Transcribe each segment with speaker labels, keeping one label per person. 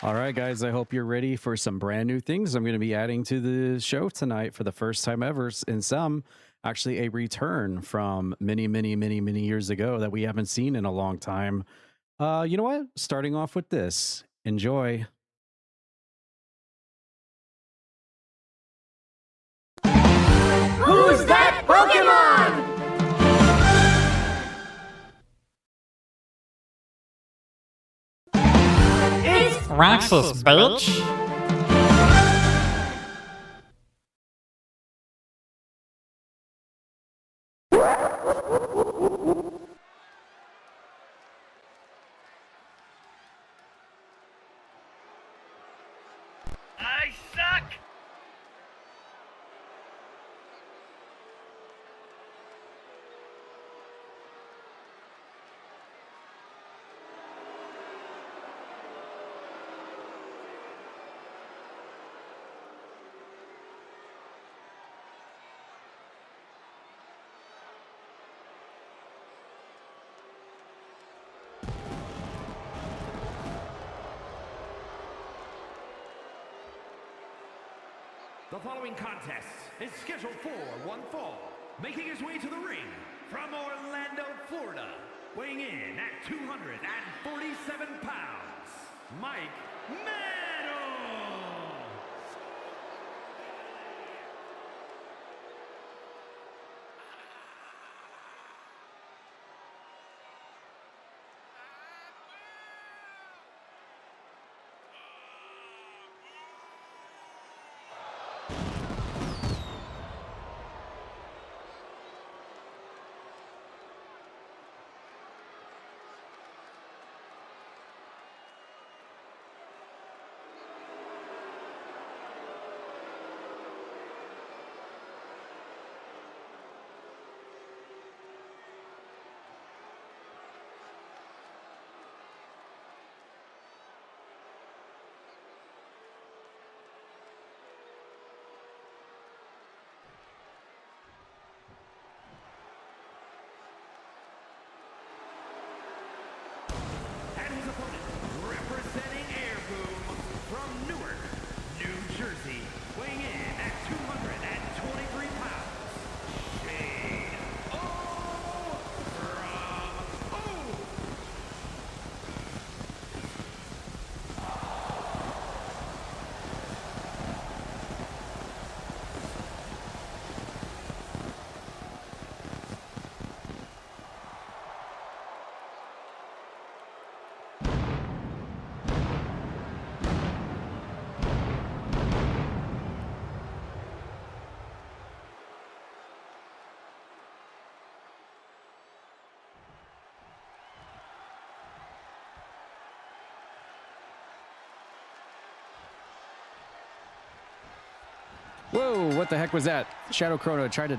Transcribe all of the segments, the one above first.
Speaker 1: All right, guys, I hope you're ready for some brand new things I'm going to be adding to the show tonight for the first time ever, and some actually a return from many years ago that we haven't seen in a long time. You know what? Starting off with this. Enjoy.
Speaker 2: Who's that Pokemon? It's
Speaker 3: Roxas, bitch!
Speaker 4: I suck!
Speaker 5: The following contest is scheduled for one fall, making his way to the ring from Orlando, Florida, weighing in at 247 pounds, Mike Metal! And his opponent, representing Air Boom from Newark, New Jersey, weighing in at 223 pounds, Shane O from O.
Speaker 1: Whoa, what the heck was that? Shadow Chrono tried to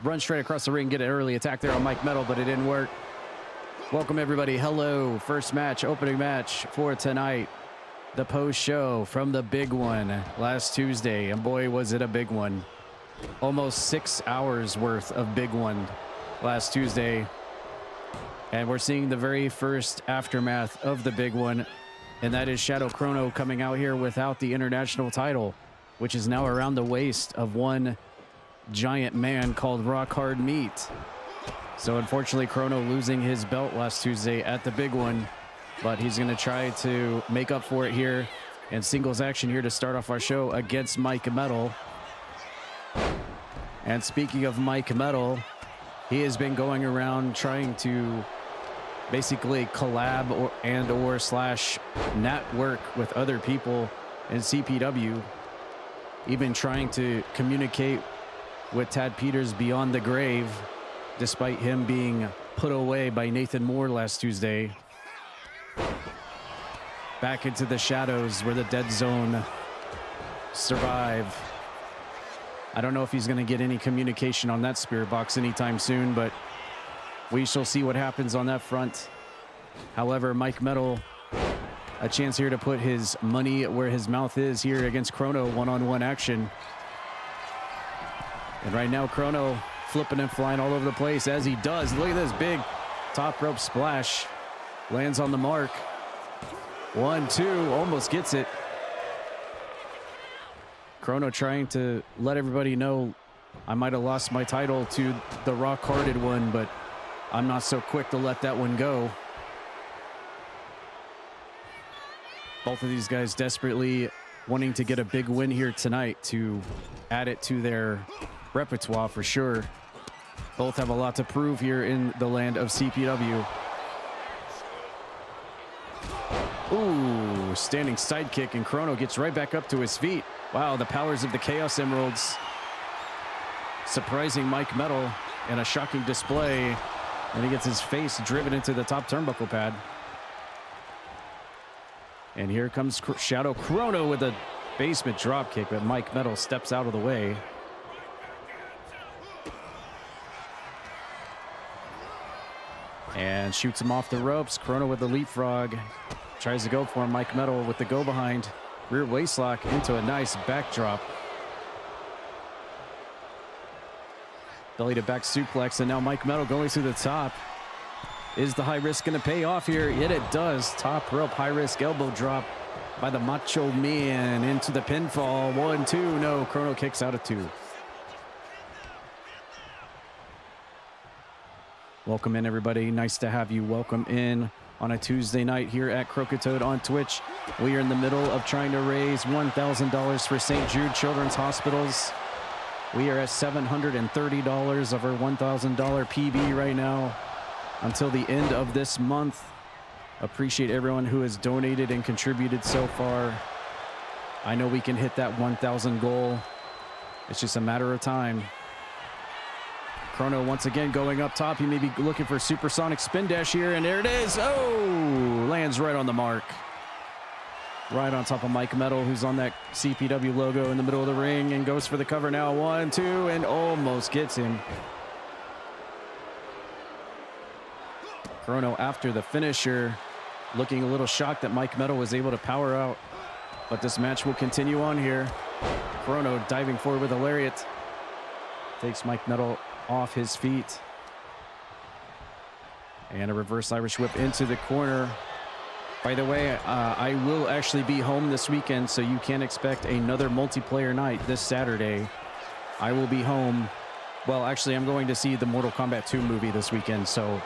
Speaker 1: run straight across the ring, get an early attack there on Mike Metal, but it didn't work. Welcome, everybody. Hello. First match, opening match for tonight. The post show from the big one last Tuesday. And boy, was it a big one. Almost 6 hours worth of big one last Tuesday. And we're seeing the very first aftermath of the big one. And that is Shadow Chrono coming out here without the international title, which is now around the waist of one giant man called Rock Hard Meat. So unfortunately, Chrono losing his belt last Tuesday at the big one, but he's gonna try to make up for it here in singles action here to start off our show against Mike Metal. And speaking of Mike Metal, he has been going around trying to basically collab or slash network with other people in CPW, even trying to communicate with Tad Peters beyond the grave, despite him being put away by Nathan Moore last Tuesday. Back into the shadows where the dead zone survive. I don't know if he's going to get any communication on that spirit box anytime soon, but we shall see what happens on that front. However, Mike Metal, a chance here to put his money where his mouth is here against Chrono, one-on-one action. And right now, Chrono flipping and flying all over the place as he does. Look at this big top rope splash. Lands on the mark. 1-2, almost gets it. Chrono trying to let everybody know I might have lost my title to the rock-hearted one, but I'm not so quick to let that one go. Both of these guys desperately wanting to get a big win here tonight to add it to their repertoire for sure. Both have a lot to prove here in the land of CPW. Ooh, standing sidekick, and Chrono gets right back up to his feet. Wow, the powers of the Chaos Emeralds. Surprising Mike Metal in a shocking display. And he gets his face driven into the top turnbuckle pad. And here comes Shadow Chrono with a basement drop kick, but Mike Metal steps out of the way. And shoots him off the ropes. Chrono with the leapfrog. Tries to go for him. Mike Metal with the go behind. Rear waistlock into a nice backdrop. Belly to back suplex, and now Mike Metal going through the top. Is the high risk going to pay off here? Yet it does. Top rope, high risk elbow drop by the Macho Man into the pinfall. 1-2. No, Chrono kicks out of 2. Welcome in, everybody. Nice to have you. Welcome in on a Tuesday night here at Croakitoad on Twitch. We are in the middle of trying to raise $1,000 for St. Jude Children's Hospitals. We are at $730 of our $1,000 PB right now until the end of this month. Appreciate everyone who has donated and contributed so far. I know we can hit that 1,000 goal. It's just a matter of time. Chrono once again going up top. He may be looking for a supersonic spin dash here, and there it is. Oh, lands right on the mark. Right on top of Mike Metal, who's on that CPW logo in the middle of the ring, and goes for the cover now. 1-2, and almost gets him. Chrono after the finisher, looking a little shocked that Mike Metal was able to power out. But this match will continue on here. Chrono diving forward with a lariat. Takes Mike Metal off his feet. And a reverse Irish whip into the corner. By the way, I will actually be home this weekend, so you can expect another multiplayer night this Saturday. I will be home. Well, actually, I'm going to see the Mortal Kombat 2 movie this weekend, so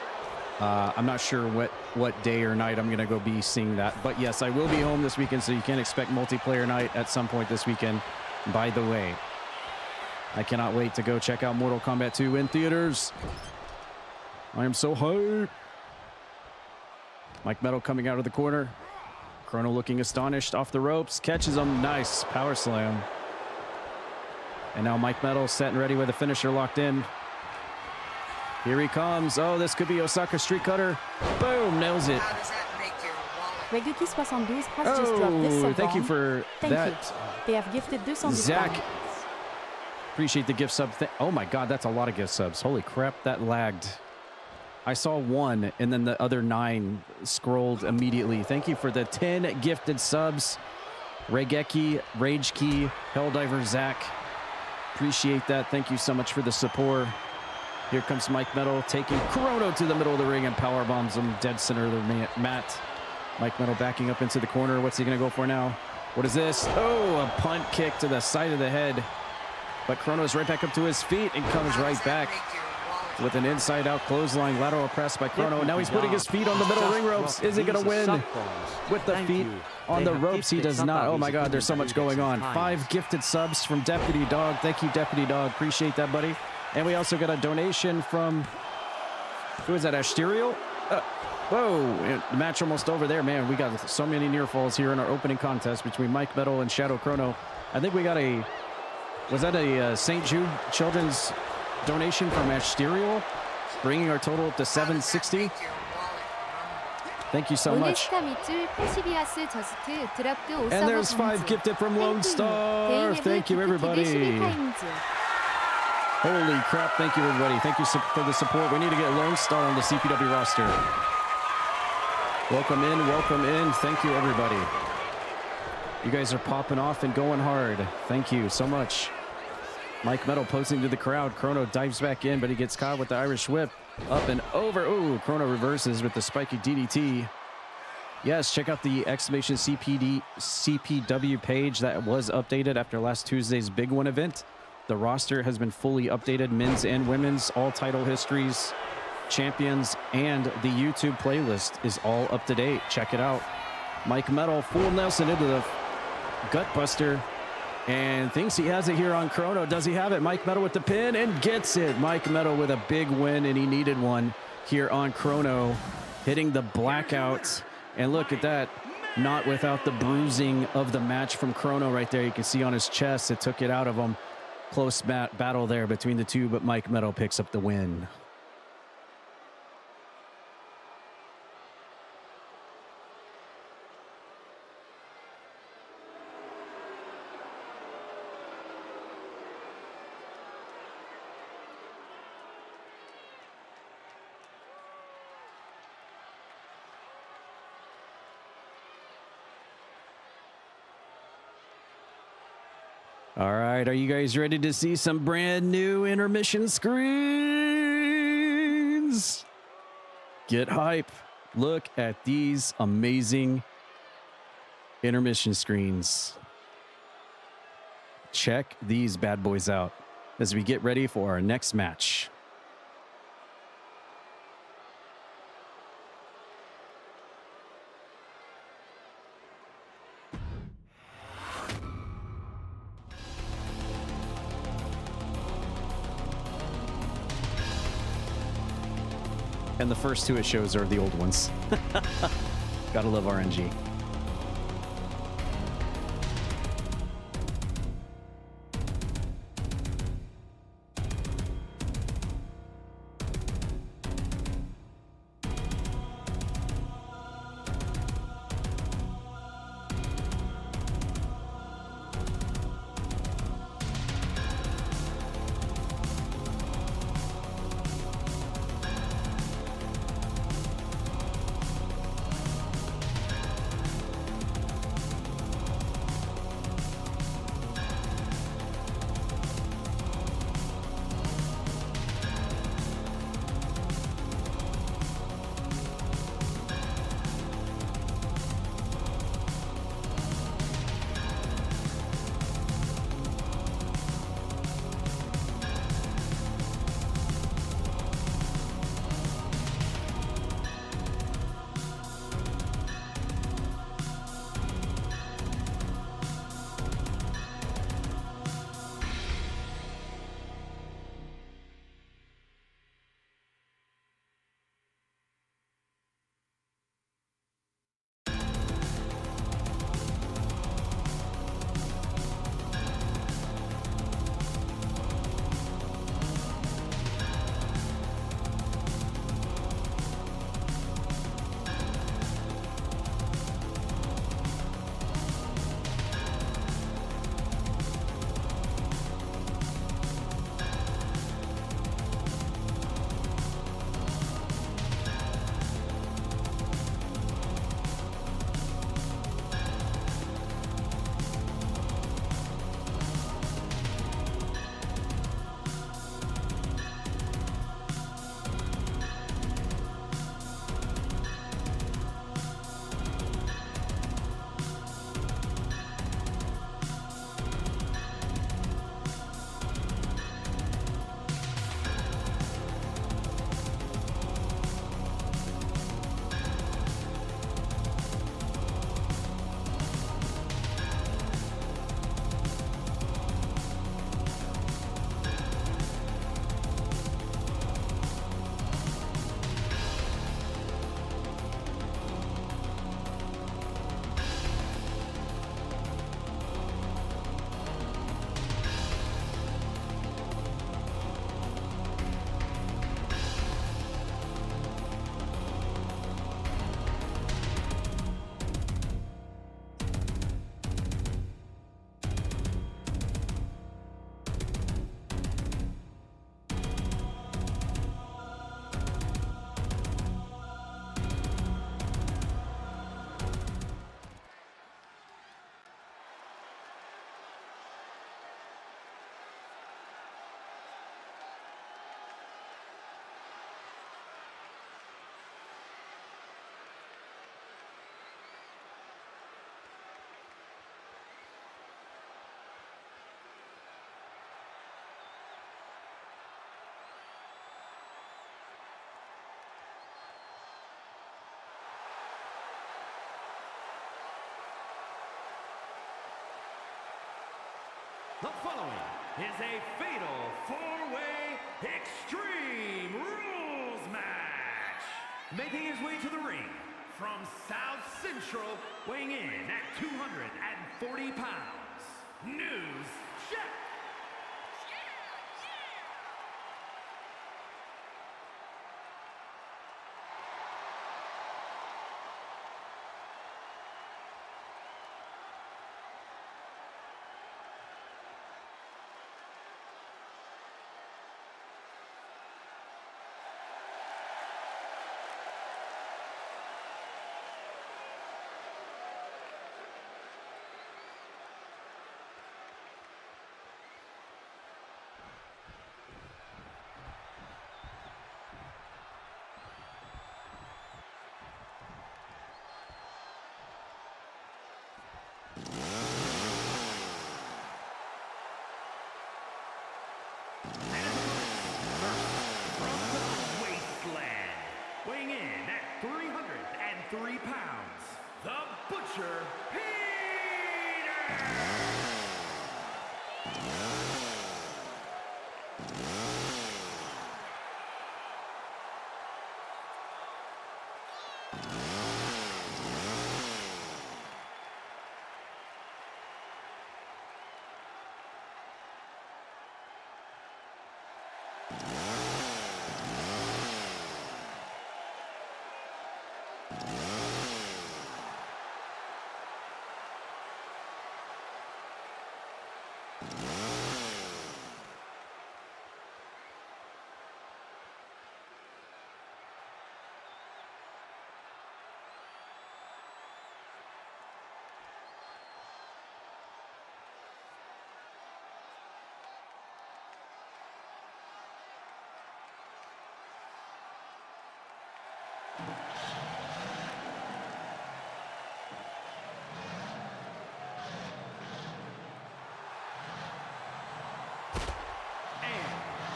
Speaker 1: I'm not sure what day or night I'm going to go be seeing that. But yes, I will be home this weekend, so you can expect multiplayer night at some point this weekend. By the way, I cannot wait to go check out Mortal Kombat 2 in theaters. I am so hyped. Mike Metal coming out of the corner. Chrono looking astonished off the ropes. Catches him. Nice power slam. And now Mike Metal set and ready with a finisher locked in. Here he comes. Oh, this could be Osaka Street Cutter. Boom, nails it.
Speaker 3: Reguki72 has just dropped this sub.
Speaker 1: Thank you for that.
Speaker 3: You. They have gifted 200
Speaker 1: Zach. Appreciate the gift sub. Oh my God, that's a lot of gift subs. Holy crap, that lagged. I saw one and then the other 9 scrolled immediately. Thank you for the 10 gifted subs. Regeki, Rage Key, Helldiver Zach. Appreciate that. Thank you so much for the support. Here comes Mike Metal taking Chrono to the middle of the ring and power bombs him dead center of the mat. Mike Metal backing up into the corner. What's he going to go for now? What is this? Oh, a punt kick to the side of the head. But Chrono's right back up to his feet and comes right back with an inside-out clothesline, lateral press by Chrono. Now he's putting his feet on the middle ring ropes. Is he going to win with the feet on the ropes? He does not. Oh my God, there's so much going on. 5 gifted subs from Deputy Dog. Thank you, Deputy Dog. Appreciate that, buddy. And we also got a donation from, who is that, Asterial? Whoa, the match almost over there, man. We got so many near falls here in our opening contest between Mike Metal and Shadow Chrono. I think we got a, was that a St. Jude Children's donation from Asterial, bringing our total up to 760. Thank you so much. And there's 5 gifted from Lone Star. Thank you, everybody. Holy crap, thank you, everybody. Thank you for the support. We need to get Lone Star on the CPW roster. Welcome in, welcome in. Thank you, everybody. You guys are popping off and going hard. Thank you so much. Mike Metal posing to the crowd. Chrono dives back in, but he gets caught with the Irish whip. Up and over. Ooh, Chrono reverses with the spiky DDT. Yes, check out the exclamation CPW page that was updated after last Tuesday's Big One event. The roster has been fully updated, men's and women's, all title histories, champions, and the YouTube playlist is all up to date. Check it out. Mike Metal, full Nelson into the gutbuster, and thinks he has it here on Chrono. Does he have it? Mike Metal with the pin and gets it. Mike Metal with a big win, and he needed one here on Chrono, hitting the blackout. And look at that, not without the bruising of the match from Chrono right there. You can see on his chest, it took it out of him. Close battle there between the two, but Mike Metal picks up the win. All right, are you guys ready to see some brand new intermission screens? Get hype. Look at these amazing intermission screens. Check these bad boys out as we get ready for our next match. And the first two it shows are the old ones. Gotta love RNG.
Speaker 5: The following is a fatal four-way Extreme Rules match. Making his way to the ring from South Central, weighing in at 240 pounds, News Jack. Weighing in at 303 pounds, the Butcher,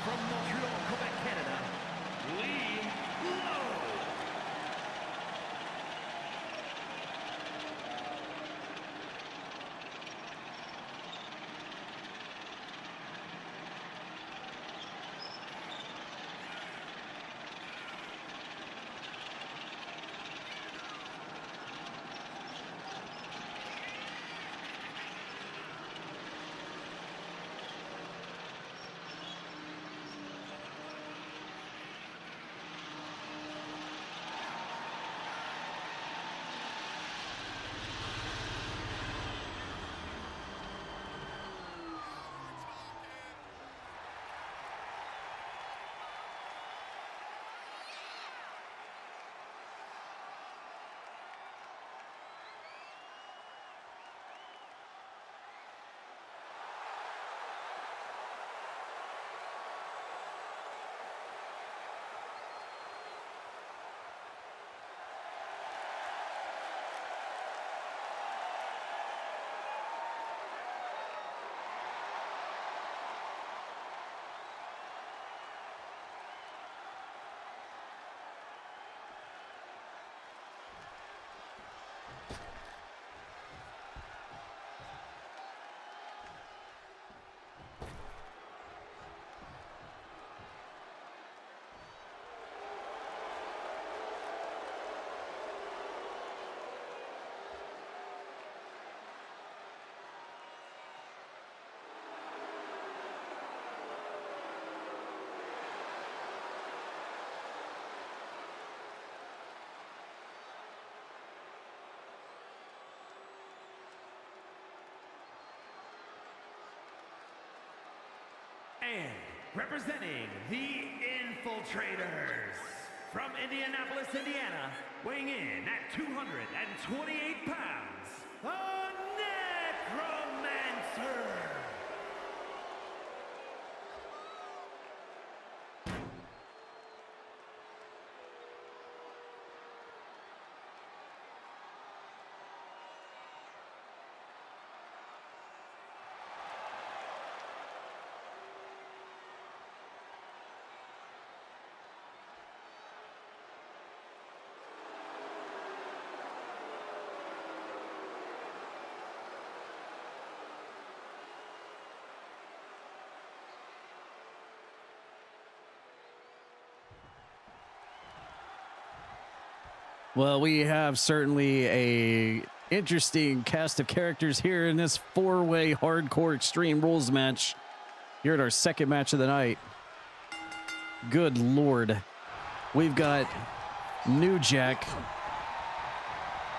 Speaker 5: from Montreal, Quebec, Canada, Lee Lowe. And representing the Infiltrators, from Indianapolis, Indiana, weighing in at 228 pounds, the Necromancer.
Speaker 1: Well, we have certainly a interesting cast of characters here in this four-way hardcore Extreme Rules match here at our second match of the night. Good Lord. We've got New Jack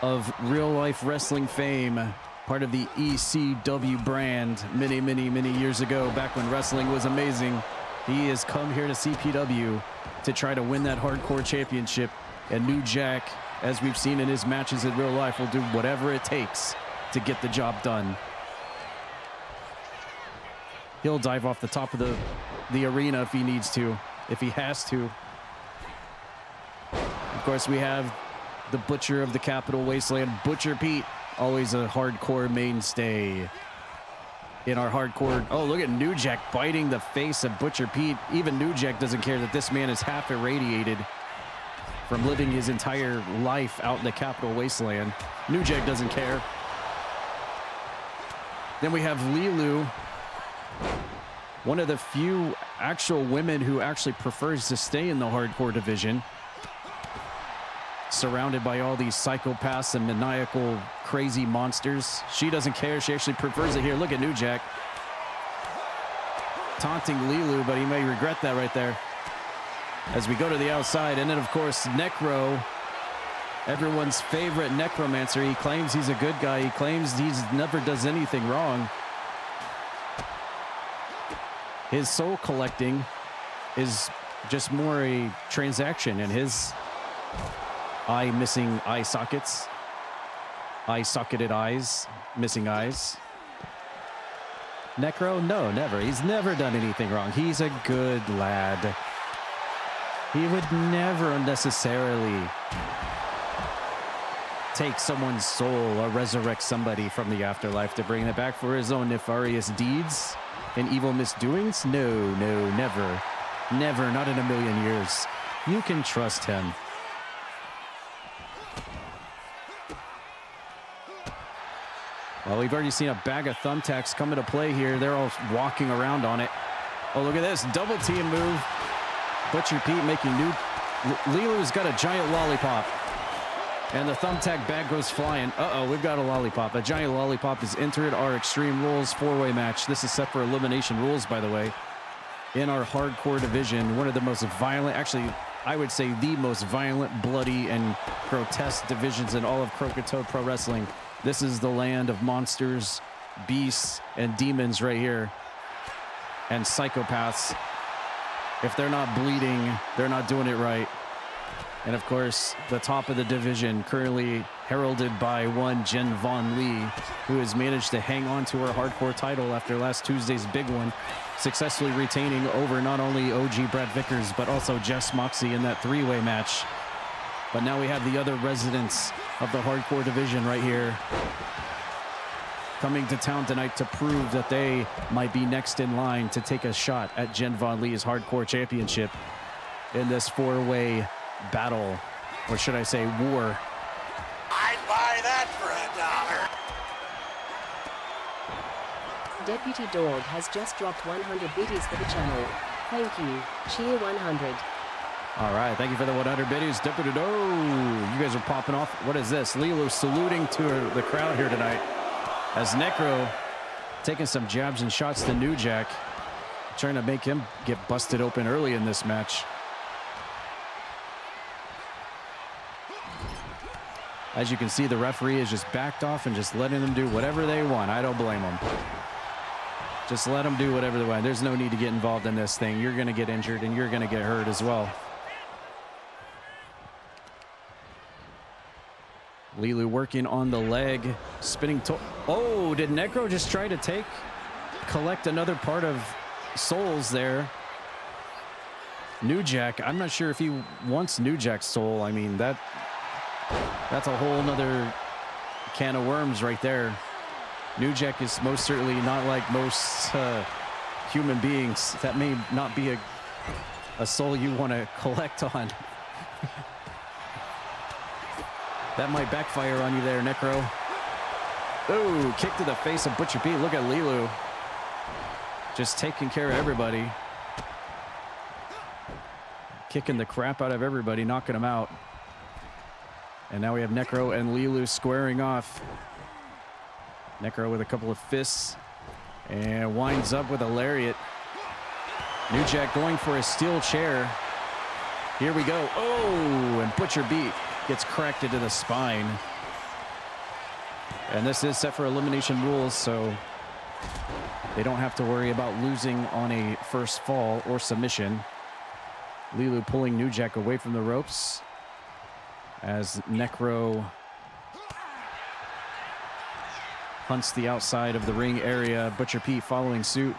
Speaker 1: of real-life wrestling fame, part of the ECW brand many years ago, back when wrestling was amazing. He has come here to CPW to try to win that hardcore championship, and New Jack, as we've seen in his matches in real life, will do whatever it takes to get the job done. He'll dive off the top of the arena if he needs to, if he has to. Of course, we have the Butcher of the Capital Wasteland, Butcher Pete, always a hardcore mainstay in our hardcore. Oh, look at New Jack biting the face of Butcher Pete. Even New Jack doesn't care that this man is half irradiated from living his entire life out in the Capital Wasteland. New Jack doesn't care. Then we have Lilu, one of the few actual women who actually prefers to stay in the hardcore division, surrounded by all these psychopaths and maniacal crazy monsters. She doesn't care. She actually prefers it here. Look at New Jack taunting Lilu, but he may regret that right there. As we go to the outside, and then of course Necro, everyone's favorite necromancer. He claims he's a good guy. He claims he's never does anything wrong. His soul collecting is just more a transaction, and his missing eye sockets, eye-socketed eyes, missing eyes. Necro, no, never. He's never done anything wrong. He's a good lad. He would never unnecessarily take someone's soul or resurrect somebody from the afterlife to bring it back for his own nefarious deeds and evil misdoings. No, never. Never, not in a million years. You can trust him. Well, we've already seen a bag of thumbtacks come into play here. They're all walking around on it. Oh, look at this. Double team move. Butcher Pete making new. Lilu's got a giant lollipop. And the thumbtack bag goes flying. Uh-oh, we've got a lollipop. A giant lollipop is entered our Extreme Rules four-way match. This is set for elimination rules, by the way. In our hardcore division, one of the most violent, actually, I would say the most violent, bloody, and grotesque divisions in all of Croakitoad Pro Wrestling. This is the land of monsters, beasts, and demons right here. And psychopaths. If they're not bleeding, they're not doing it right. And of course, the top of the division, currently heralded by one Jen Von Lee, who has managed to hang on to her hardcore title after last Tuesday's big one, successfully retaining over not only OG Brad Vickers, but also Jess Moxie in that three-way match. But now we have the other residents of the hardcore division right here coming to town tonight to prove that they might be next in line to take a shot at Jen Von Lee's hardcore championship in this four-way battle, or should I say war.
Speaker 4: I'd buy that for $1.
Speaker 6: Deputy Dog has just dropped 100 biddies for the channel. Thank you. Cheer 100.
Speaker 1: All right, thank you for the 100 biddies. Deputy Dog, you guys are popping off. What is this? Lilu saluting to the crowd here tonight. As Necro taking some jabs and shots to New Jack, trying to make him get busted open early in this match. As you can see, the referee is just backed off and just letting them do whatever they want. I don't blame them. Just let them do whatever they want. There's no need to get involved in this thing. You're going to get injured and you're going to get hurt as well. Lilu working on the leg, spinning toe. Oh, did Necro just try to collect another part of souls there? New Jack, I'm not sure if he wants New Jack's soul. I mean, that's a whole nother can of worms right there. New Jack is most certainly not like most human beings. That may not be a soul you want to collect on. That might backfire on you there, Necro. Oh, kick to the face of Butcher Pete. Look at Lilu. Just taking care of everybody. Kicking the crap out of everybody, knocking them out. And now we have Necro and Lilu squaring off. Necro with a couple of fists and winds up with a lariat. New Jack going for a steel chair. Here we go. Oh, and Butcher Beat gets cracked into the spine. And this is set for elimination rules, so they don't have to worry about losing on a first fall or submission. Lilu pulling New Jack away from the ropes as Necro hunts the outside of the ring area. Butcher Pete following suit.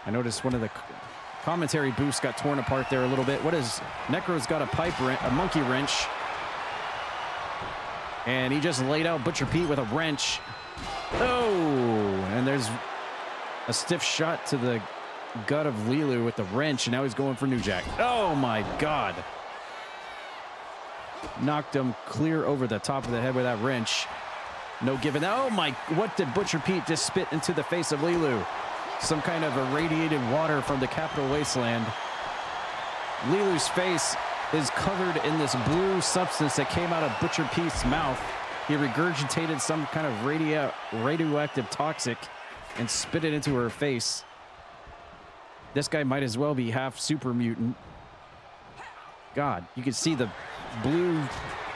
Speaker 1: I noticed one of the commentary booths got torn apart there a little bit. What is Necro's got a monkey wrench, and he just laid out Butcher Pete with a wrench. Oh, and there's a stiff shot to the gut of Lilu with the wrench, and now he's going for New Jack. Oh my God. Knocked him clear over the top of the head with that wrench. No giving. Oh my, what did Butcher Pete just spit into the face of Lilu? Some kind of irradiated water from the Capital Wasteland. Lilu's face is covered in this blue substance that came out of Butcher Pete's mouth. He regurgitated some kind of radioactive toxic and spit it into her face. This guy might as well be half super mutant. God, you can see the blue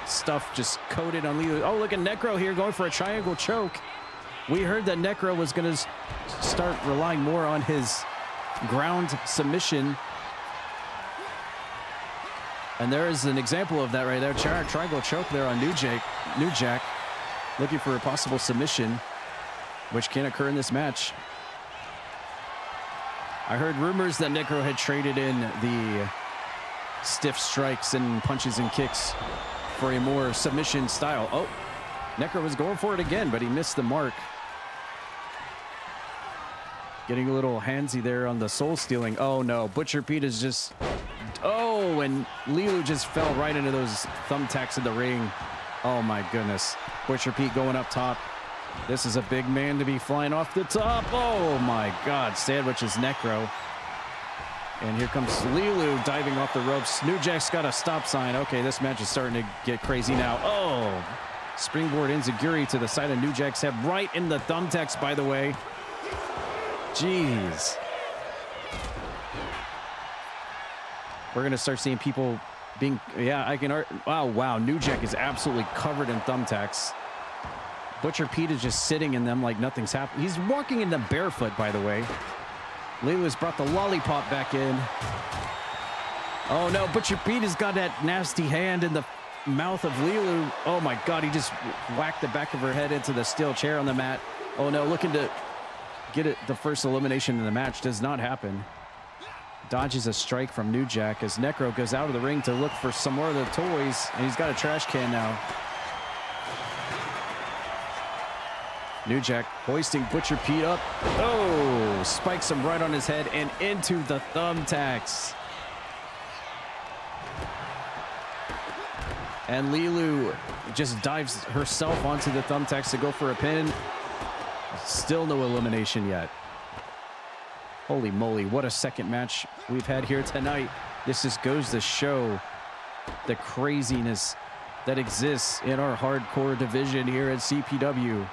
Speaker 1: stuff just coated on Lilu. Oh, look at Necro here going for a triangle choke. We heard that Necro was going to start relying more on his ground submission. And there is an example of that right there. Triangle choke there on New Jack, looking for a possible submission, which can occur in this match. I heard rumors that Necro had traded in the stiff strikes and punches and kicks for a more submission style. Oh, Necro was going for it again, but he missed the mark. Getting a little handsy there on the soul stealing. Oh no, Butcher Pete is just, oh, and Lilu just fell right into those thumbtacks in the ring. Oh my goodness. Butcher Pete going up top. This is a big man to be flying off the top. Oh my God, sandwiches Necro. And here comes Lilu diving off the ropes. New Jack's got a stop sign. Okay, this match is starting to get crazy now. Oh, springboard enziguri to the side of New Jack's head, right in the thumbtacks, by the way. Jeez. We're going to start seeing people being, yeah, I can, wow, New Jack is absolutely covered in thumbtacks. Butcher Pete is just sitting in them like nothing's happened. He's walking in them barefoot, by the way. Lilu has brought the lollipop back in. Oh no, Butcher Pete has got that nasty hand in the mouth of Lilu. Oh my God, he just whacked the back of her head into the steel chair on the mat. Oh no, looking to get it, the first elimination in the match. Does not happen. Dodges a strike from New Jack as Necro goes out of the ring to look for some more of the toys, and he's got a trash can now. New Jack hoisting Butcher Pete up. Oh, spikes him right on his head and into the thumbtacks. And Lilu just dives herself onto the thumbtacks to go for a pin. Still no elimination yet. Holy moly, what a second match we've had here tonight. This just goes to show the craziness that exists in our hardcore division here at CPW.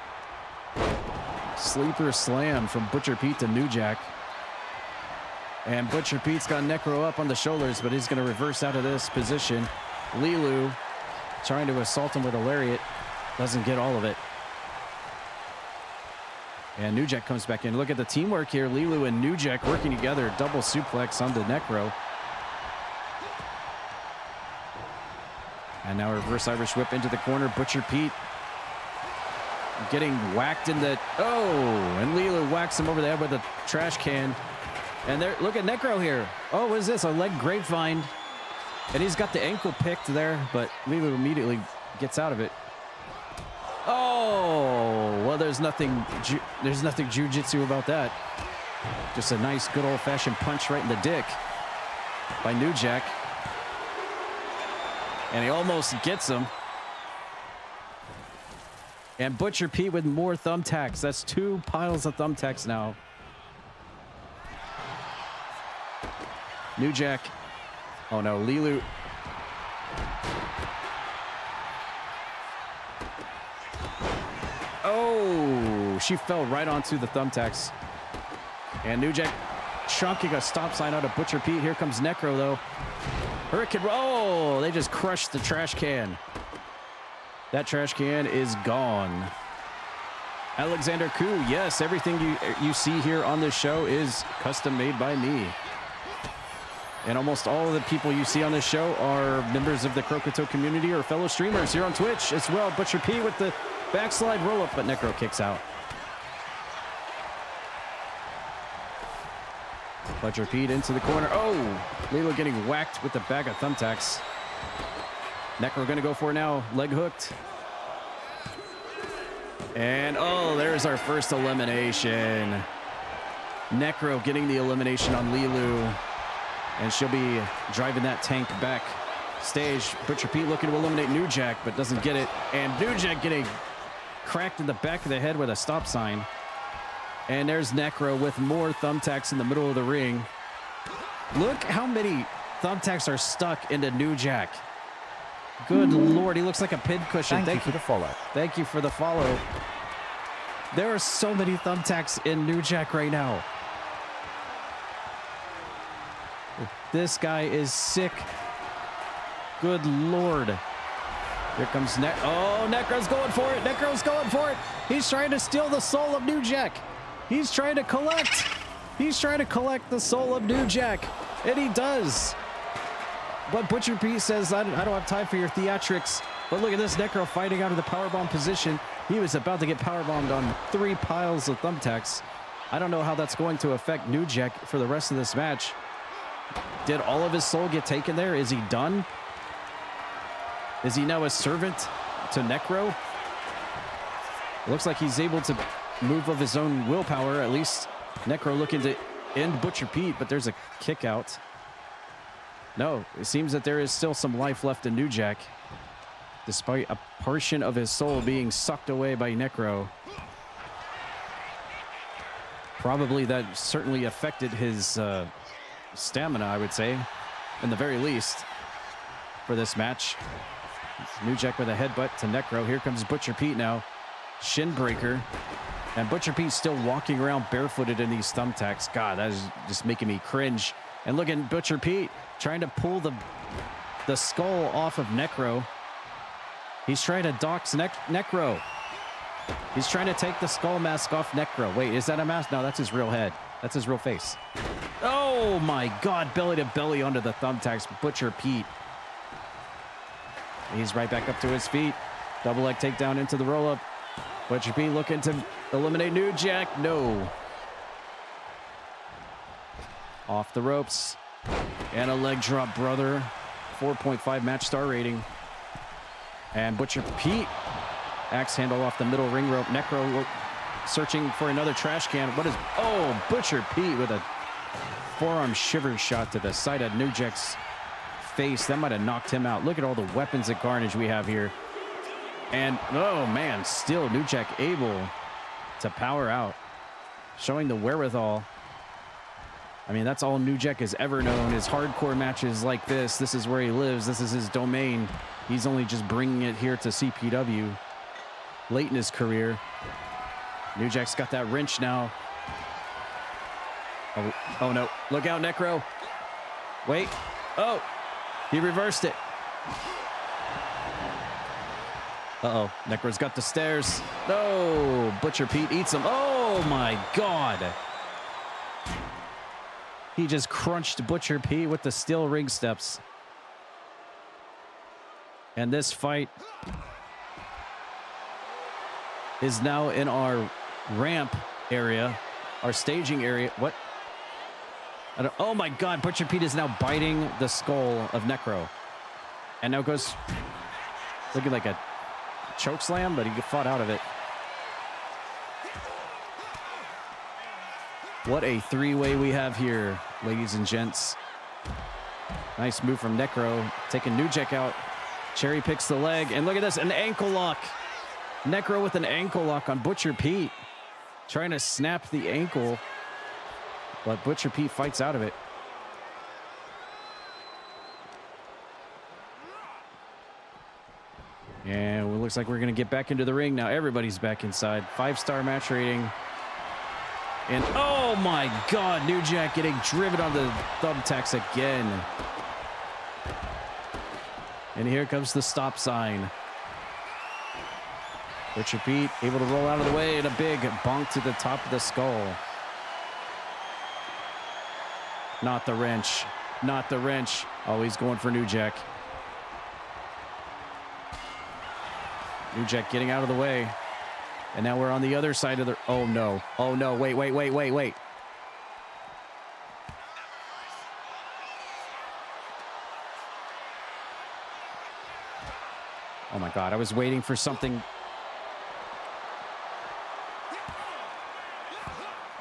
Speaker 1: Sleeper slam from Butcher Pete to New Jack. And Butcher Pete's got Necro up on the shoulders, but he's going to reverse out of this position. Lilu trying to assault him with a lariat. Doesn't get all of it. And New Jack comes back in. Look at the teamwork here. Lilu and New Jack working together. Double suplex onto Necro. And now reverse Irish whip into the corner. Butcher Pete getting whacked in the, oh, and Lilu whacks him over the head with a trash can. And there, look at Necro here. Oh, what is this? A leg grapevine. And he's got the ankle picked there, but Lilu immediately gets out of it. Oh, well, there's nothing jiu-jitsu about that. Just a nice, good old-fashioned punch right in the dick by New Jack. And he almost gets him. And Butcher Pete with more thumbtacks. That's 2 piles of thumbtacks now. New Jack. Oh no, Lilu. Oh, she fell right onto the thumbtacks. And New Jack chunking a stop sign out of Butcher Pete. Here comes Necro, though. Hurricane. Oh, they just crushed the trash can. That trash can is gone. Alexander Koo, yes, everything you see here on this show is custom made by me. And almost all of the people you see on this show are members of the Croakitoad community or fellow streamers here on Twitch as well. Butcher P with the backslide roll up, but Necro kicks out. Butcher Pete into the corner. Oh, Lilo getting whacked with the bag of thumbtacks. Necro gonna go for it now, leg hooked. And oh, there's our first elimination. Necro getting the elimination on Lilu. And she'll be driving that tank back stage. Butcher Pete looking to eliminate New Jack, but doesn't get it. And New Jack getting cracked in the back of the head with a stop sign. And there's Necro with more thumbtacks in the middle of the ring. Look how many thumbtacks are stuck into New Jack. Good Lord, he looks like a pincushion.
Speaker 7: Thank you for the follow.
Speaker 1: Thank you for the follow. There are so many thumbtacks in New Jack right now. This guy is sick. Good Lord. Here comes Oh, Necro's going for it. Necro's going for it. He's trying to steal the soul of New Jack. He's trying to collect. He's trying to collect the soul of New Jack. And he does. But Butcher Pete says, I don't have time for your theatrics. But look at this, Necro fighting out of the powerbomb position. He was about to get powerbombed on 3 piles of thumbtacks. I don't know how that's going to affect New Jack for the rest of this match. Did all of his soul get taken there? Is he done? Is he now a servant to Necro? It looks like he's able to move of his own willpower, at least. Necro looking to end Butcher Pete, but there's a kick out. No, it seems that there is still some life left in New Jack, despite a portion of his soul being sucked away by Necro. Probably that certainly affected his stamina, I would say, in the very least, for this match. New Jack with a headbutt to Necro. Here comes Butcher Pete now. Shin breaker. And Butcher Pete's still walking around barefooted in these thumbtacks. God, that is just making me cringe. And look at Butcher Pete trying to pull the skull off of Necro. He's trying to dox Necro. He's trying to take the skull mask off Necro. Wait, is that a mask? No, that's his real head. That's his real face. Oh my God, belly to belly onto the thumbtacks. Butcher Pete. He's right back up to his feet. Double leg takedown into the roll up. Butcher Pete looking to eliminate New Jack. No. Off the ropes. And a leg drop, brother. 4.5 match star rating. And Butcher Pete. Axe handle off the middle ring rope. Necro searching for another trash can. What is... Oh, Butcher Pete with a forearm shiver shot to the side of New Jack's face. That might have knocked him out. Look at all the weapons of carnage we have here. And, oh man, still New Jack able to power out. Showing the wherewithal. I mean, that's all New Jack has ever known, is hardcore matches like this. This is where he lives. This is his domain. He's only just bringing it here to CPW late in his career. New Jack's got that wrench now. Oh no. Look out, Necro. Wait. Oh, he reversed it. Uh-oh. Necro's got the stairs. No. Butcher Pete eats him. Oh, my God. He just crunched Butcher Pete with the steel ring steps. And this fight is now in our ramp area, our staging area. What? Oh, my God. Butcher Pete is now biting the skull of Necro. And now goes looking like a choke slam, but he fought out of it. What a three-way we have here, ladies and gents. Nice move from Necro, taking New Jack out. Cherry picks the leg, and look at this, an ankle lock. Necro with an ankle lock on Butcher Pete, trying to snap the ankle, but Butcher Pete fights out of it. And it looks like we're going to get back into the ring now. Everybody's back inside. 5-star match rating. And oh my God, New Jack getting driven on the thumbtacks again. And here comes the stop sign. Butcher Pete able to roll out of the way and a big bonk to the top of the skull. Not the wrench. Not the wrench. Oh, he's going for New Jack. New Jack getting out of the way. And now we're on the other side of the... Oh, no. Oh, no. Wait. Oh, my God. I was waiting for something.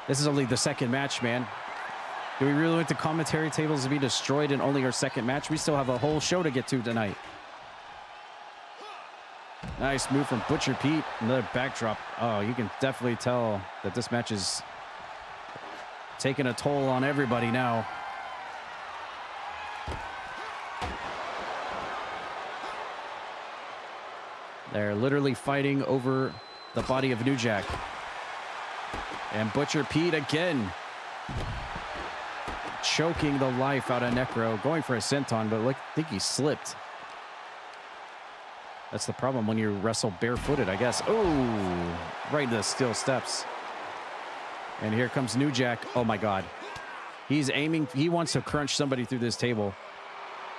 Speaker 1: This is only the second match, man. Do we really want the commentary tables to be destroyed in only our second match? We still have a whole show to get to tonight. Nice move from Butcher Pete. Another backdrop. Oh, you can definitely tell that this match is taking a toll on everybody now. They're literally fighting over the body of New Jack. And Butcher Pete again. Choking the life out of Necro. Going for a senton, but look, I think he slipped. That's the problem when you wrestle barefooted, I guess. Oh, right into the steel steps. And here comes New Jack. Oh, my God. He's aiming. He wants to crunch somebody through this table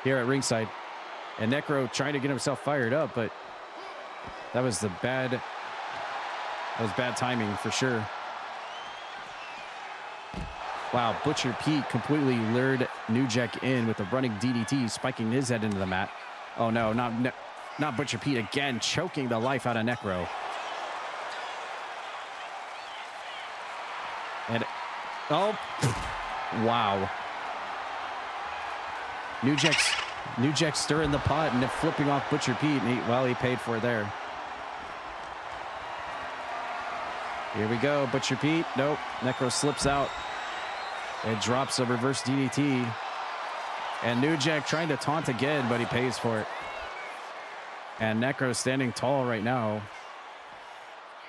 Speaker 1: here at ringside. And Necro trying to get himself fired up, but that was bad timing for sure. Wow, Butcher Pete completely lured New Jack in with a running DDT, spiking his head into the mat. Oh, no, not Butcher Pete again, choking the life out of Necro. And, oh, wow. New Jack stirring the pot and flipping off Butcher Pete. And he paid for it there. Here we go, Butcher Pete. Nope, Necro slips out. And drops a reverse DDT. And New Jack trying to taunt again, but he pays for it. And Necro standing tall right now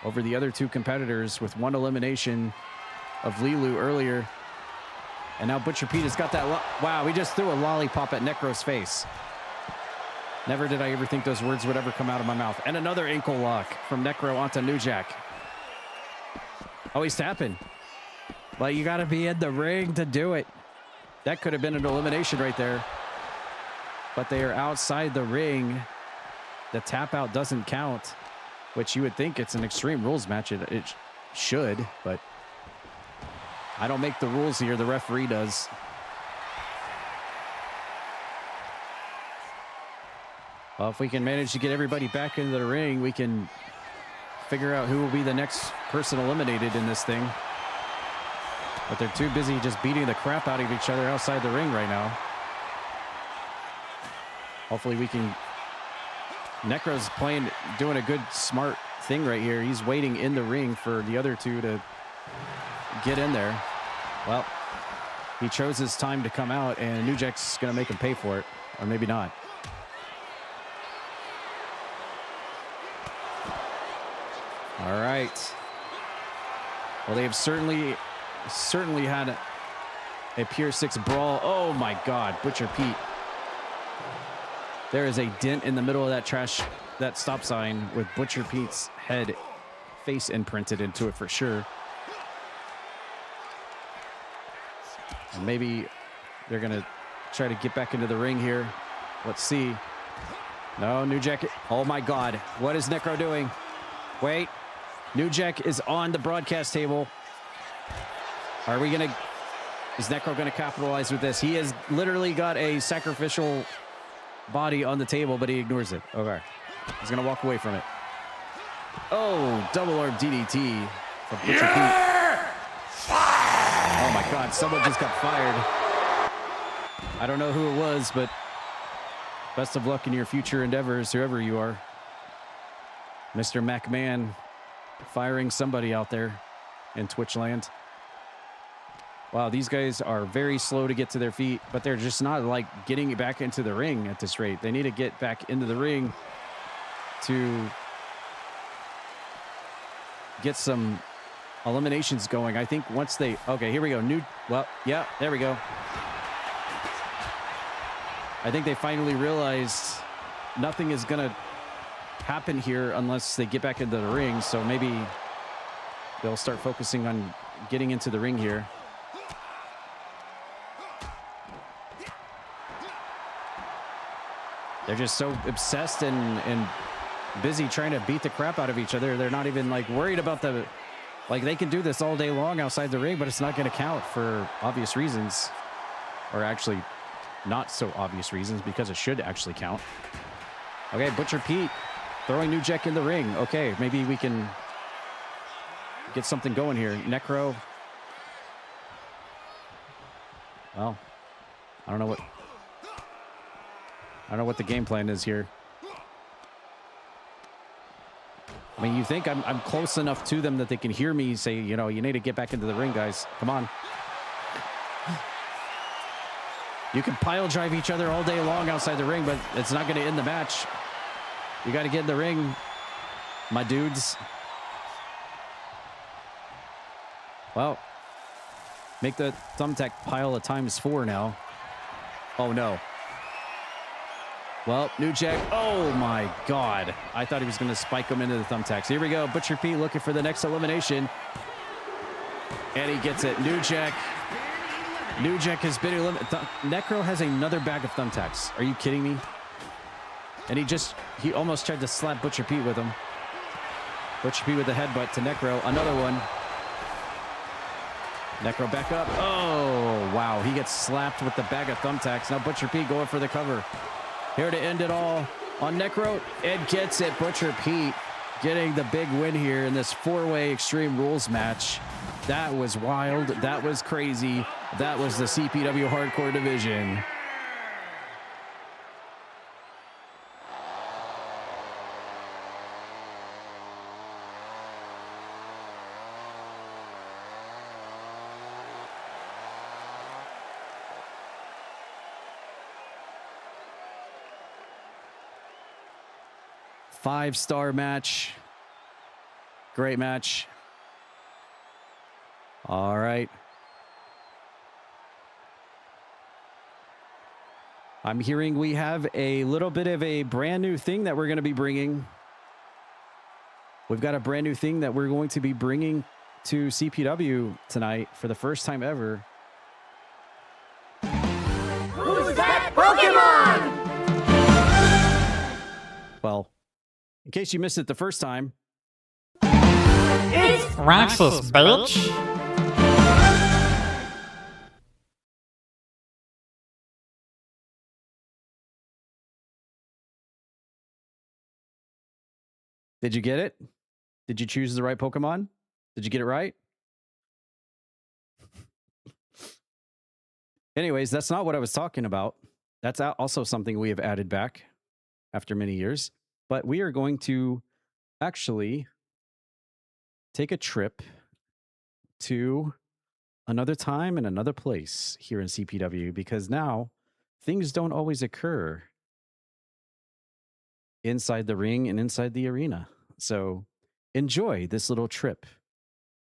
Speaker 1: over the other two competitors with one elimination of Lilu earlier. And now Butcher Pete has got that... Wow, he just threw a lollipop at Necro's face. Never did I ever think those words would ever come out of my mouth. And another ankle lock from Necro onto New Jack. Oh, he's tapping. But you got to be in the ring to do it. That could have been an elimination right there. But they are outside the ring. The tap out doesn't count, which you would think it's an Extreme Rules match. It should, but I don't make the rules here. The referee does. Well, if we can manage to get everybody back into the ring, we can figure out who will be the next person eliminated in this thing. But they're too busy just beating the crap out of each other outside the ring right now. Hopefully we can... Necro's doing a good, smart thing right here. He's waiting in the ring for the other two to get in there. Well, he chose his time to come out, and New Jack's going to make him pay for it. Or maybe not. All right. Well, they have certainly had a Pure 6 brawl. Oh, my God. Butcher Pete. There is a dent in the middle of that stop sign with Butcher Pete's face imprinted into it for sure. And maybe they're going to try to get back into the ring here. Let's see. No, New Jack. Oh, my God. What is Necro doing? Wait. New Jack is on the broadcast table. Is Necro going to capitalize with this? He has literally got a sacrificial body on the table, but he ignores it. Okay. He's going to walk away from it. Oh, double arm DDT from Butcher Pete. Oh, my God. Someone just got fired. I don't know who it was, but best of luck in your future endeavors, whoever you are. Mr. McMahon firing somebody out there in Twitch land. Wow, these guys are very slow to get to their feet, but they're just not like getting back into the ring at this rate. They need to get back into the ring to get some eliminations going. I think once they... Okay, here we go. Well, yeah, there we go. I think they finally realized nothing is going to happen here unless they get back into the ring. So maybe they'll start focusing on getting into the ring here. They're just so obsessed and busy trying to beat the crap out of each other. They're not even like worried about the... Like they can do this all day long outside the ring, but it's not going to count for obvious reasons. Or actually not so obvious reasons, because it should actually count. Okay, Butcher Pete throwing New Jack in the ring. Okay, maybe we can get something going here. Necro. Well, I don't know what the game plan is here. I mean, you think I'm close enough to them that they can hear me say, you know, you need to get back into the ring, guys. Come on. You can pile drive each other all day long outside the ring, but it's not going to end the match. You got to get in the ring, my dudes. Well, make the thumbtack pile of ×4 now. Oh, no. Well, New Jack. Oh, my God. I thought he was going to spike him into the thumbtacks. Here we go. Butcher P looking for the next elimination. And he gets it. New Jack has been eliminated. Necro has another bag of thumbtacks. Are you kidding me? And he almost tried to slap Butcher P with him. Butcher P with the headbutt to Necro. Another one. Necro back up. Oh, wow. He gets slapped with the bag of thumbtacks. Now Butcher P going for the cover. Here to end it all on Necro. Ed gets it. Butcher Pete getting the big win here in this 4-way Extreme Rules match. That was wild. That was crazy. That was the CPW Hardcore Division. Five-star match. Great match. All right. I'm hearing we have a little bit of a brand new thing that we're going to be bringing. We've got a brand new thing that we're going to be bringing to CPW tonight for the first time ever.
Speaker 2: Who's that Pokemon?
Speaker 1: Well, in case you missed it the first time.
Speaker 2: It's
Speaker 7: Roxas, bitch.
Speaker 1: Did you get it? Did you choose the right Pokemon? Did you get it right? Anyways, that's not what I was talking about. That's also something we have added back after many years. But we are going to actually take a trip to another time and another place here in CPW, because now things don't always occur inside the ring and inside the arena. So enjoy this little trip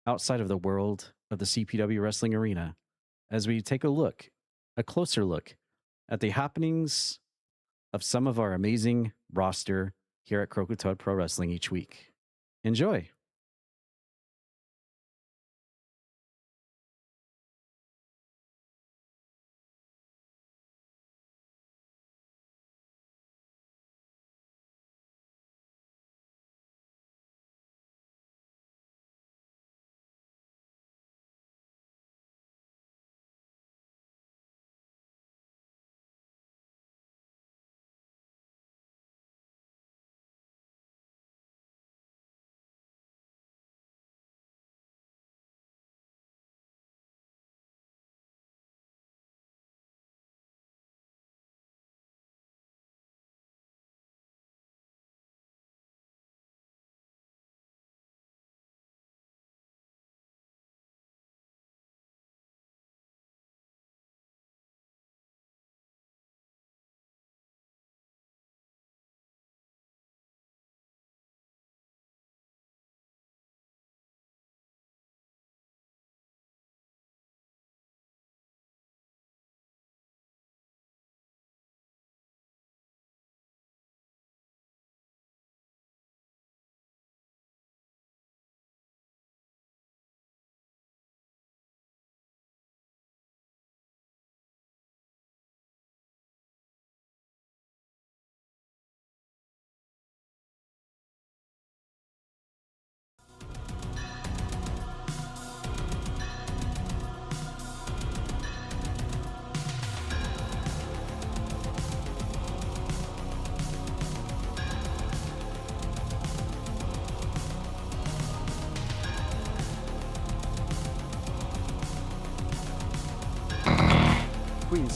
Speaker 1: outside of the world of the CPW wrestling arena as we take a closer look at the happenings of some of our amazing roster here at Croakitoad Pro Wrestling each week. Enjoy.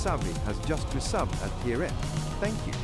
Speaker 7: Savvii has just resubbed at Tier F. Thank you.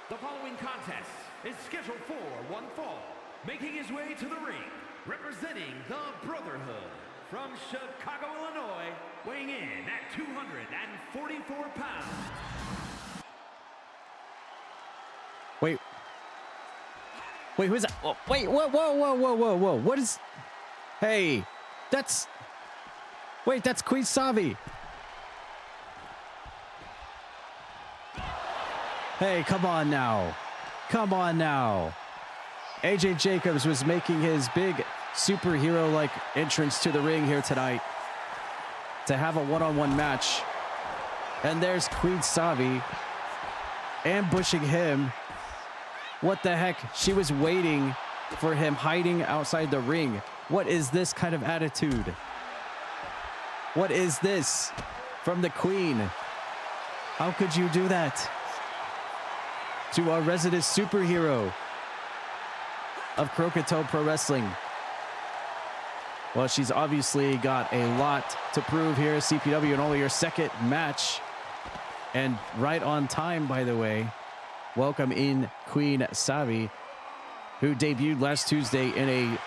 Speaker 5: The following contest is scheduled for one fall, making his way to the ring, representing the Brotherhood from Chicago, Illinois, weighing in at 244 pounds.
Speaker 1: Wait, who's that? Oh, wait, whoa. What is... Hey, that's... Wait, that's Queen Savvii. Hey, come on now. AJ Jacobs was making his big superhero-like entrance to the ring here tonight to have a one-on-one match. And there's Queen Savvii ambushing him. What the heck? She was waiting for him hiding outside the ring. What is this kind of attitude? What is this from the Queen? How could you do that to our resident superhero of Croakitoad Pro Wrestling? Well, she's obviously got a lot to prove here at CPW and only her second match. And right on time, by the way. Welcome in Queen Savvii, who debuted last Tuesday in a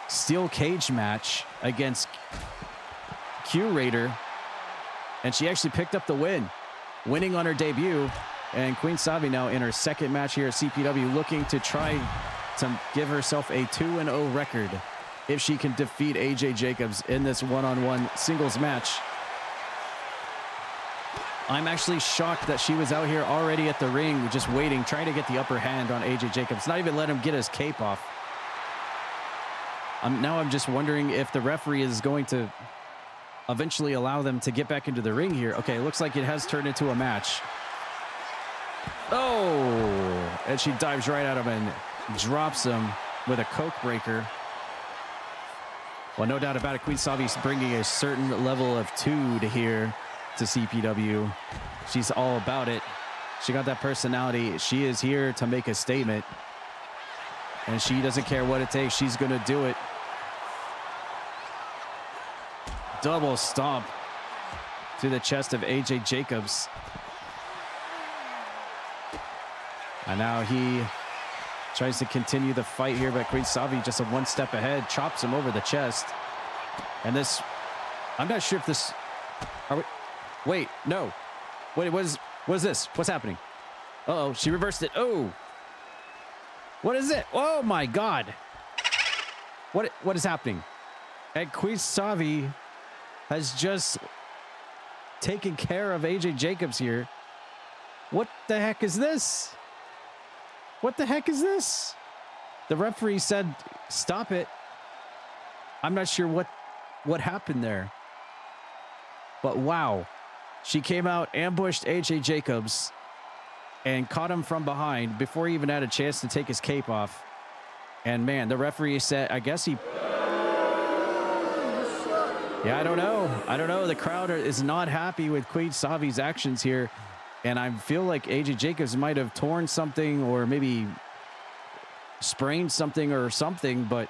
Speaker 1: steel cage match against Q-Raider. And she actually picked up the win, winning on her debut. And Queen Savvii now in her second match here at CPW, looking to try to give herself a 2-0 record if she can defeat AJ Jacobs in this one-on-one singles match. I'm actually shocked that she was out here already at the ring, just waiting, trying to get the upper hand on AJ Jacobs, not even let him get his cape off. Now I'm just wondering if the referee is going to eventually allow them to get back into the ring here. Okay, it looks like it has turned into a match. Oh, and she dives right at him and drops him with a Coke breaker. Well, no doubt about it, Queen Savvii's bringing a certain level of tude here to CPW. She's all about it. She got that personality. She is here to make a statement, and she doesn't care what it takes. She's going to do it. Double stomp to the chest of AJ Jacobs. And now he tries to continue the fight here, but Queen Savvii just a one step ahead, chops him over the chest. And this, I'm not sure if this, are we, wait, no. Wait, what is this? What's happening? Uh-oh, she reversed it. Oh, what is it? Oh my God. What is happening? And Queen Savvii has just taken care of AJ Jacobs here. What the heck is this? What the heck is this? The referee said, stop it. I'm not sure what happened there. But wow. She came out, ambushed AJ Jacobs, and caught him from behind before he even had a chance to take his cape off. And man, the referee said, I guess he... Yeah, I don't know. The crowd is not happy with Queen Savvii's actions here. And I feel like AJ Jacobs might have torn something or maybe sprained something or something. But,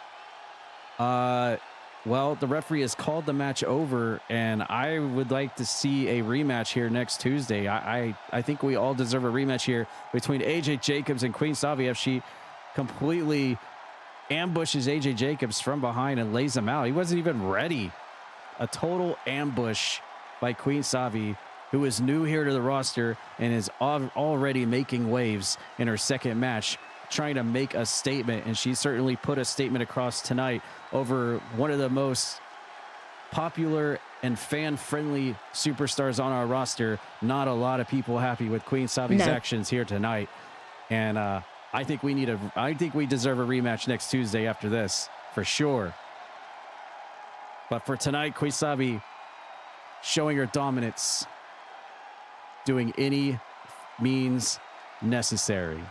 Speaker 1: well, the referee has called the match over. And I would like to see a rematch here next Tuesday. I think we all deserve a rematch here between AJ Jacobs and Queen Savvii if she completely ambushes AJ Jacobs from behind and lays him out. He wasn't even ready. A total ambush by Queen Savvii, who is new here to the roster and is already making waves in her second match trying to make a statement, and she certainly put a statement across tonight over one of the most popular and fan-friendly superstars on our roster. Not a lot of people happy with Queen Savvii's actions here tonight, and I think we deserve a rematch next Tuesday after this for sure. But for tonight, Queen Savvii showing her dominance, doing any means necessary.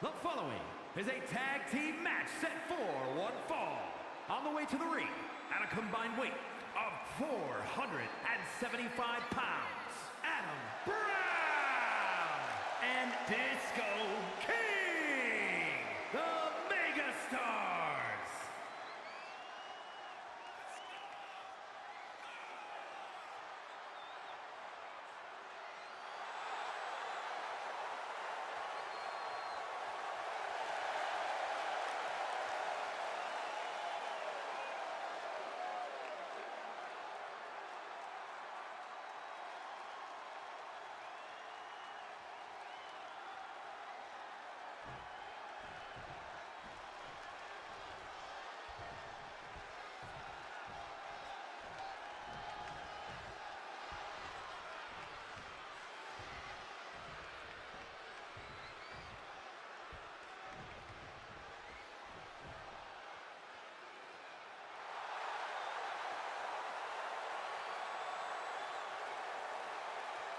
Speaker 5: The following is a tag team match set for one fall. On the way to the ring at a combined weight of 475 pounds, Adam Brown and Disco King, the Megastars.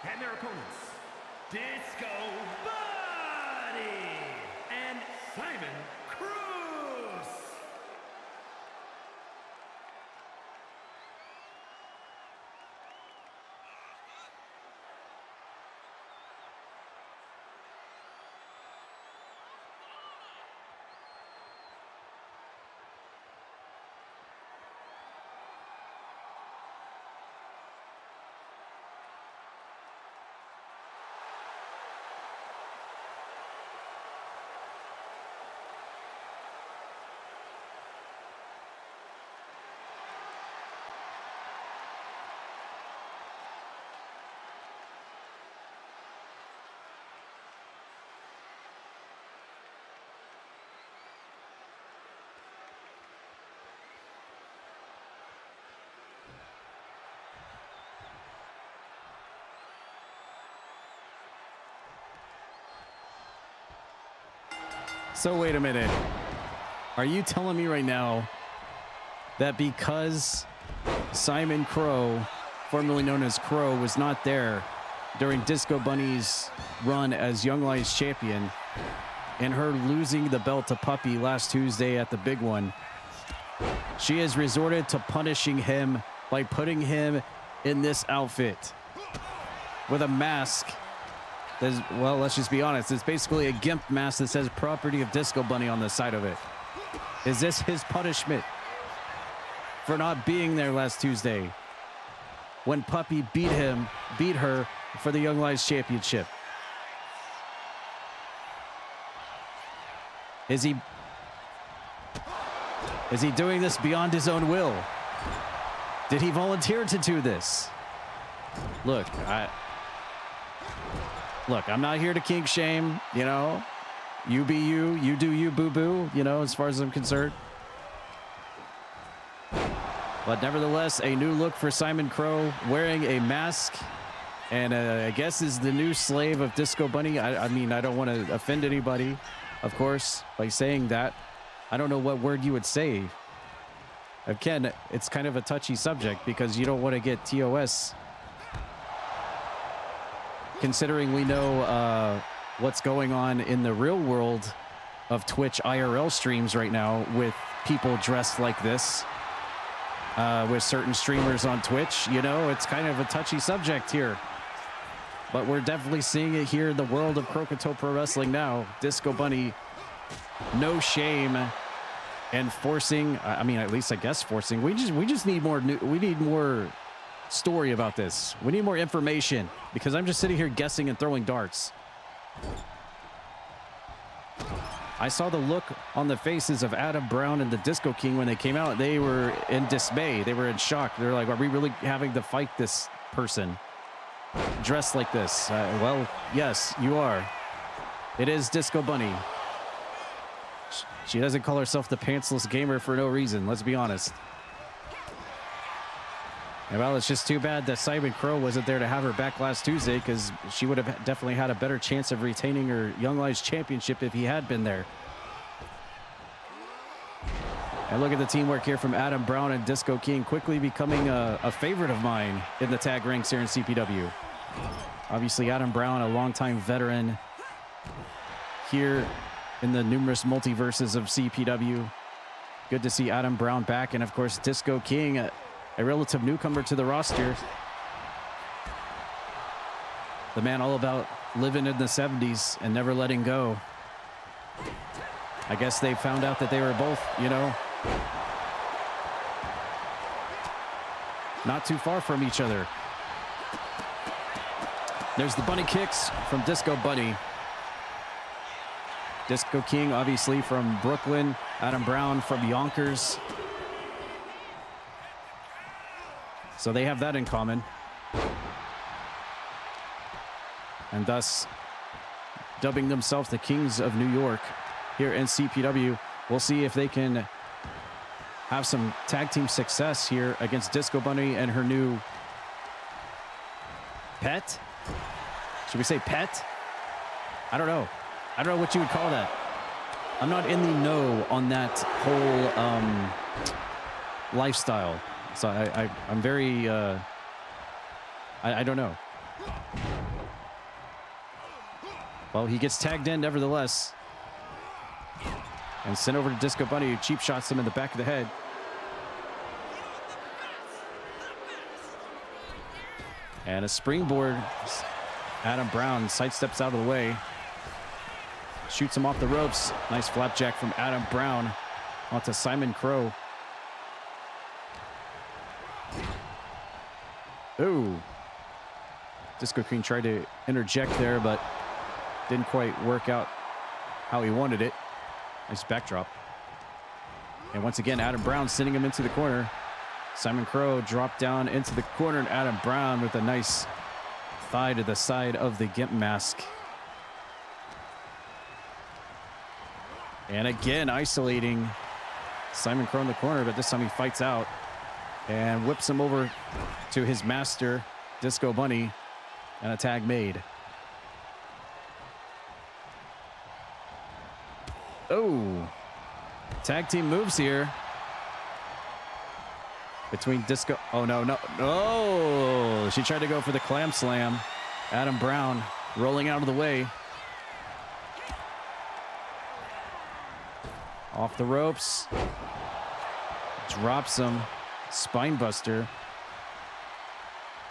Speaker 5: And their opponents, Disco Buddy and Simon Cruz.
Speaker 1: So wait a minute. Are you telling me right now that because Simon Crow, formerly known as Crow, was not there during Disco Bunny's run as Young Lions champion and her losing the belt to Puppy last Tuesday at the big one, she has resorted to punishing him by putting him in this outfit with a mask? Well, let's just be honest. It's basically a GIMP mask that says property of Disco Bunny on the side of it. Is this his punishment for not being there last Tuesday when Puppy beat her for the Young Lions Championship? Is he doing this beyond his own will? Did he volunteer to do this? Look, I'm not here to kink shame, you know. You be you, you do you, boo-boo, you know, as far as I'm concerned. But nevertheless, a new look for Simon Crow, wearing a mask, and I guess is the new slave of Disco Bunny. I mean, I don't want to offend anybody, of course, by saying that. I don't know what word you would say. Again, it's kind of a touchy subject because you don't want to get TOS. Considering we know what's going on in the real world of Twitch IRL streams right now with people dressed like this, with certain streamers on Twitch, you know, it's kind of a touchy subject here. But we're definitely seeing it here in the world of Croakitoad Pro Wrestling now. Disco Bunny, no shame, and forcing, I mean, at least I guess forcing. We just need more we need more story about this. We need more information because I'm just sitting here guessing and throwing darts. I saw the look on the faces of Adam Brown and the Disco King when they came out. They were in dismay. They were in shock. They're like, are we really having to fight this person dressed like this? Well, yes, you are. It is Disco Bunny. She doesn't call herself the pantsless gamer for no reason. Let's be honest. And well, it's just too bad that Simon Crow wasn't there to have her back last Tuesday, because she would have definitely had a better chance of retaining her Young Lions Championship if he had been there. And look at the teamwork here from Adam Brown and Disco King, quickly becoming a favorite of mine in the tag ranks here in CPW. Obviously, Adam Brown, a longtime veteran here in the numerous multiverses of CPW. Good to see Adam Brown back, and of course, Disco King, a relative newcomer to the roster. The man all about living in the 70s and never letting go. I guess they found out that they were both, you know, not too far from each other. There's the bunny kicks from Disco Bunny. Disco King, obviously from Brooklyn. Adam Brown from Yonkers. So they have that in common. And thus dubbing themselves the Kings of New York here in CPW. We'll see if they can have some tag team success here against Disco Bunny and her new pet. Should we say pet? I don't know. I don't know what you would call that. I'm not in the know on that whole lifestyle. So I'm very, I don't know. Well, he gets tagged in nevertheless. And sent over to Disco Bunny, who cheap shots him in the back of the head. And a springboard. Adam Brown sidesteps out of the way. Shoots him off the ropes. Nice flapjack from Adam Brown onto Simon Crow. Ooh. Disco King tried to interject there, but didn't quite work out how he wanted it. Nice backdrop. And once again, Adam Brown sending him into the corner. Simon Crow dropped down into the corner, and Adam Brown with a nice thigh to the side of the GIMP mask. And again, isolating Simon Crow in the corner, but this time he fights out and whips him over to his master, Disco Bunny, and a tag made. Oh, tag team moves here. Between Disco. Oh, no, no. Oh, she tried to go for the clam slam. Adam Brown rolling out of the way. Off the ropes. Drops him. Spine buster.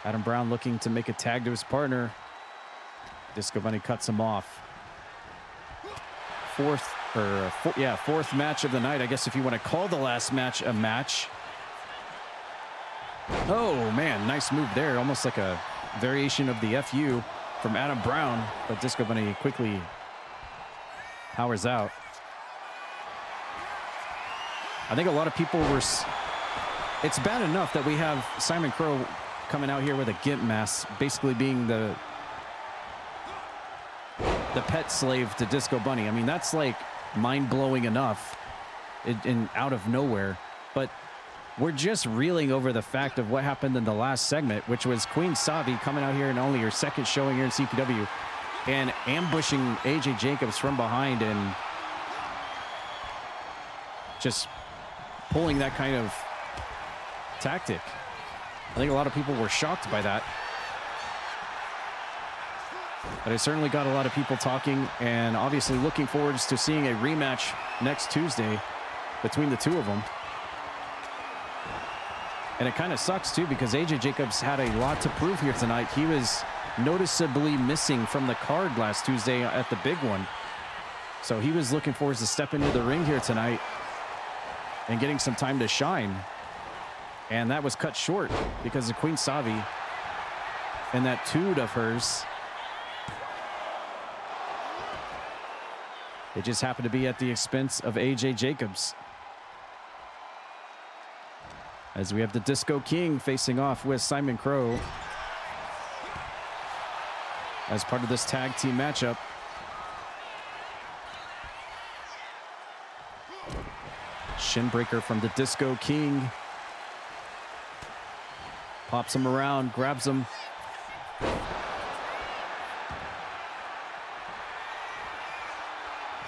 Speaker 1: Adam Brown looking to make a tag to his partner. Disco Bunny cuts him off. Fourth match of the night. I guess if you want to call the last match a match. Oh, man, nice move there. Almost like a variation of the FU from Adam Brown, but Disco Bunny quickly powers out. I think a lot of people were... It's bad enough that we have Simon Crow coming out here with a gimp mask, basically being the pet slave to Disco Bunny. I mean, that's like mind-blowing enough in out of nowhere, but we're just reeling over the fact of what happened in the last segment, which was Queen Savvii coming out here in only her second showing here in CPW and ambushing AJ Jacobs from behind and just pulling that kind of tactic. I think a lot of people were shocked by that. But it certainly got a lot of people talking and obviously looking forward to seeing a rematch next Tuesday between the two of them. And it kind of sucks too because AJ Jacobs had a lot to prove here tonight. He was noticeably missing from the card last Tuesday at the big one. So he was looking forward to step into the ring here tonight and getting some time to shine. And that was cut short because of Queen Savvii and that toot of hers. It just happened to be at the expense of AJ Jacobs. As we have the Disco King facing off with Simon Crow as part of this tag team matchup. Shin breaker from the Disco King. Pops him around, grabs him.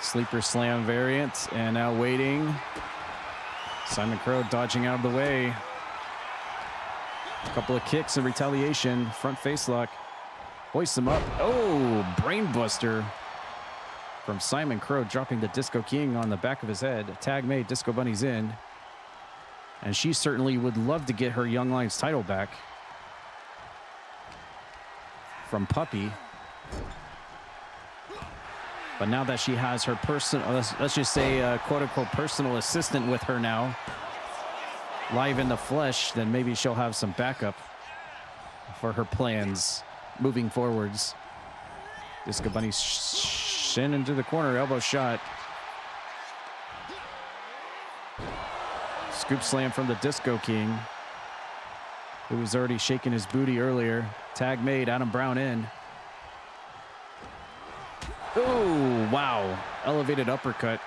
Speaker 1: Sleeper slam variant, and now waiting. Simon Crow dodging out of the way. A couple of kicks in retaliation. Front face lock. Hoists him up. Oh, brainbuster from Simon Crow, dropping the Disco King on the back of his head. Tag made, Disco Bunny's in. And she certainly would love to get her Young Lions title back from Puppy. But now that she has her let's just say quote-unquote personal assistant with her now, live in the flesh, then maybe she'll have some backup for her plans moving forwards. Disco Bunny shin into the corner, elbow shot. Scoop slam from the Disco King, who was already shaking his booty earlier. Tag made, Adam Brown in. Oh, wow. Elevated uppercut.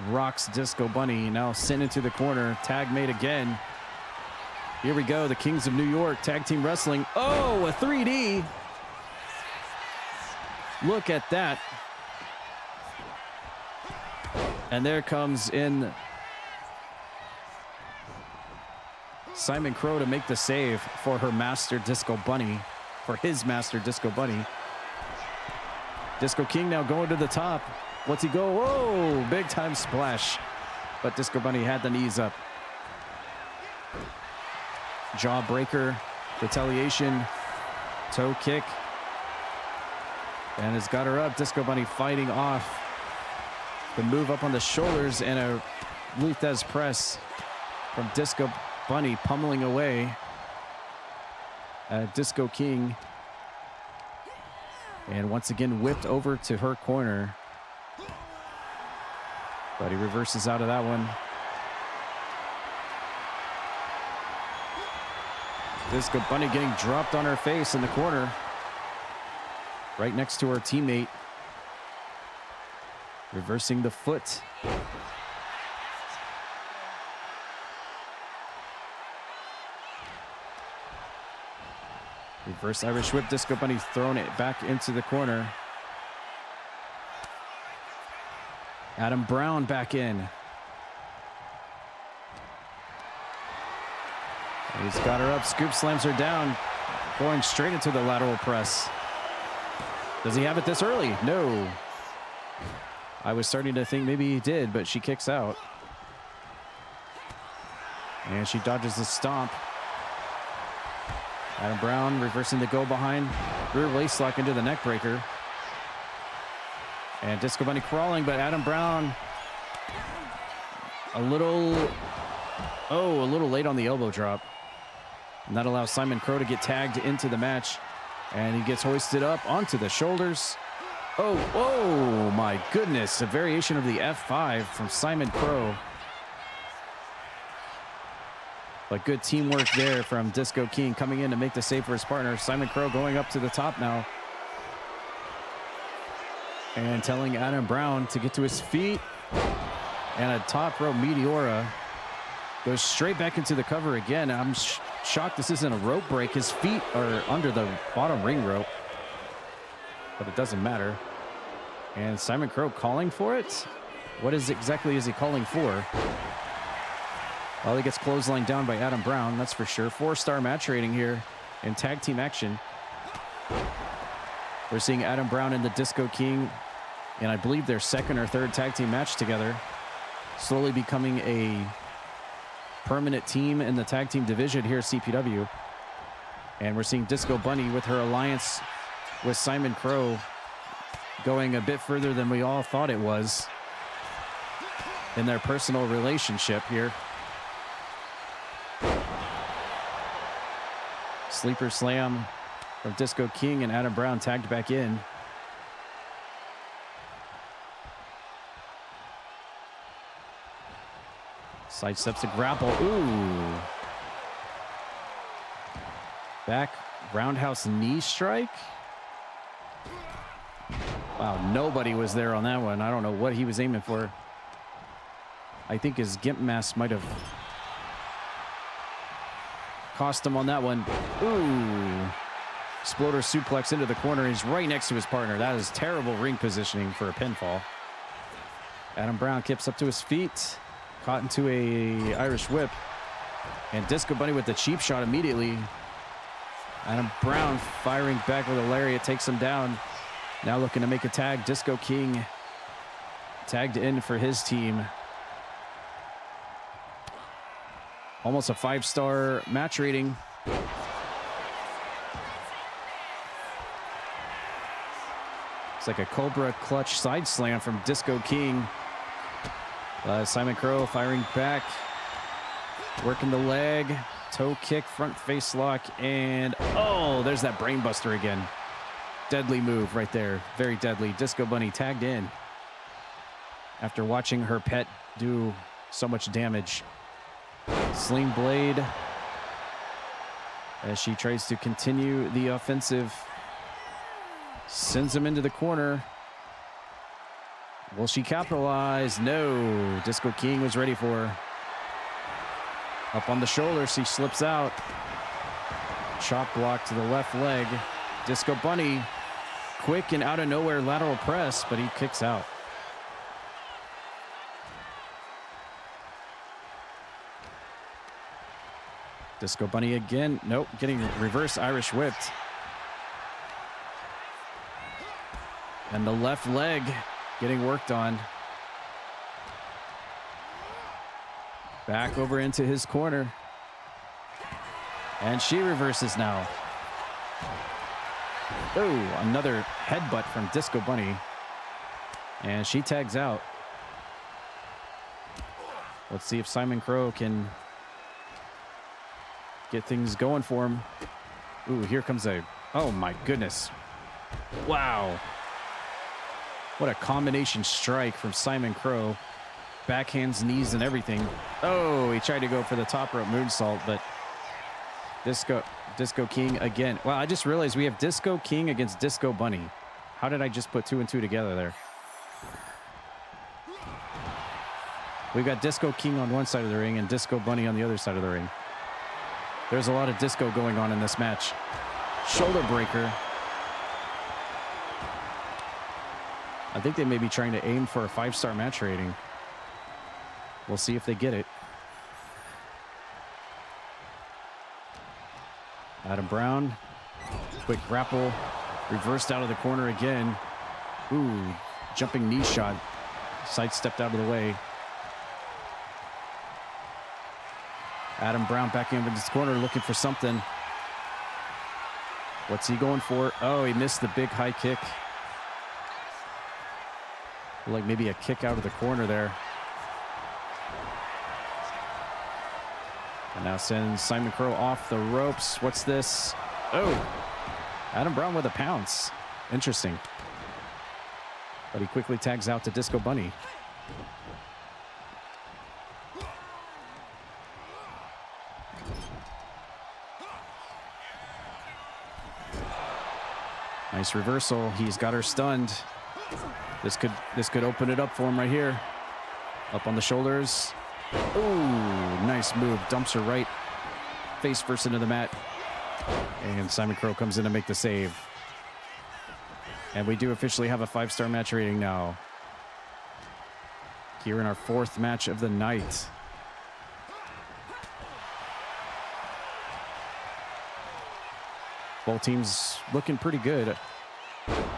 Speaker 1: Rocks Disco Bunny, now sent into the corner. Tag made again. Here we go, the Kings of New York, tag team wrestling. Oh, a 3D. Look at that. And there comes in Simon Crow to make the save for her master Disco Bunny, for his master Disco Bunny. Disco King now going to the top. What's he go? Whoa, big time splash. But Disco Bunny had the knees up. Jawbreaker, retaliation, toe kick. And it's got her up. Disco Bunny fighting off the move up on the shoulders and a Luthez press from Disco Bunny, pummeling away at Disco King. And once again whipped over to her corner. But he reverses out of that one. Disco Bunny getting dropped on her face in the corner. Right next to her teammate. Reversing the foot. Reverse Irish whip, Disco Bunny throwing it back into the corner. Adam Brown back in. He's got her up, scoop slams her down, going straight into the lateral press. Does he have it this early? No. I was starting to think maybe he did, but she kicks out. And she dodges the stomp. Adam Brown reversing the go behind. Rear waist lock into the neck breaker. And Disco Bunny crawling, but Adam Brown a little late on the elbow drop. And that allows Simon Crow to get tagged into the match. And he gets hoisted up onto the shoulders. Oh my goodness. A variation of the F5 from Simon Crow. But good teamwork there from Disco King coming in to make the save for his partner. Simon Crow going up to the top now. And telling Adam Brown to get to his feet. And a top rope Meteora. Goes straight back into the cover again. I'm shocked this isn't a rope break. His feet are under the bottom ring rope. But it doesn't matter. And Simon Crow calling for it? What exactly is he calling for? Well, he gets clotheslined down by Adam Brown, that's for sure. 4-star match rating here in tag team action. We're seeing Adam Brown and the Disco King, and I believe their second or third tag team match together, slowly becoming a permanent team in the tag team division here at CPW. And we're seeing Disco Bunny with her alliance with Simon Crow going a bit further than we all thought it was in their personal relationship here. Sleeper slam from Disco King, and Adam Brown tagged back in. Sidesteps a grapple. Ooh. Back roundhouse knee strike. Wow, nobody was there on that one. I don't know what he was aiming for. I think his gimp mask might have cost him on that one. Ooh. Exploder suplex into the corner. He's right next to his partner. That is terrible ring positioning for a pinfall. Adam Brown kips up to his feet. Caught into a Irish whip. And Disco Bunny with the cheap shot immediately. Adam Brown firing back with a lariat. Takes him down. Now looking to make a tag. Disco King tagged in for his team. Almost a 5-star match rating. It's like a Cobra clutch side slam from Disco King. Simon Crow firing back. Working the leg. Toe kick, front face lock, and oh, there's that brain buster again. Deadly move right there. Very deadly. Disco Bunny tagged in after watching her pet do so much damage. Sling blade as she tries to continue the offensive. Sends him into the corner. Will she capitalize? No. Disco King was ready for her. Up on the shoulder, she slips out. Chop block to the left leg. Disco Bunny, quick and out of nowhere lateral press, but he kicks out. Disco Bunny again. Nope, getting reverse Irish whipped. And the left leg getting worked on. Back over into his corner. And she reverses now. Oh, another headbutt from Disco Bunny. And she tags out. Let's see if Simon Crow can get things going for him. Ooh, here comes a... Oh, my goodness. Wow. What a combination strike from Simon Crow. Backhands, knees, and everything. Oh, he tried to go for the top rope moonsault, but Disco King again. Wow, I just realized we have Disco King against Disco Bunny. How did I just put 2 and 2 together there? We've got Disco King on one side of the ring and Disco Bunny on the other side of the ring. There's a lot of disco going on in this match. Shoulder breaker. I think they may be trying to aim for a 5-star match rating. We'll see if they get it. Adam Brown, quick grapple, reversed out of the corner again. Ooh, jumping knee shot, sidestepped out of the way. Adam Brown back in with his corner looking for something. What's he going for? Oh, he missed the big high kick. Like maybe a kick out of the corner there. And now sends Simon Crow off the ropes. What's this? Oh, Adam Brown with a pounce. Interesting. But he quickly tags out to Disco Bunny. Nice reversal. He's got her stunned. This could open it up for him right here. Up on the shoulders. Ooh, nice move. Dumps her right face first into the mat. And Simon Crow comes in to make the save. And we do officially have a 5-star match rating now. Here in our 4th match of the night. Both teams looking pretty good.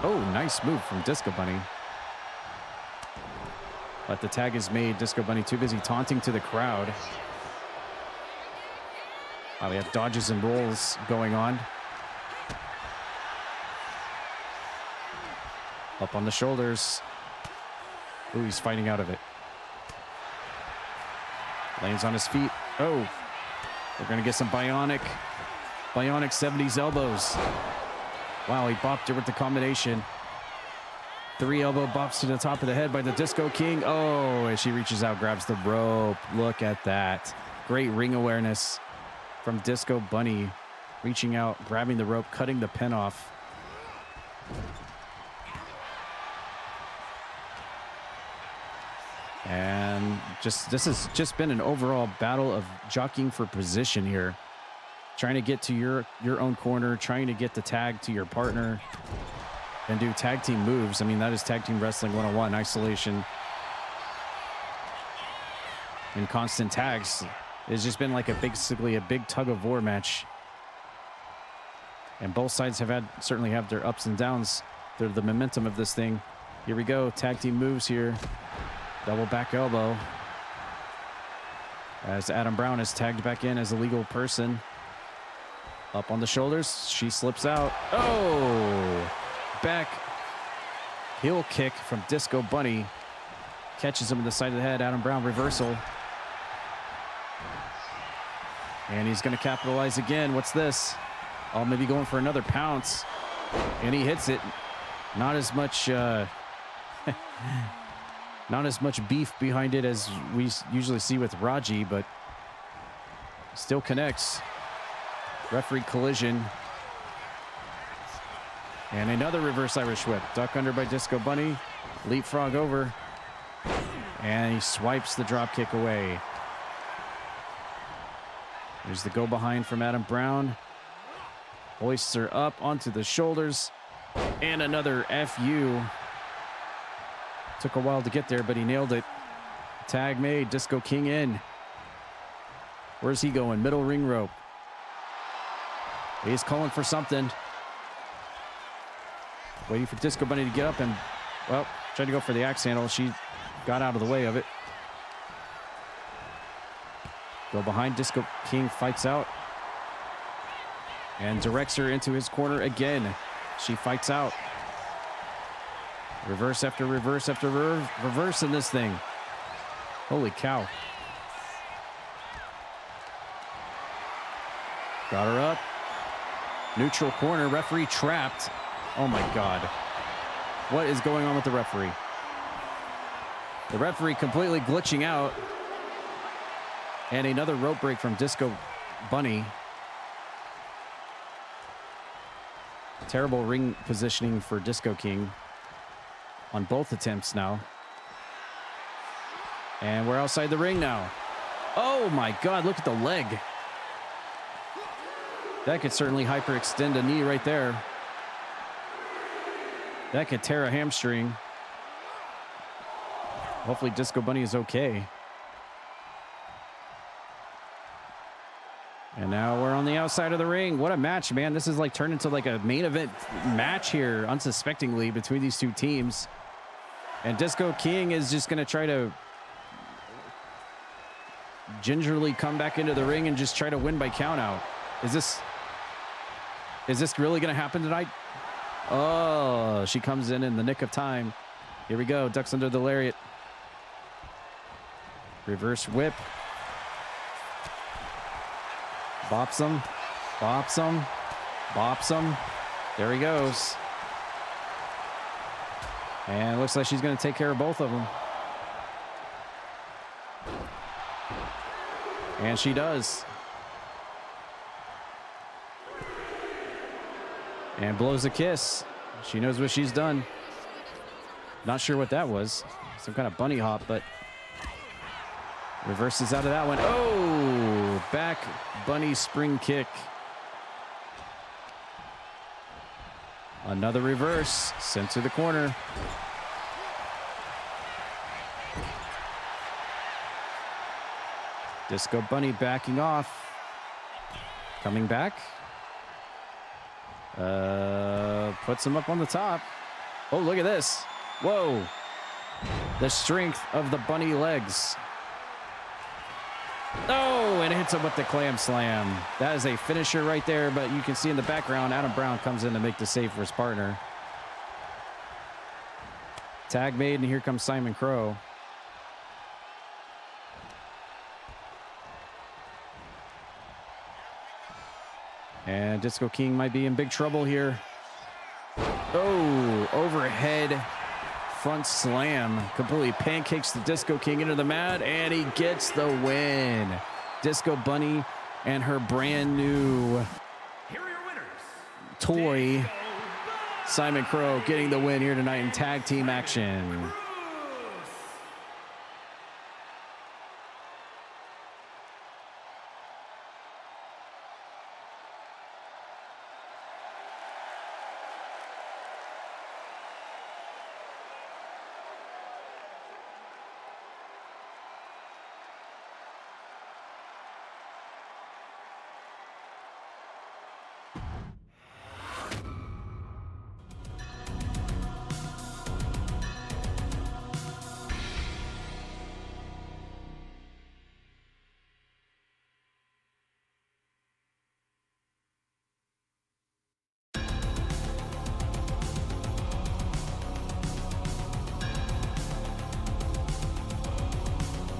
Speaker 1: Oh, nice move from Disco Bunny. But the tag is made. Disco Bunny too busy taunting to the crowd. We have dodges and rolls going on. Up on the shoulders. Ooh, he's fighting out of it. Lands on his feet. Oh, we're going to get some bionic 70s elbows. Wow, he bopped her with the combination. 3 elbow bops to the top of the head by the Disco King. Oh, as she reaches out, grabs the rope. Look at that. Great ring awareness from Disco Bunny. Reaching out, grabbing the rope, cutting the pin off. And this has just been an overall battle of jockeying for position here. Trying to get to your own corner, trying to get the tag to your partner and do tag team moves. I mean, that is tag team wrestling 101, isolation and constant tags. It's just been like basically a big tug of war match. And both sides have certainly have their ups and downs. They're the momentum of this thing. Here we go, tag team moves here. Double back elbow. As Adam Brown is tagged back in as a legal person. Up on the shoulders, she slips out. Oh! Back heel kick from Disco Bunny. Catches him in the side of the head. Adam Brown reversal. And he's going to capitalize again. What's this? Oh, maybe going for another pounce. And he hits it. Not as much not as much beef behind it as we usually see with RAJI, but still connects. Referee collision. And another reverse Irish whip. Duck under by Disco Bunny. Leapfrog over. And he swipes the drop kick away. There's the go behind from Adam Brown. Hoists her up onto the shoulders. And another FU. Took a while to get there, but he nailed it. Tag made. Disco King in. Where's he going? Middle ring rope. He's calling for something. Waiting for Disco Bunny to get up and, well, tried to go for the axe handle. She got out of the way of it. Go behind. Disco King fights out. And directs her into his corner again. She fights out. Reverse after reverse after reverse in this thing. Holy cow. Got her up. Neutral corner. Referee trapped. Oh my God. What is going on with the referee? The referee completely glitching out. And another rope break from Disco Bunny. Terrible ring positioning for Disco King on both attempts now. And we're outside the ring now. Oh my God, look at the leg. That could certainly hyperextend a knee right there. That could tear a hamstring. Hopefully Disco Bunny is okay. And now we're on the outside of the ring. What a match, man. This is like turned into like a main event match here, unsuspectingly, between these two teams. And Disco King is just going to try to gingerly come back into the ring and just try to win by countout. Is this really going to happen tonight? Oh, she comes in the nick of time. Here we go. Ducks under the lariat. Reverse whip. Bops him. Bops him. Bops him. There he goes. And it looks like she's going to take care of both of them. And she does. And blows a kiss. She knows what she's done. Not sure what that was. Some kind of bunny hop, but reverses out of that one. Oh, back bunny spring kick. Another reverse sent to the corner. Disco Bunny backing off. Coming back. Puts him up on the top. Oh, look at this. Whoa. The strength of the bunny legs. Oh, and it hits him with the clam slam. That is a finisher right there, but you can see in the background, Adam Brown comes in to make the save for his partner. Tag made, and here comes Simon Crow. And Disco King might be in big trouble here. Oh, overhead front slam. Completely pancakes the Disco King into the mat, and he gets the win. Disco Bunny and her brand new
Speaker 5: Here are your winners.
Speaker 1: toy, Simon Crow, getting the win here tonight in tag team action.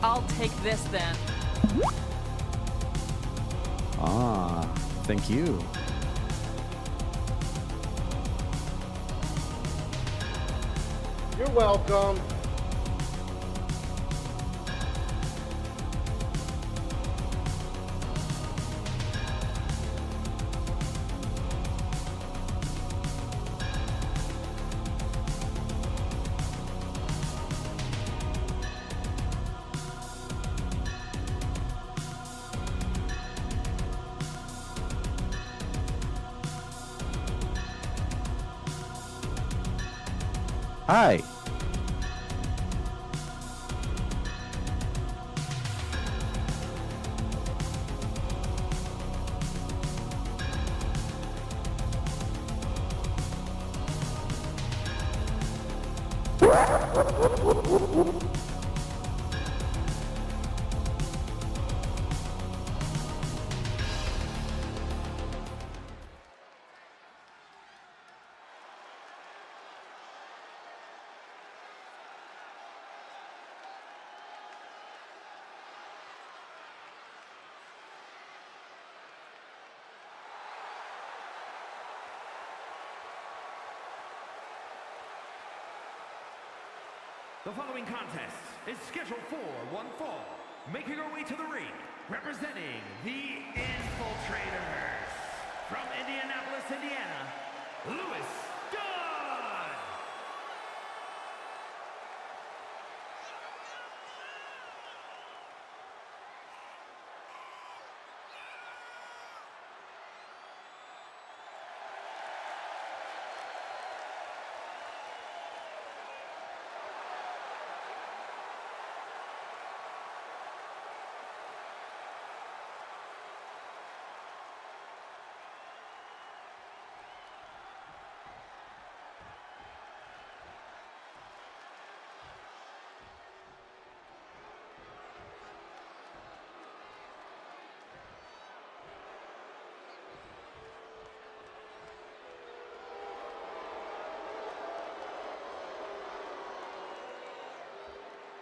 Speaker 8: I'll take this then.
Speaker 1: Ah, thank you.
Speaker 9: You're welcome.
Speaker 7: Hi.
Speaker 5: The following contest is scheduled for one fall. Making her way to the ring, representing the Infiltrators. From Indianapolis, Indiana, Lewis Dunn.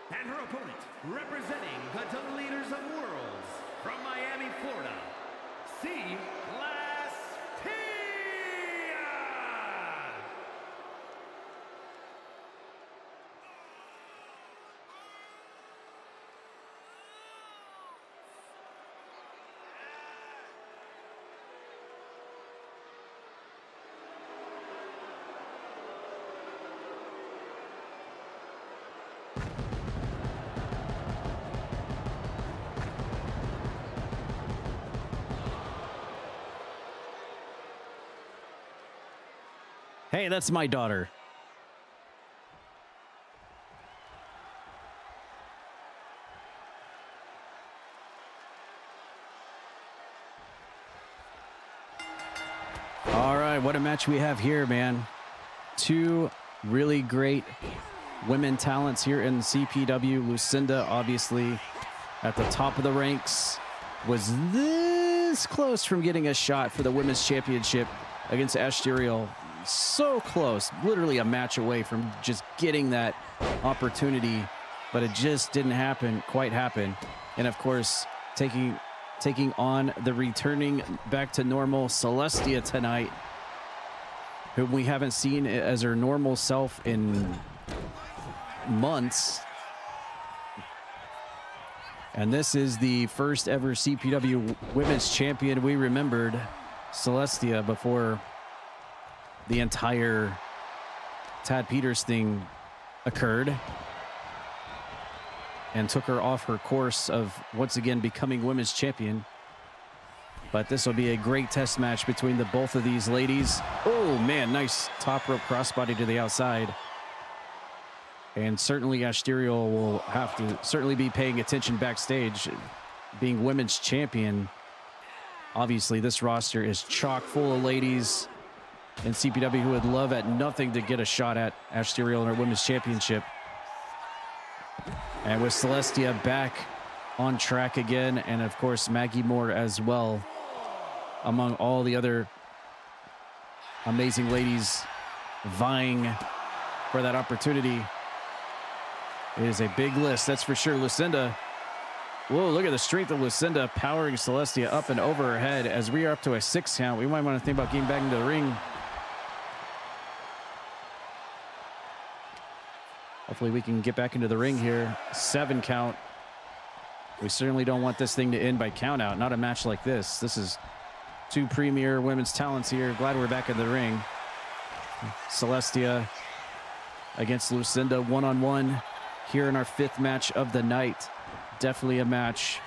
Speaker 5: And her opponent, representing the Deleters of Worlds, from Miami, Florida, Celestia.
Speaker 1: Hey, that's my daughter. All right, what a match we have here, man. Two really great women talents here in CPW. Lucinda, obviously, at the top of the ranks, was this close from getting a shot for the women's championship against Asterial. So close, literally a match away from just getting that opportunity, but it just didn't quite happen. And of course, taking on the returning back to normal Celestia tonight, whom we haven't seen as her normal self in months. And this is the first ever CPW Women's Champion we remembered, Celestia, before the entire Tad Peters thing occurred and took her off her course of once again becoming women's champion. But this will be a great test match between the both of these ladies. Oh man, nice top rope crossbody to the outside. And certainly Asterial will have to certainly be paying attention backstage. Being women's champion, obviously this roster is chock full of ladies in CPW who would love at nothing to get a shot at Asterial in her women's championship. And with Celestia back on track again, and of course Maggie Moore as well, among all the other amazing ladies vying for that opportunity. It is a big list, that's for sure. Lucinda, whoa, look at the strength of Lucinda powering Celestia up and over her head as we are up to a 6 count. We might want to think about getting back into the ring. Hopefully we can get back into the ring here. 7 count. We certainly don't want this thing to end by count out. Not a match like this. This is two premier women's talents here. Glad we're back in the ring. Celestia against Lucinda one-on-one here in our 5th match of the night. Definitely a match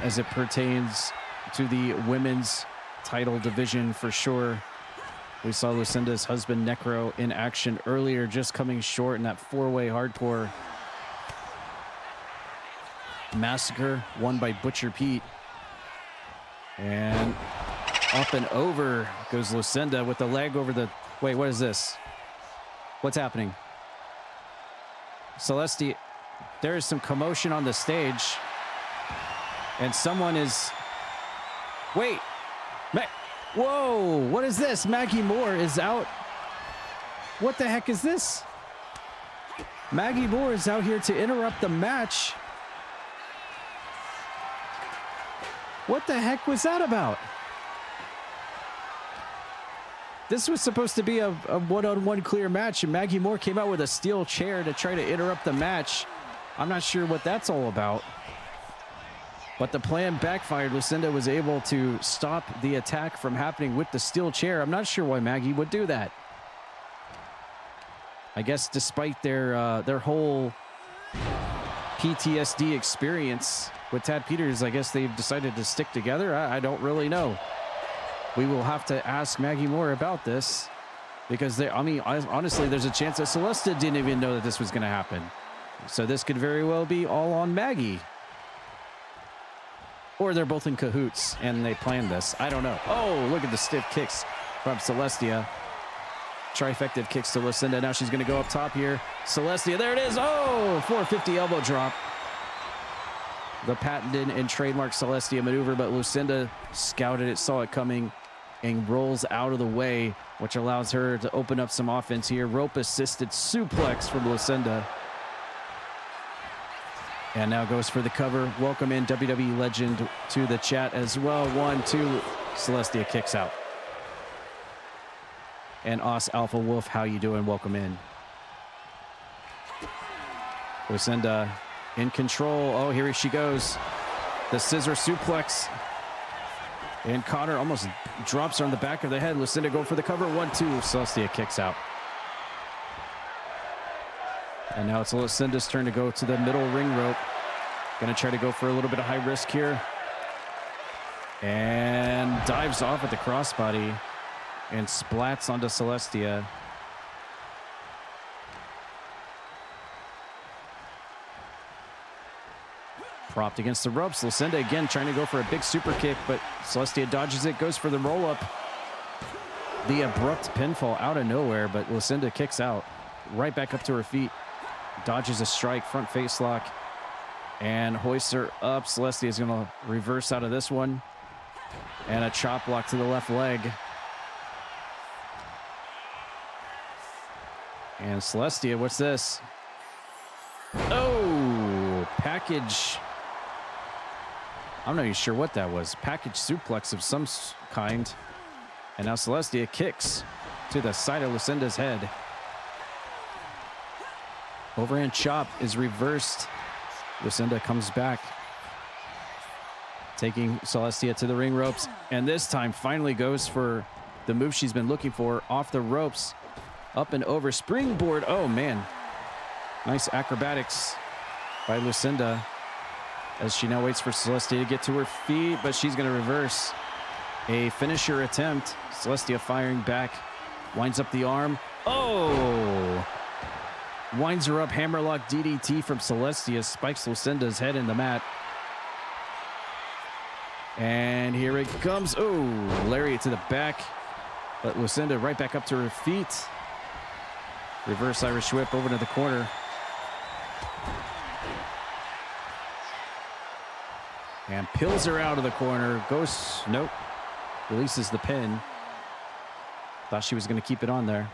Speaker 1: as it pertains to the women's title division for sure. We saw Lucinda's husband Necro in action earlier, just coming short in that 4-way hardcore massacre won by Butcher Pete. And up and over goes Lucinda with the leg over the... Wait, what is this? What's happening? Celestia, there is some commotion on the stage. And someone is... Wait! Whoa, what is this? Maggie Moore is out. What the heck is this? Maggie Moore is out here to interrupt the match. What the heck was that about? This was supposed to be a one-on-one clear match, and Maggie Moore came out with a steel chair to try to interrupt the match. I'm not sure what that's all about. But the plan backfired. Lucinda was able to stop the attack from happening with the steel chair. I'm not sure why Maggie would do that. I guess despite their whole PTSD experience with Tad Peters, I guess they've decided to stick together. I don't really know. We will have to ask Maggie Moore about this because honestly, there's a chance that Celestia didn't even know that this was going to happen. So this could very well be all on Maggie. Or they're both in cahoots and they planned this. I don't know. Oh, look at the stiff kicks from Celestia. Trifective kicks to Lucinda. Now she's going to go up top here. Celestia, there it is. Oh, 450 elbow drop. The patented and trademark Celestia maneuver, but Lucinda scouted it, saw it coming, and rolls out of the way, which allows her to open up some offense here. Rope-assisted suplex from Lucinda. And now goes for the cover. Welcome in WWE legend to the chat as well. 1, 2. Celestia kicks out. And Os Alpha Wolf, how you doing? Welcome in. Lucinda in control. Oh, here she goes. The scissor suplex. And Connor almost drops her on the back of the head. Lucinda go for the cover. 1, 2. Celestia kicks out. And now it's Lucinda's turn to go to the middle ring rope. Gonna try to go for a little bit of high risk here. And dives off at the crossbody and splats onto Celestia. Propped against the ropes. Lucinda again trying to go for a big super kick, but Celestia dodges it, goes for the roll up. The abrupt pinfall out of nowhere, but Lucinda kicks out. Right back up to her feet. Dodges a strike, front face lock, and hoists her up. Celestia is going to reverse out of this one. And a chop block to the left leg. And Celestia, what's this? Oh, package. I'm not even sure what that was. Package suplex of some kind. And now Celestia kicks to the side of Lucinda's head. Overhand chop is reversed. Lucinda comes back, taking Celestia to the ring ropes, and this time finally goes for the move she's been looking for, off the ropes, up and over, springboard. Oh man, nice acrobatics by Lucinda as she now waits for Celestia to get to her feet, but she's going to reverse a finisher attempt. Celestia firing back, winds up the arm. Oh! Winds her up, hammerlock DDT from Celestia, spikes Lucinda's head in the mat. And here it comes. Oh, lariat to the back. But Lucinda right back up to her feet. Reverse Irish whip over to the corner. And pills her out of the corner. Goes, nope. Releases the pin. Thought she was going to keep it on there.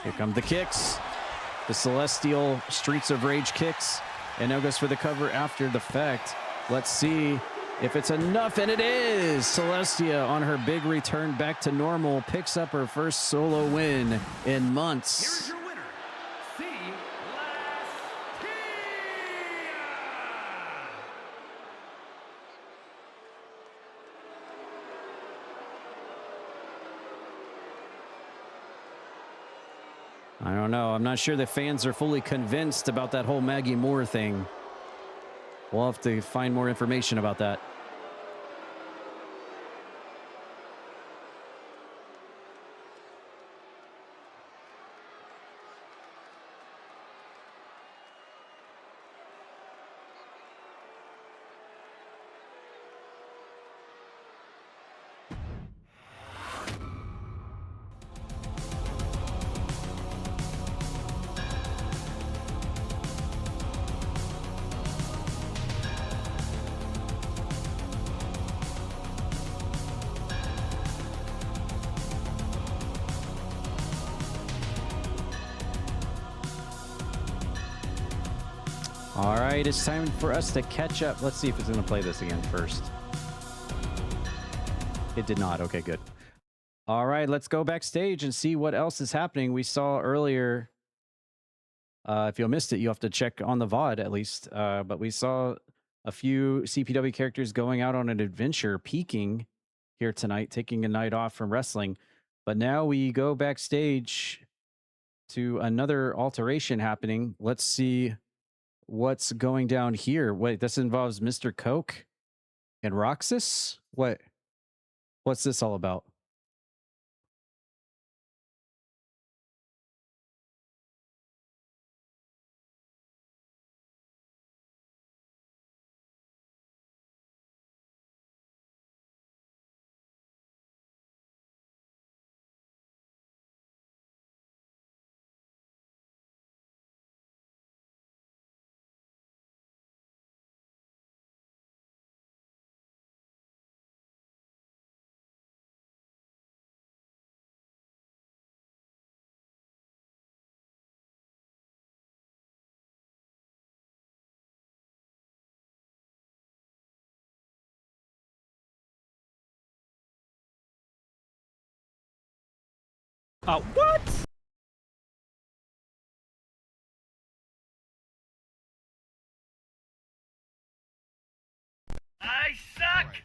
Speaker 1: Here come the kicks. The Celestial Streets of Rage kicks. And now goes for the cover after the fact. Let's see if it's enough, and it is! Celestia on her big return back to normal picks up her first solo win in months.
Speaker 5: Here's your winner, Celestia.
Speaker 1: I don't know. I'm not sure the fans are fully convinced about that whole Maggie Moore thing. We'll have to find more information about that. All right, it's time for us to catch up. Let's see if it's going to play this again first. It did not. Okay, good. All right, let's go backstage and see what else is happening. We saw earlier, if you missed it, you have to check on the VOD at least. But we saw a few CPW characters going out on an adventure, peaking here tonight, taking a night off from wrestling. But now we go backstage to another alteration happening. Let's see what's going down here. Wait, this involves Mr. Coke and Roxas? What's this all about?
Speaker 8: What?
Speaker 5: I suck!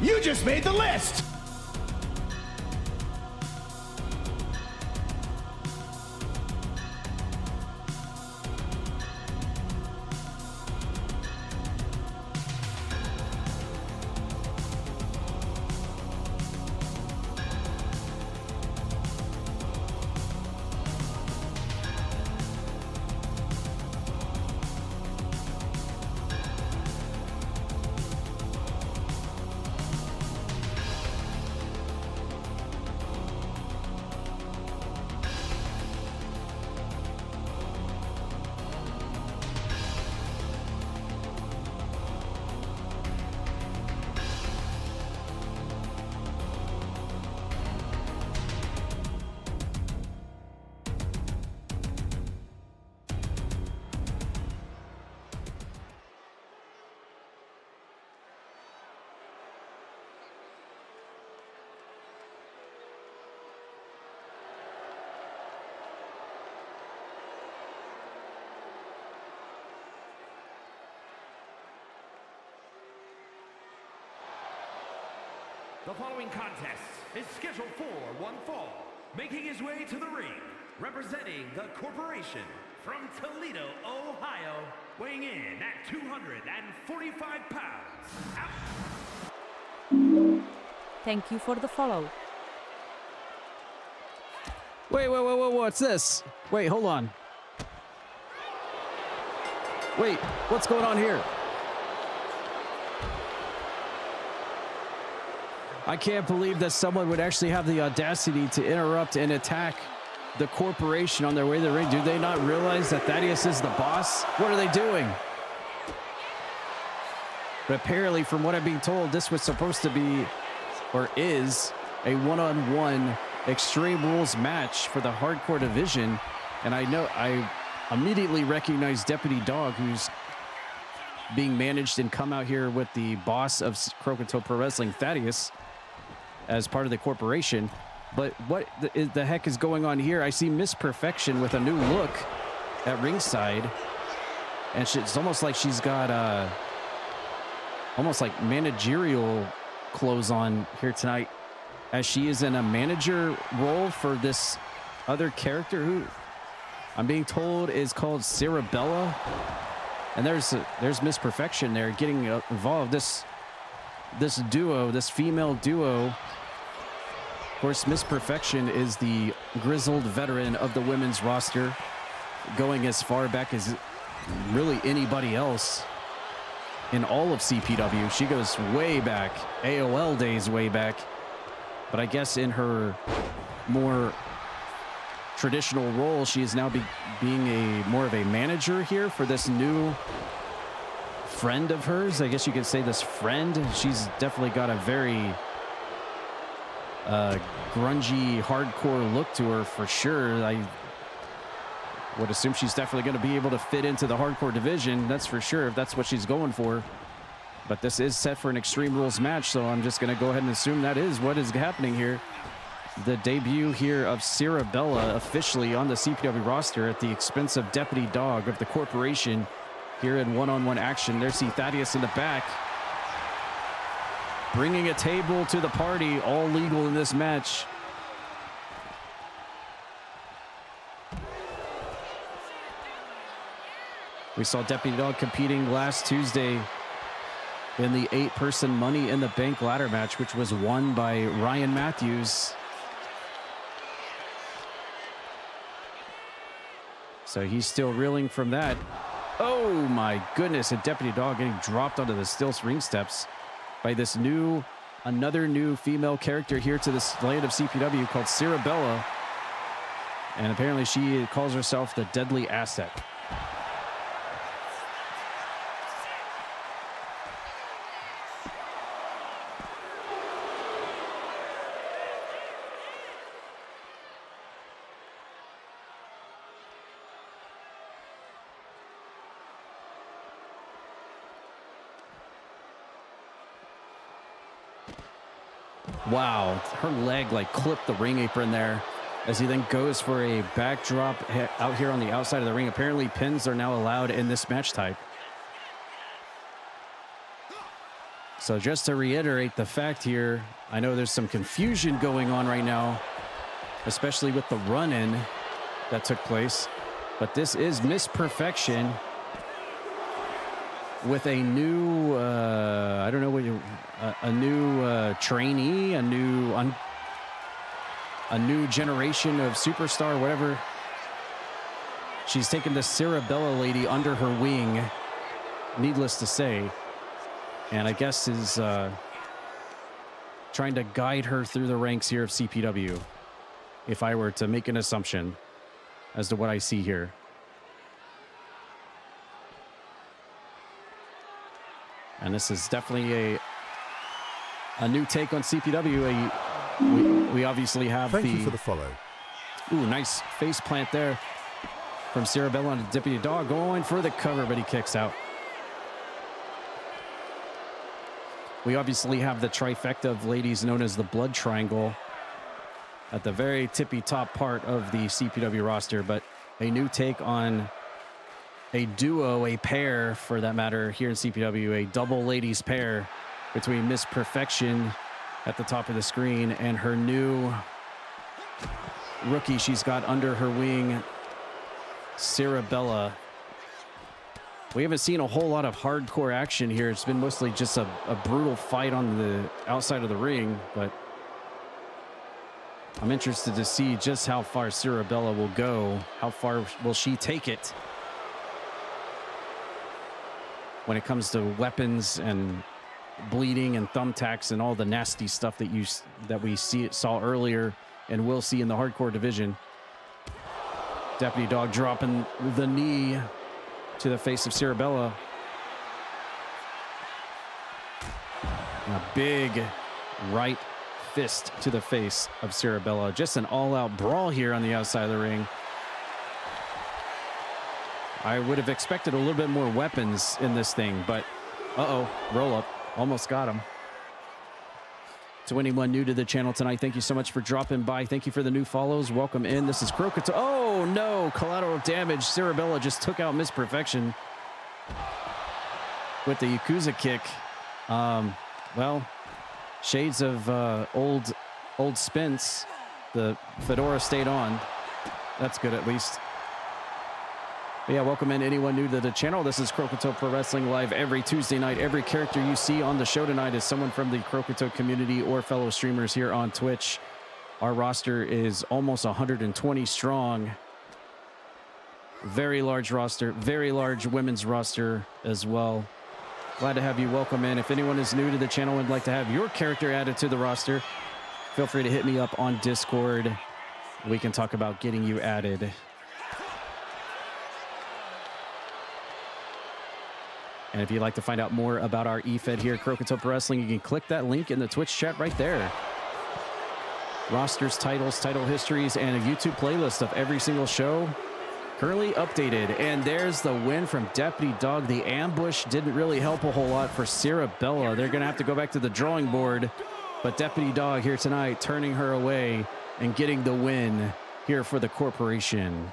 Speaker 10: You just made the list!
Speaker 5: The following contest is scheduled for one fall, making his way to the ring, representing the corporation from Toledo, Ohio, weighing in at 245 pounds.
Speaker 3: Thank you for the follow.
Speaker 1: Wait, what's this? Wait, hold on. Wait, what's going on here? I can't believe that someone would actually have the audacity to interrupt and attack the corporation on their way to the ring. Do they not realize that Thaddeus is the boss? What are they doing? But apparently, from what I'm being told, this was supposed to be, or is, a one-on-one Extreme Rules match for the hardcore division. And I immediately recognize Deputy Dog, who's being managed and come out here with the boss of Croakitoad Pro Wrestling, Thaddeus, as part of the corporation. But what the heck is going on here? I see Miss Perfection with a new look at ringside, and it's almost like she's got almost like managerial clothes on here tonight, as she is in a manager role for this other character who I'm being told is called Cerebella. And there's Miss Perfection there getting involved. This duo, this female duo. Of course, Miss Perfection is the grizzled veteran of the women's roster, going as far back as really anybody else in all of CPW. She goes way back, AOL days way back. But I guess in her more traditional role, she is now being more of a manager here for this new friend of hers. I guess you could say this friend. She's definitely got a very grungy, hardcore look to her for sure. I would assume she's definitely going to be able to fit into the hardcore division. That's for sure, if that's what she's going for. But this is set for an Extreme Rules match, so I'm just going to go ahead and assume that is what is happening here. The debut here of Cerebella officially on the CPW roster at the expense of Deputy Dog of the corporation, here in one-on-one action. There's Thaddeus in the back, bringing a table to the party, all legal in this match. We saw Deputy Dog competing last Tuesday in the 8-person Money in the Bank ladder match, which was won by Ryan Matthews. So he's still reeling from that. Oh my goodness, and Deputy Dog getting dropped onto the steel ring steps by this another new female character here to this land of CPW called Cirabella. And apparently she calls herself the Deadly Asset. Wow, her leg like clipped the ring apron there as he then goes for a backdrop out here on the outside of the ring. Apparently pins are now allowed in this match type. So just to reiterate the fact here, I know there's some confusion going on right now, especially with the run-in that took place, but this is Miss Perfection with a new, I don't know what a new trainee, a new generation of superstar, whatever. She's taken the Cirabella lady under her wing, needless to say, and I guess is trying to guide her through the ranks here of CPW, if I were to make an assumption as to what I see here. And this is definitely a new take on CPW. We obviously have
Speaker 7: Thank you for the follow.
Speaker 1: Ooh, nice face plant there from Cirabella on the Deputy Dog, going for the cover, but he kicks out. We obviously have the trifecta of ladies known as the Blood Triangle at the very tippy top part of the CPW roster, but a new take on a duo, a pair for that matter, here in CPW, a double ladies pair between Miss Perfection at the top of the screen and her new rookie she's got under her wing, Cirabella. We haven't seen a whole lot of hardcore action here. It's been mostly just a brutal fight on the outside of the ring, but I'm interested to see just how far Cirabella will go. How far will she take it when it comes to weapons and bleeding and thumbtacks and all the nasty stuff that we saw earlier and will see in the hardcore division. Deputy Dog dropping the knee to the face of Cirabella. And a big right fist to the face of Cirabella. Just an all-out brawl here on the outside of the ring. I would have expected a little bit more weapons in this thing, but roll up. Almost got him. To anyone new to the channel tonight, thank you so much for dropping by. Thank you for the new follows. Welcome in. This is Croakitoad. Oh no, collateral damage. Cirabella just took out Miss Perfection with the Yakuza kick. Well, shades of old Spence. The fedora stayed on. That's good at least. But yeah, welcome in anyone new to the channel. This is Croakitoad Pro Wrestling live every Tuesday night. Every character you see on the show tonight is someone from the Croakitoad community or fellow streamers here on Twitch. Our roster is almost 120 strong. Very large roster, very large women's roster as well. Glad to have you. Welcome in. If anyone is new to the channel and would like to have your character added to the roster, feel free to hit me up on Discord. We can talk about getting you added. And if you'd like to find out more about our EFed here at Croakitoad Pro Wrestling, you can click that link in the Twitch chat right there. Rosters, titles, title histories, and a YouTube playlist of every single show currently updated. And there's the win from Deputy Dog. The ambush didn't really help a whole lot for Cirabella. They're going to have to go back to the drawing board. But Deputy Dog here tonight, turning her away and getting the win here for the corporation.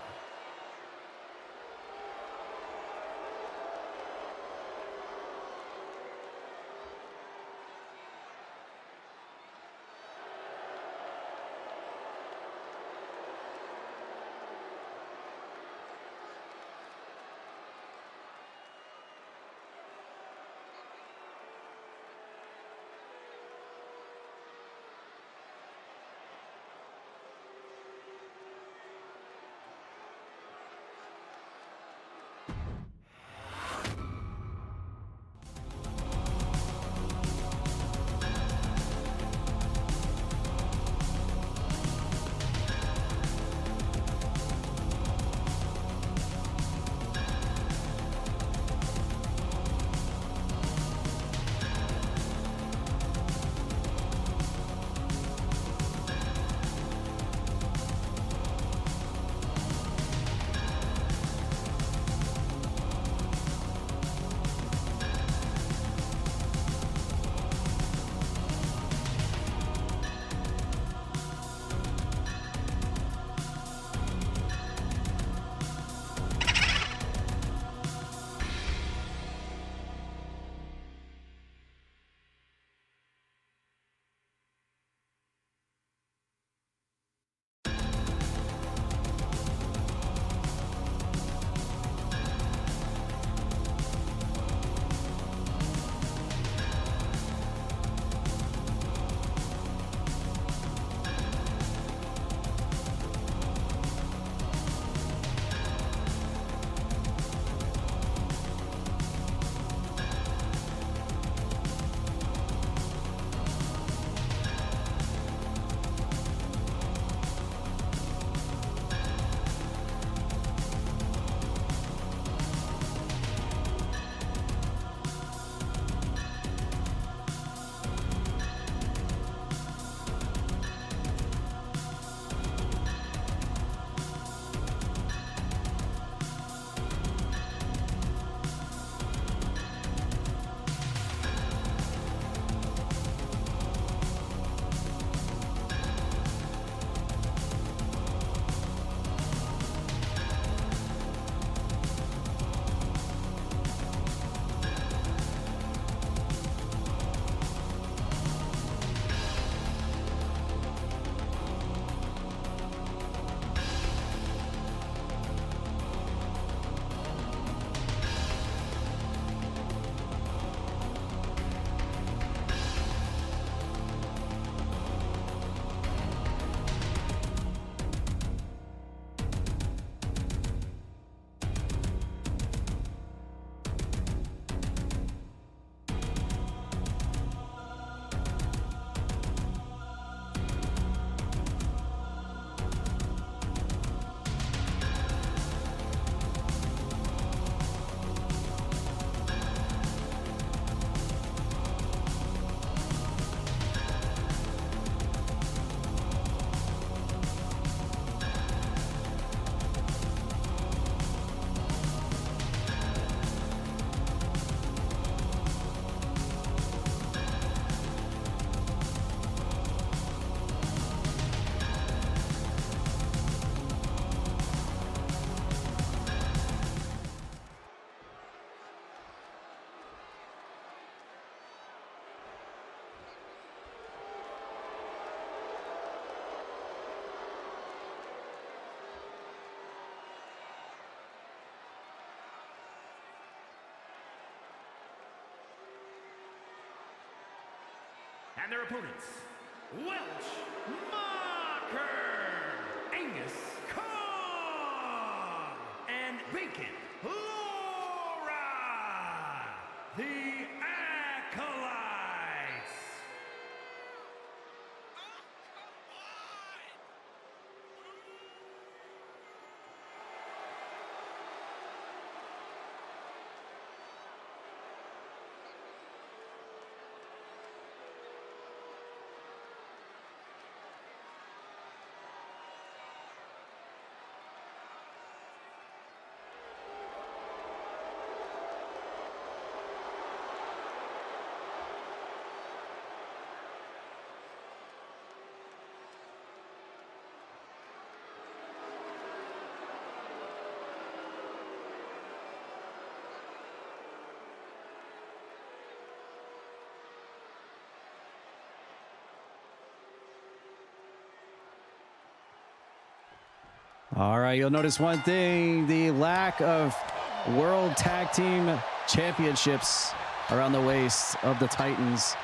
Speaker 5: And their opponents, Welch Mocker, Angus Kong, and Bacon Laura, the Acolytes.
Speaker 1: All right, you'll notice one thing, the lack of World Tag Team Championships around the waist of the Titans.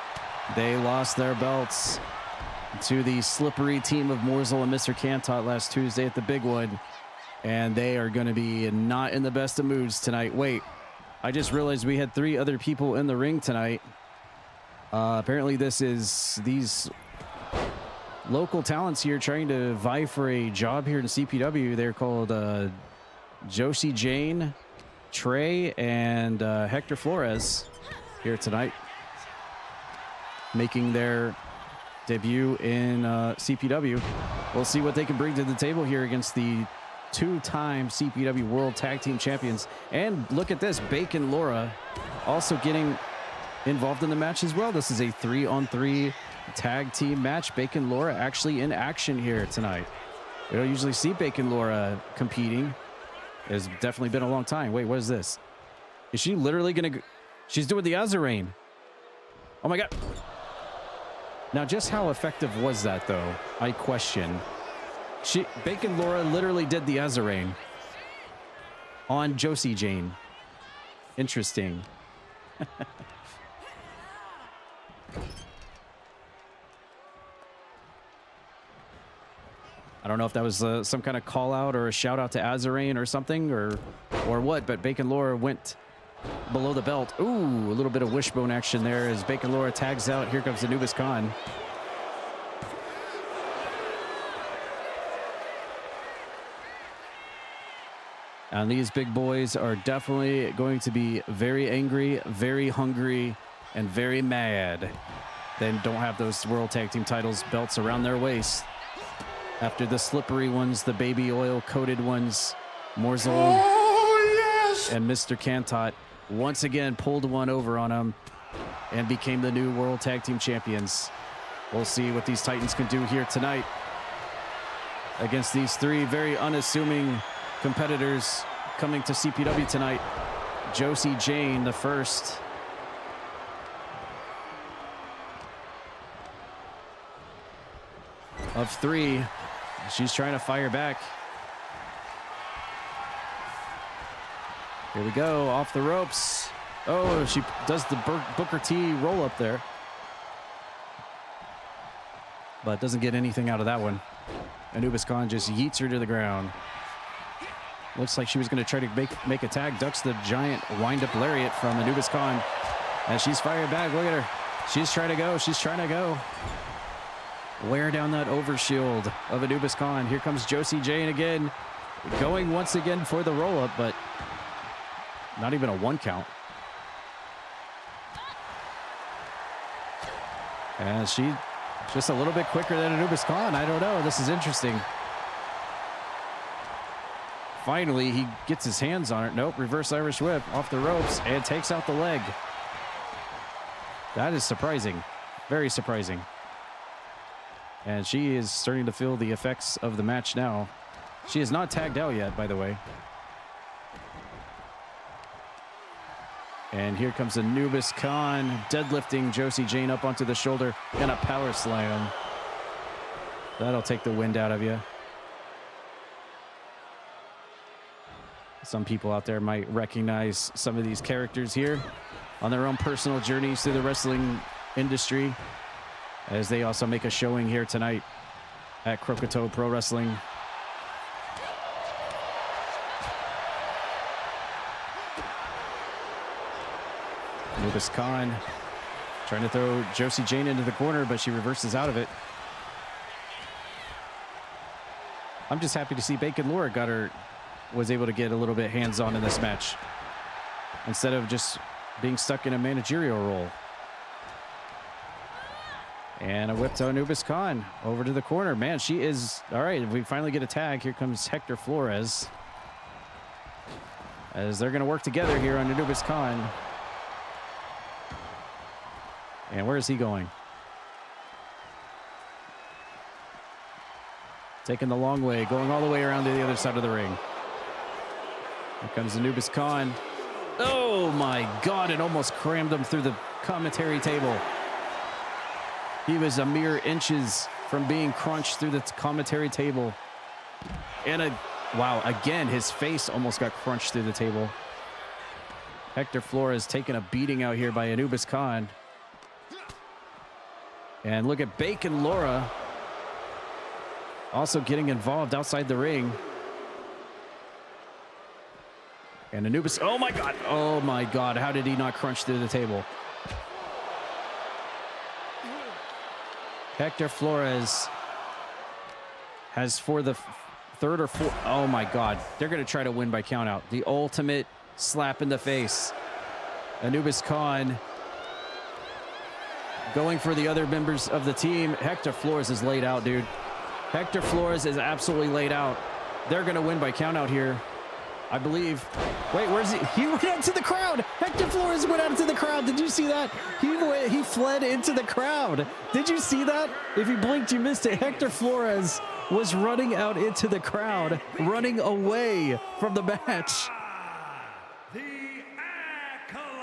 Speaker 1: They lost their belts to the slippery team of Morsel and Mr. Cantot last Tuesday at the big one, and they are going to be not in the best of moods tonight. Wait, I just realized we had 3 other people in the ring tonight. Apparently this is these local talents here trying to vie for a job here in CPW. They're called Josie Jane, Trey, and Hector Flores here tonight, making their debut in CPW. We'll see what they can bring to the table here against the 2-time CPW World Tag Team Champions. And look at this, Bacon Laura also getting involved in the match as well. This is a 3-on-3 tag team match. Bacon Laura actually in action here tonight. We don't usually see Bacon Laura competing. It's definitely been a long time. Wait, what is this? Is she literally gonna she's doing the Azarain. Oh my god. Now just how effective was that though? I question. Bacon Laura literally did the Azarain on Josie Jane. Interesting. I don't know if that was some kind of call out or a shout out to Azarain or something or what, but Bacon Laura went below the belt. Ooh, a little bit of wishbone action there as Bacon Laura tags out. Here comes Anubis Khan. And these big boys are definitely going to be very angry, very hungry, and very mad. They don't have those World Tag Team titles belts around their waist. After the slippery ones, the baby oil coated ones, Morsel and Mr. Cantot once again pulled one over on him and became the new World Tag Team Champions. We'll see what these Titans can do here tonight against these 3 very unassuming competitors coming to CPW tonight. Josie Jane, the first. Of 3. She's trying to fire back. Here we go, off the ropes. Oh, she does the Booker T roll up there. But doesn't get anything out of that one. Anubis Khan just yeets her to the ground. Looks like she was going to try to make a tag. Ducks the giant wind-up lariat from Anubis Khan. And she's fired back. Look at her. She's trying to go. She's trying to go. Wear down that overshield of Anubis Khan. Here comes Josie Jane again. Going once again for the roll-up, but not even a 1 count. And she's just a little bit quicker than Anubis Khan. I don't know. This is interesting. Finally, he gets his hands on it. Nope, reverse Irish whip off the ropes and takes out the leg. That is surprising. Very surprising. And she is starting to feel the effects of the match now. She is not tagged out yet, by the way. And here comes Anubis Khan deadlifting Josie Jane up onto the shoulder and a power slam. That'll take the wind out of you. Some people out there might recognize some of these characters here on their own personal journeys through the wrestling industry. as they also make a showing here tonight at Croakitoad Pro Wrestling. Anubis Khan trying to throw Josie Jane into the corner, but she reverses out of it. I'm just happy to see Bacon Laura was able to get a little bit hands-on in this match instead of just being stuck in a managerial role. And a whip to Anubis Khan over to the corner. Man, she is... All right, we finally get a tag. Here comes Hector Flores. As they're going to work together here on Anubis Khan. And where is he going? Taking the long way, going all the way around to the other side of the ring. Here comes Anubis Khan. Oh my God, it almost crammed him through the commentary table. He was a mere inches from being crunched through the commentary table. And wow, again, his face almost got crunched through the table. Hector Flores taking a beating out here by Anubis Khan. And look at Bacon Laura also getting involved outside the ring. And Anubis, oh my God, how did he not crunch through the table? Hector Flores has for the third or fourth, oh my God, they're going to try to win by countout. The ultimate slap in the face. Anubis Khan going for the other members of the team. Hector Flores is laid out, dude. Hector Flores is absolutely laid out. They're going to win by countout here, I believe. Wait, where's he? He went out to the crowd. Hector Flores went out to the crowd. Did you see that? He fled into the crowd. Did you see that? If you blinked, you missed it. Hector Flores was running out into the crowd, running away from the match.
Speaker 5: The Acolytes.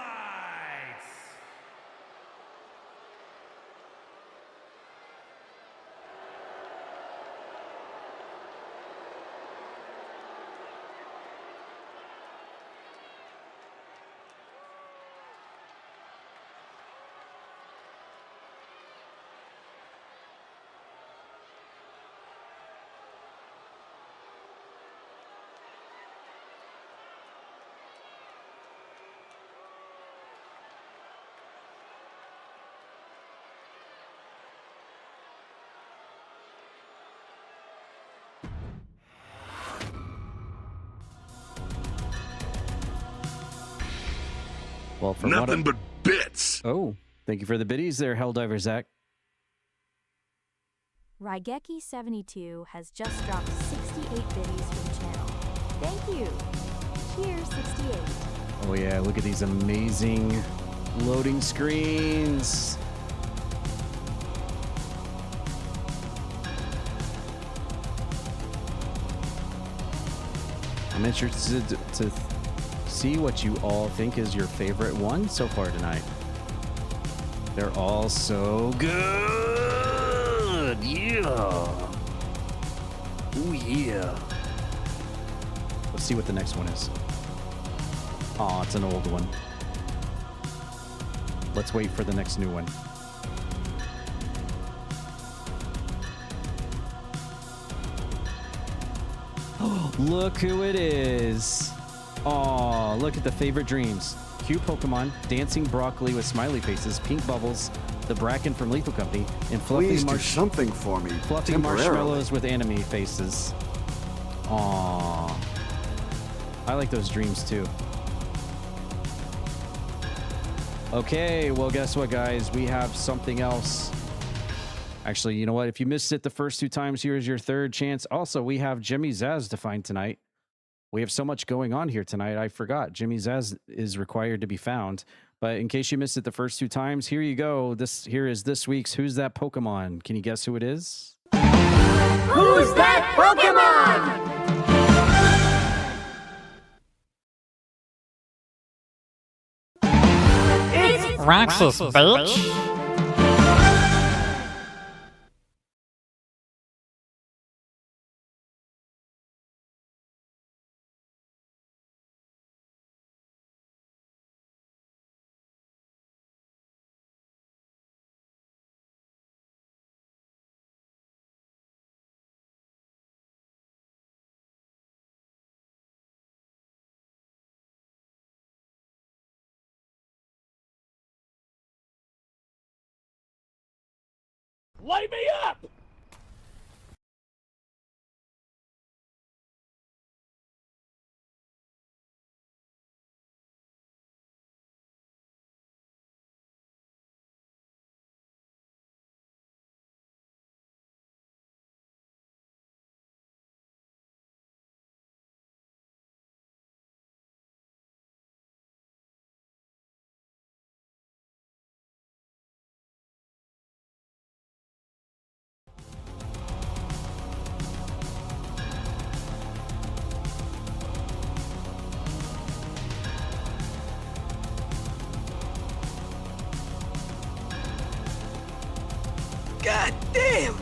Speaker 1: Well, for
Speaker 10: nothing but bits.
Speaker 1: Oh, thank you for the biddies there, Helldiver Zach.
Speaker 3: Raigeki72 has just dropped 68 biddies for the channel. Thank you. Cheers, 68.
Speaker 1: Oh yeah, look at these amazing loading screens. I'm interested to see what you all think is your favorite one so far tonight. They're all so good. Yeah. Oh yeah. Let's see what the next one is. Oh, it's an old one. Let's wait for the next new one. Oh, look who it is. Oh, look at the favorite dreams. Cute Pokemon, dancing broccoli with smiley faces, pink bubbles, the Bracken from Lethal Company, and fluffy
Speaker 7: Please do something for me.
Speaker 1: Fluffy marshmallows with anime faces. Aww. I like those dreams too. Okay, well, guess what, guys? We have something else. Actually, you know what? If you missed it the first two times, here's your third chance. Also, we have Jimmy Zaz to find tonight. We have so much going on here tonight. I forgot. Jimmy Zaz is required to be found. But in case you missed it the first two times, here you go. Here is this week's Who's That Pokemon? Can you guess who it is?
Speaker 2: Who's that Pokemon? It's
Speaker 8: Roxas, bitch.
Speaker 10: Light me up!
Speaker 8: God damn!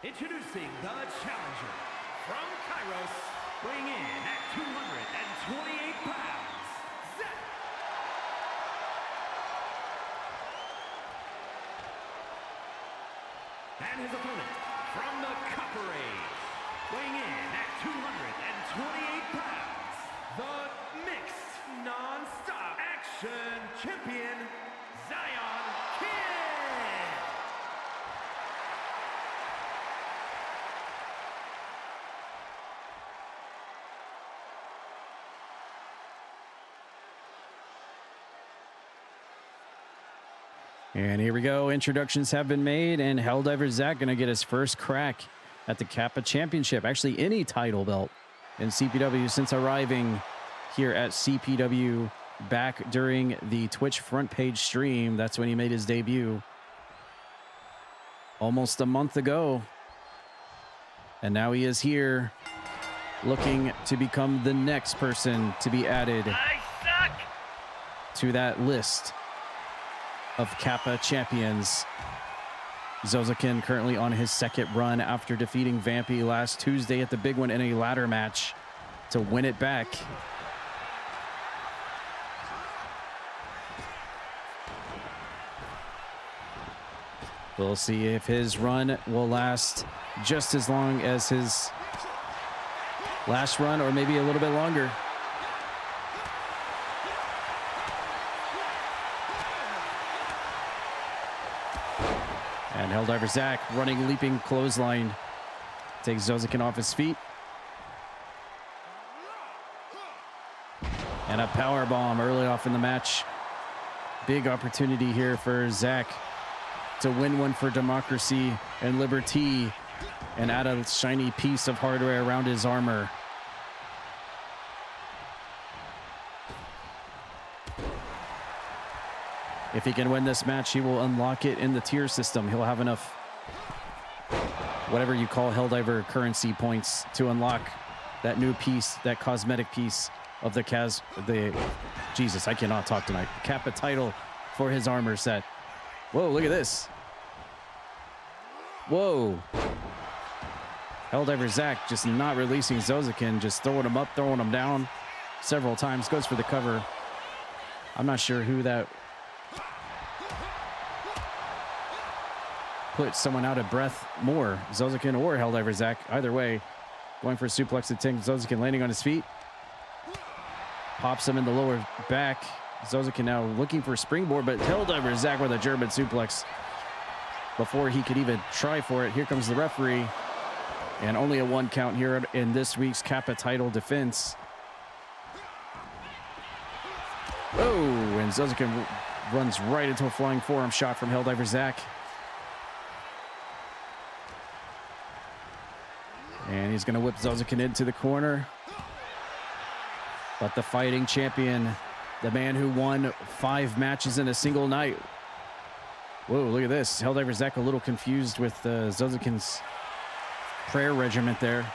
Speaker 5: Introducing the challenger from Kairos, weighing in at 228 pounds, Zach. And his opponent from the Kappa Championship, weighing in at 228 pounds, the mixed non-stop action champion, Zion Kid.
Speaker 1: And here we go. Introductions have been made, and Helldiver Zach going to get his first crack at the Kappa Championship. Actually, any title belt in CPW since arriving here at CPW back during the Twitch front page stream. That's when he made his debut almost a month ago. And now he is here looking to become the next person to be added to that list of Kappa champions. Zozoken currently on his second run after defeating Vampy last Tuesday at the big one in a ladder match to win it back. We'll see if his run will last just as long as his last run, or maybe a little bit longer. And Helldiver Zach running, leaping clothesline. Takes Zozoken off his feet. And a power bomb early off in the match. Big opportunity here for Zach to win one for democracy and liberty and add a shiny piece of hardware around his armor. If he can win this match, he will unlock it in the tier system. He'll have enough, whatever you call Helldiver currency points, to unlock that new piece, that cosmetic piece of Jesus, I cannot talk tonight. Kappa title for his armor set. Whoa, look at this. Whoa. Helldiver Zach just not releasing Zozoken, just throwing him up, throwing him down several times. Goes for the cover. I'm not sure who that put someone out of breath more, Zozoken or Helldiver Zach. Either way, going for a suplex attempt. Zozoken landing on his feet. Pops him in the lower back. Zozoken now looking for a springboard, but Helldiver Zach with a German suplex before he could even try for it. Here comes the referee. And only a 1 count here in this week's Kappa title defense. Oh, and Zozoken runs right into a flying forearm shot from Helldiver Zach. And he's going to whip Zozoken into the corner. But the fighting champion, the man who won 5 matches in a single night. Whoa, look at this. Helldiver Zach a little confused with Zozoken's prayer regiment there.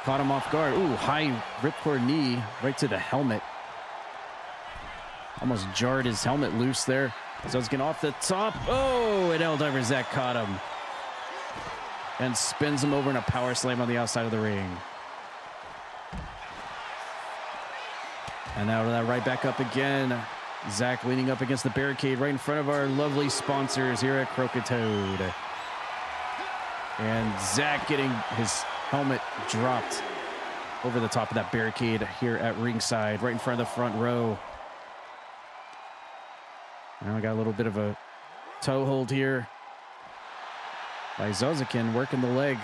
Speaker 1: Caught him off guard. Ooh, high ripcord knee right to the helmet. Almost jarred his helmet loose there. Zozoken off the top. Oh, and Helldiver Zach caught him. And spins him over in a power slam on the outside of the ring. And now that right back up again. Zach leaning up against the barricade right in front of our lovely sponsors here at Croakitoad. And Zach getting his helmet dropped over the top of that barricade here at ringside, right in front of the front row. Now we got a little bit of a toe hold here by Zozoken, working the leg.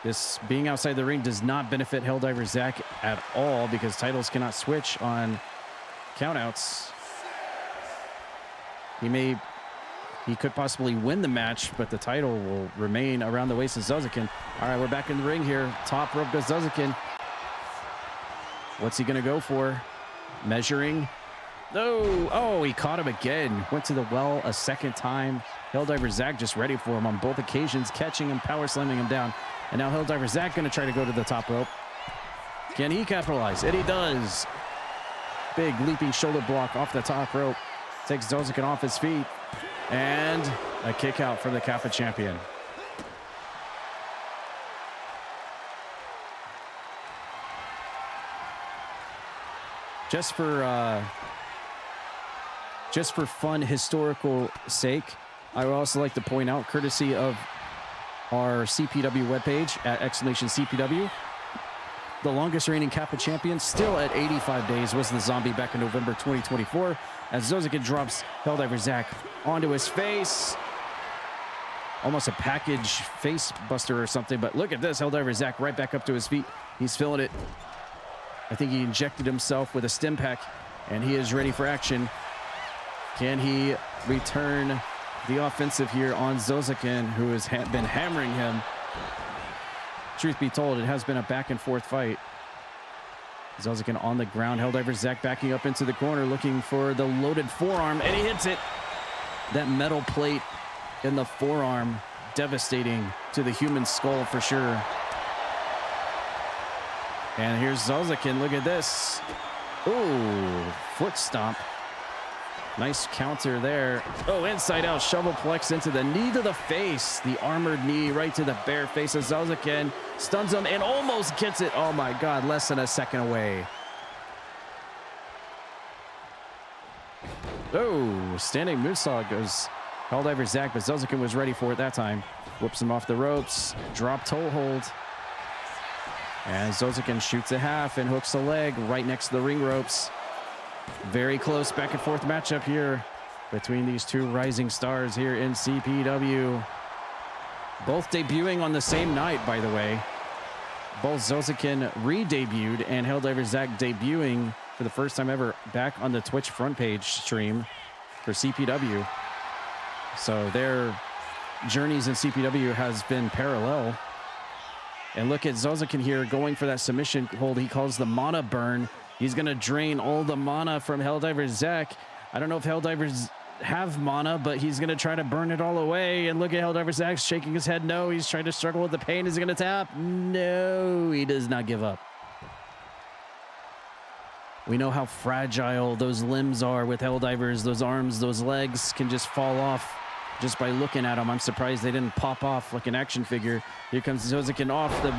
Speaker 1: This being outside the ring does not benefit Helldiver Zach at all because titles cannot switch on countouts. He could possibly win the match, but the title will remain around the waist of Zozoken. All right, we're back in the ring here. Top rope goes Zozoken. What's he going to go for? Measuring. Oh, he caught him again. Went to the well a second time. Helldiver Zach just ready for him on both occasions, catching him, power slamming him down. And now Helldiver Zach going to try to go to the top rope. Can he capitalize? And he does. Big leaping shoulder block off the top rope. Takes Zozoken off his feet. And A kick out for the Kappa champion. Just for fun historical sake, I would also like to point out, courtesy of our CPW webpage at !CPW, the longest reigning Kappa champion, still at 85 days, was the Zombie back in November 2024, as Zozoken drops Helldiver Zach onto his face. Almost a package face buster or something, but look at this. Helldiver Zach right back up to his feet. He's feeling it. I think he injected himself with a stim pack, and he is ready for action. Can he return the offensive here on Zozoken, who has been hammering him? Truth be told, it has been a back and forth fight. Zozoken on the ground. Helldiver Zach backing up into the corner, looking for the loaded forearm, and he hits it. That metal plate in the forearm, devastating to the human skull for sure. And here's Zozoken. Look at this. Ooh, foot stomp. Nice counter there. Oh, inside out shovelplex into the knee to the face. The armored knee right to the bare face of Zozoken. Stuns him and almost gets it. Oh my God, less than a second away. Oh, standing moonsault goes Helldiver Zach, but Zozoken was ready for it that time. Whoops him off the ropes. Drop toe hold. And Zozoken shoots a half and hooks a leg right next to the ring ropes. Very close back and forth matchup here between these two rising stars here in CPW. Both debuting on the same night, by the way. Both Zozoken re-debuted and Helldiver Zach debuting for the first time ever back on the Twitch front page stream for CPW. So their journeys in CPW has been parallel. And look at Zozoken here going for that submission hold he calls the mana burn. He's going to drain all the mana from Helldiver Zach. I don't know if Helldivers have mana, but he's going to try to burn it all away. And look at Helldiver Zach shaking his head no. He's trying to struggle with the pain. Is he going to tap? No, he does not give up. We know how fragile those limbs are with Helldivers. Those arms, those legs can just fall off just by looking at them. I'm surprised they didn't pop off like an action figure. Here comes Zozoken off the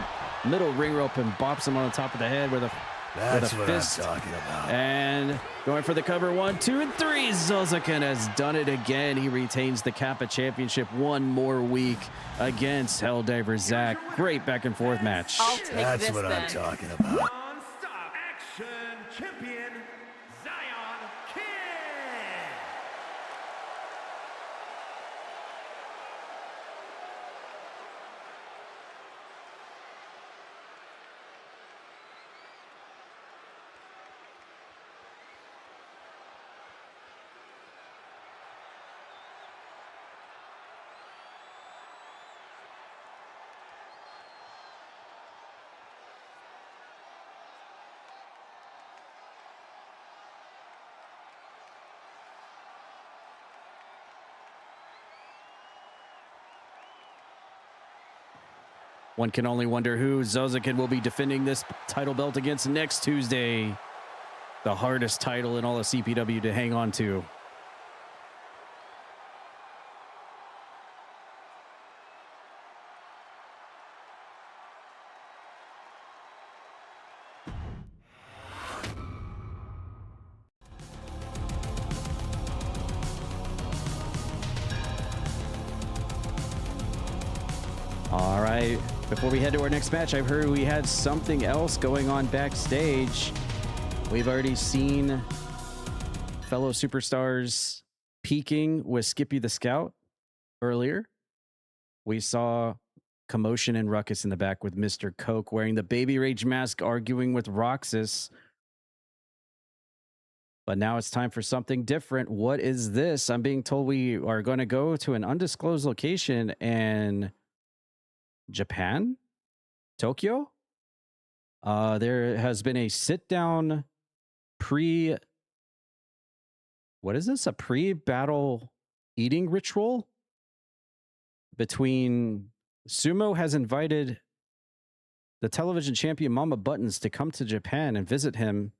Speaker 1: middle ring rope and bops him on the top of the head with a fist.
Speaker 10: I'm talking about.
Speaker 1: And going for the cover, 1, 2, and 3. Zozoken has done it again. He retains the Kappa Championship one more week against Helldiver Zach. Great back and forth match.
Speaker 10: That's what I'm talking about.
Speaker 5: Non-stop action champion, Zion Kid.
Speaker 1: One can only wonder who Zozoken will be defending this title belt against next Tuesday. The hardest title in all of CPW to hang on to. All right, before we head to our next match, I've heard we had something else going on backstage. We've already seen fellow superstars peaking with Skippy the Scout earlier. We saw commotion and ruckus in the back with Mr. Coke wearing the Baby Rage mask, arguing with Roxas. But now it's time for something different. What is this? I'm being told we are going to go to an undisclosed location and Japan, Tokyo. There has been a sit-down what is this? A pre-battle eating ritual between Sumo has invited the television champion Mama Buttons to come to Japan and visit him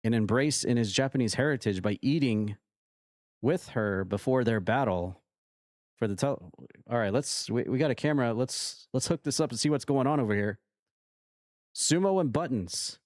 Speaker 1: and embrace in his Japanese heritage by eating with her before their battle. for the all right, we got a camera. Let's hook this up and see what's going on over here. Sumo and buttons.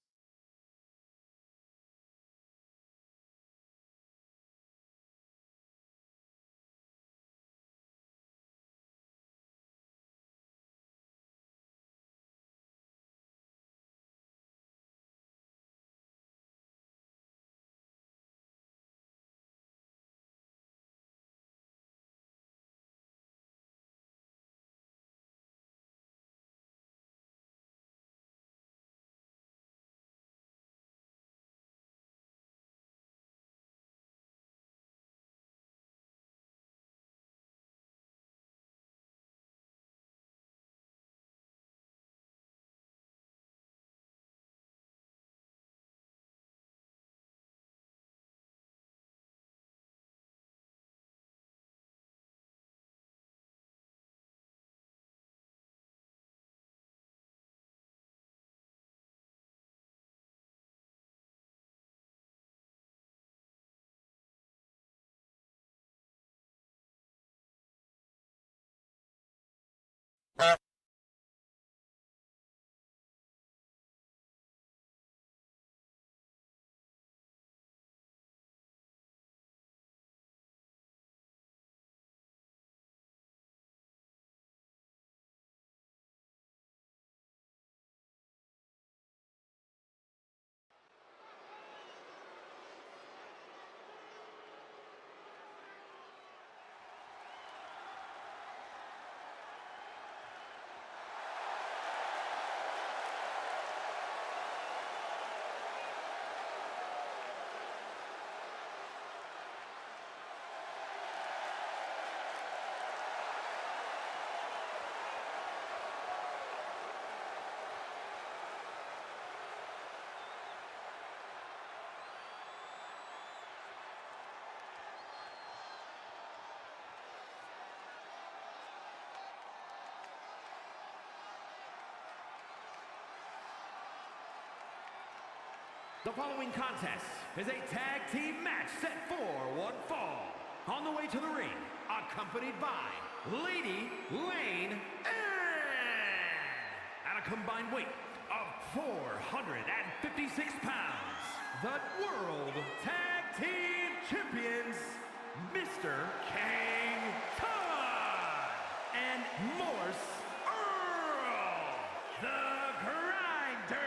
Speaker 5: The following contest is a tag team match set for one fall. On the way to the ring, accompanied by Lady Lane at a combined weight of 456 pounds, the World Tag Team Champions, Mr. King Todd and Morse Earl, the Grinders.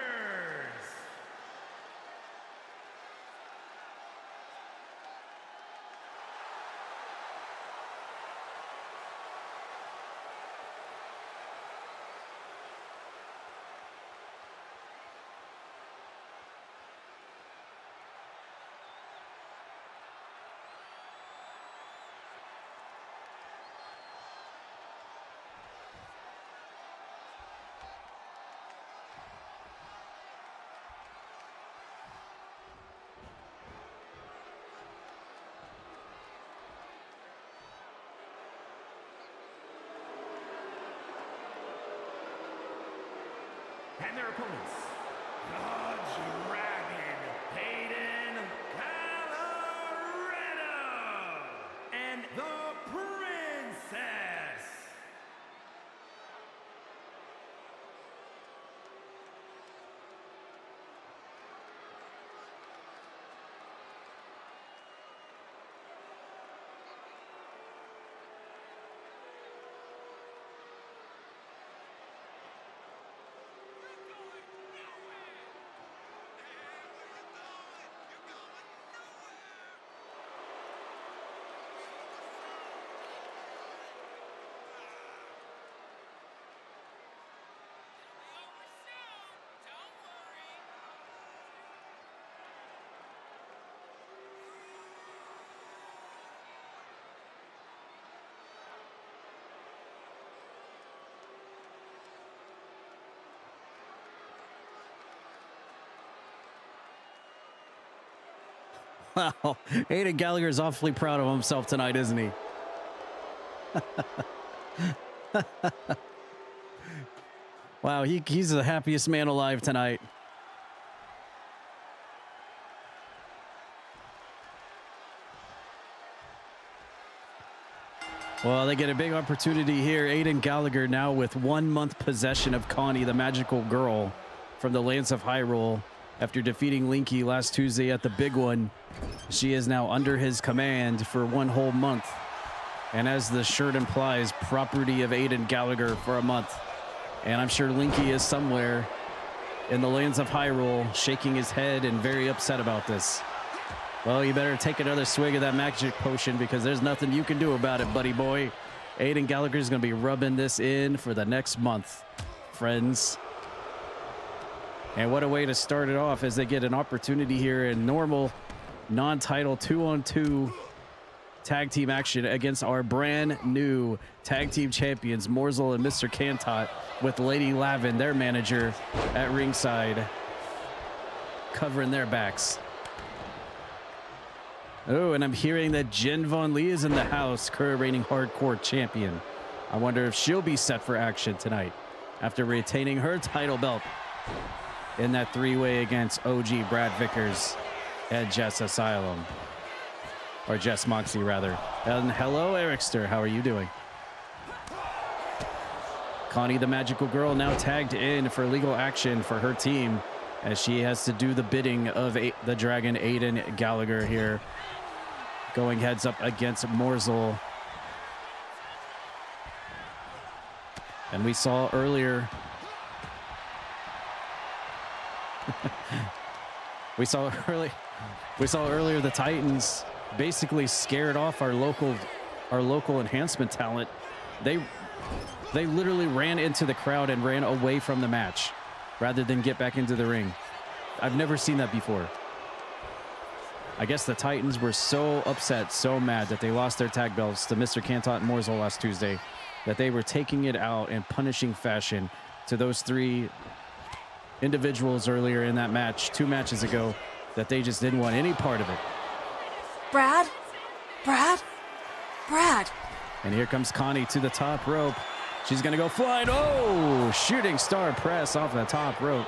Speaker 5: And their opponents, the Dragon, Hayden Colorado, and the Princess.
Speaker 1: Wow, Aiden Gallagher's awfully proud of himself tonight, isn't he? Wow, he's the happiest man alive tonight. Well, they get a big opportunity here. Aiden Gallagher now with 1 month possession of Connie, the magical girl from the lands of Hyrule. After defeating Linky last Tuesday at the big one, she is now under his command for 1 whole month. And as the shirt implies, property of Aiden Gallagher for a month. And I'm sure Linky is somewhere in the lands of Hyrule, shaking his head and very upset about this. Well, you better take another swig of that magic potion because there's nothing you can do about it, buddy boy. Aiden Gallagher is going to be rubbing this in for the next month, friends. And what a way to start it off as they get an opportunity here in normal, non-title 2-on-2 tag team action against our brand new tag team champions, Morsel and Mr. Cantot, with Lady Lavin, their manager, at ringside, covering their backs. Oh, and I'm hearing that Jen Von Lee is in the house, current reigning hardcore champion. I wonder if she'll be set for action tonight after retaining her title belt in that 3-way against OG Brad Vickers and Jess Asylum. Or Jess Moxie, rather. And hello, Ericster. How are you doing? Connie, the magical girl, now tagged in for legal action for her team as she has to do the bidding of the Dragon Aiden Gallagher here, going heads up against Morsel. And we saw earlier we saw earlier the Titans basically scared off our local enhancement talent. They literally ran into the crowd and ran away from the match rather than get back into the ring. I've never seen that before. I guess the Titans were so upset, so mad that they lost their tag belts to Mr. Cantot and Morsel last Tuesday that they were taking it out in punishing fashion to those 3 individuals earlier in that match, 2 matches ago, that they just didn't want any part of it.
Speaker 2: Brad?
Speaker 1: And here comes Connie to the top rope. She's going to go flying. Oh, shooting star press off the top rope.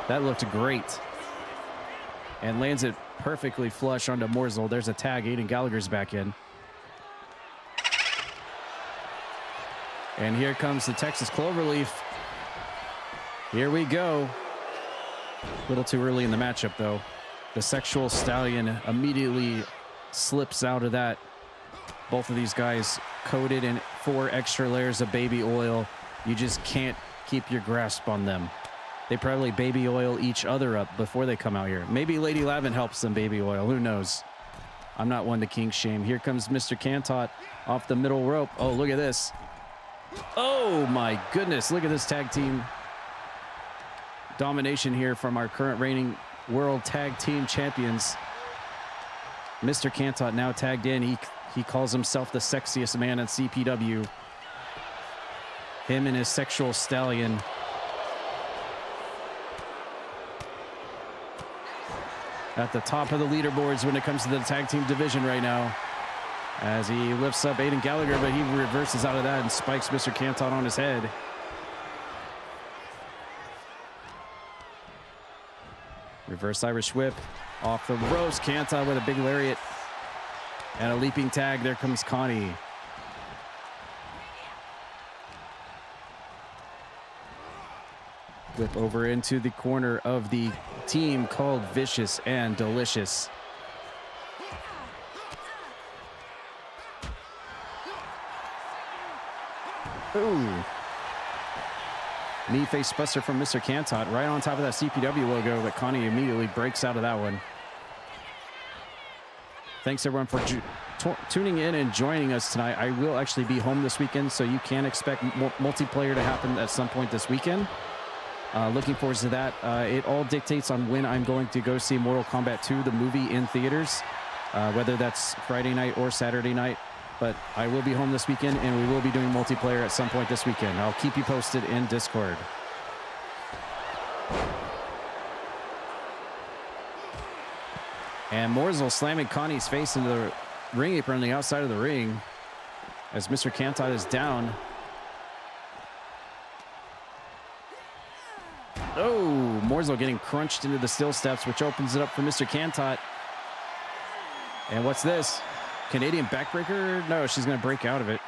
Speaker 1: That looked great. And lands it perfectly flush onto Morsel. There's a tag. Aiden Gallagher's back in. And here comes the Texas Cloverleaf. Here we go. A little too early in the matchup, though. The Sexual Stallion immediately slips out of that. Both of these guys coated in 4 extra layers of baby oil. You just can't keep your grasp on them. They probably baby oil each other up before they come out here. Maybe Lady Lavin helps them baby oil. Who knows? I'm not one to kink shame. Here comes Mr. Cantot off the middle rope. Oh, look at this. Oh, my goodness. Look at this tag team domination here from our current reigning world tag team champions. Mr. Cantot now tagged in. He calls himself the sexiest man at CPW. Him and his Sexual Stallion. At the top of the leaderboards when it comes to the tag team division right now. As he lifts up Aiden Gallagher, but he reverses out of that and spikes Mr. Cantot on his head. Reverse Irish whip off the ropes. Cantot with a big lariat and a leaping tag. There comes Connie. Whip over into the corner of the team called Vicious and Delicious. Ooh. Knee face buster from Mr. Cantot right on top of that CPW logo, but Connie immediately breaks out of that one. Thanks everyone for tuning in and joining us tonight. I will actually be home this weekend, so you can expect multiplayer to happen at some point this weekend. Looking forward to that. It all dictates on when I'm going to go see Mortal Kombat 2, the movie, in theaters, whether that's Friday night or Saturday night. But I will be home this weekend, and we will be doing multiplayer at some point this weekend. I'll keep you posted in Discord. And Morsel slamming Connie's face into the ring apron on the outside of the ring as Mr. Cantot is down. Oh, Morsel getting crunched into the steel steps, which opens it up for Mr. Cantot. And what's this? Canadian backbreaker? No, she's going to break out of it.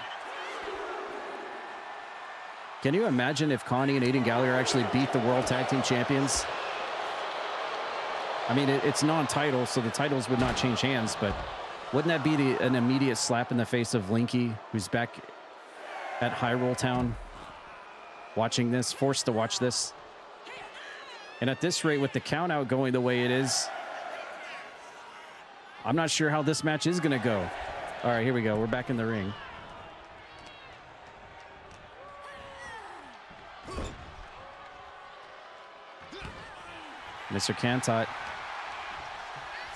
Speaker 1: Can you imagine if Connie and Aiden Gallagher actually beat the World Tag Team Champions? I mean, it's non-title, so the titles would not change hands, but wouldn't that be an immediate slap in the face of Linky, who's back at Hyrule Town watching this, forced to watch this? And at this rate, with the count out going the way it is, I'm not sure how this match is going to go. All right, here we go. We're back in the ring. Mr. Cantot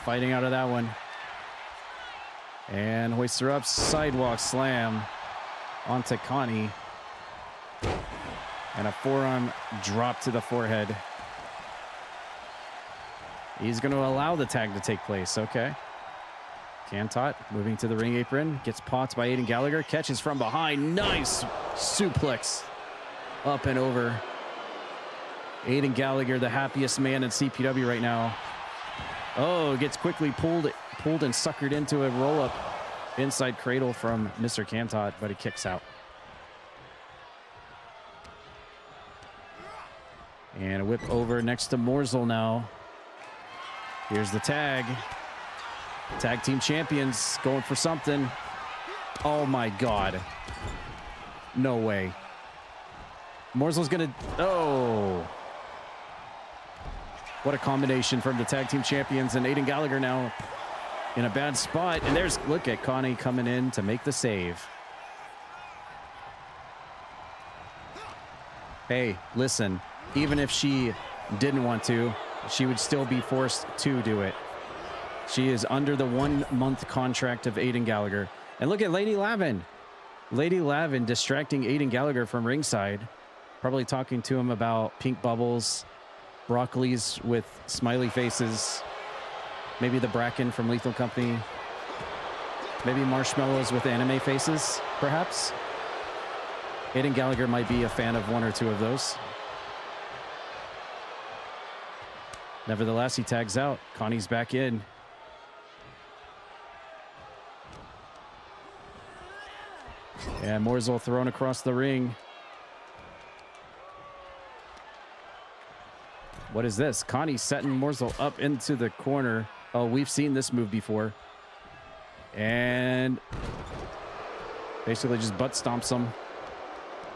Speaker 1: fighting out of that one. And hoists her up, sidewalk slam onto Connie. And a forearm drop to the forehead. He's going to allow the tag to take place, okay. Cantot moving to the ring apron, gets popped by Aiden Gallagher, catches from behind, nice suplex up and over. Aiden Gallagher, the happiest man in CPW right now. Oh, gets quickly pulled and suckered into a roll-up inside cradle from Mr. Cantot, but he kicks out. And a whip over next to Morsel now. Here's the tag. Tag team champions going for something. Oh my God. No way. Morsel's gonna, oh. What a combination from the tag team champions, and Aiden Gallagher now in a bad spot. And there's, look at Connie coming in to make the save. Hey, listen, even if she didn't want to, she would still be forced to do it. She is under the 1 month contract of Aiden Gallagher. And look at Lady Lavin. Lady Lavin distracting Aiden Gallagher from ringside, probably talking to him about pink bubbles, broccolis with smiley faces, maybe the Bracken from Lethal Company, maybe marshmallows with anime faces, perhaps. Aiden Gallagher might be a fan of 1 or 2 of those. Nevertheless, he tags out. Connie's back in. And Morsel thrown across the ring. What is this? Connie setting Morsel up into the corner. Oh, we've seen this move before. And basically just butt stomps him.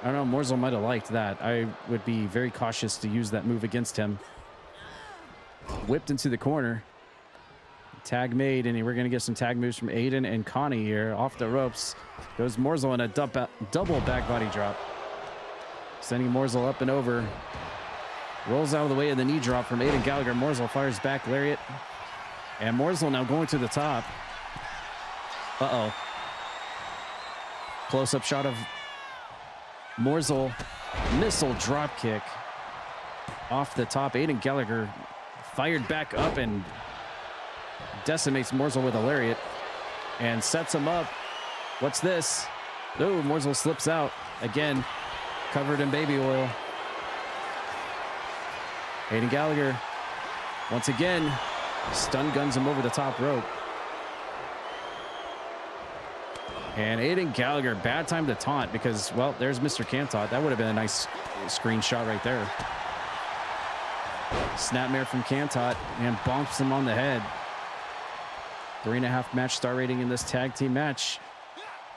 Speaker 1: I don't know, Morsel might have liked that. I would be very cautious to use that move against him. Whipped into the corner. Tag made, and we're going to get some tag moves from Aiden and Connie here. Off the ropes goes Morsel in a double back body drop. Sending Morsel up and over. Rolls out of the way of the knee drop from Aiden Gallagher. Morsel fires back lariat. And Morsel now going to the top. Uh-oh. Close-up shot of Morsel. Missile drop kick. Off the top. Aiden Gallagher fired back up and decimates Morsel with a lariat and sets him up. What's this? Oh, Morsel slips out. Again, covered in baby oil. Aiden Gallagher, once again, stun guns him over the top rope. And Aiden Gallagher, bad time to taunt because, well, there's Mr. Cantot. That would have been a nice screenshot right there. Snapmare from Cantot and bonks him on the head. 3.5 match star rating in this tag team match,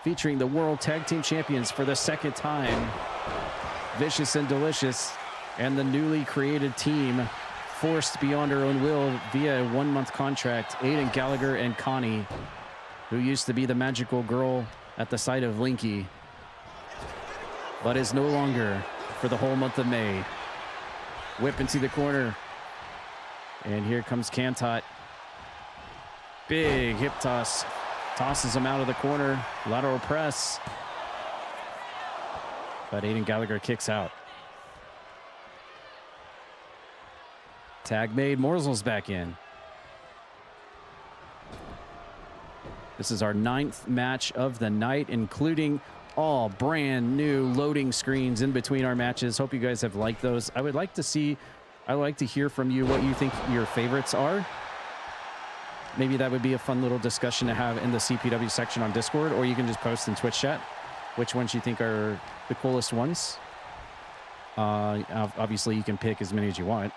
Speaker 1: featuring the World Tag Team Champions for the 2nd time, Vicious and Delicious, and the newly created team, forced beyond her own will via a 1 month contract, Aiden Gallagher and Connie, who used to be the magical girl at the side of Linky, but is no longer for the whole month of May. Whip into the corner, and here comes Cantot. Big hip toss, tosses him out of the corner, lateral press, but Aiden Gallagher kicks out. Tag made, Morsel's back in. This is our 9th match of the night, including all brand new loading screens in between our matches. Hope you guys have liked those. I would like to hear from you what you think your favorites are. maybe that would be a fun little discussion to have in the CPW section on Discord, or you can just post in Twitch chat which ones you think are the coolest ones. Obviously, you can pick as many as you want.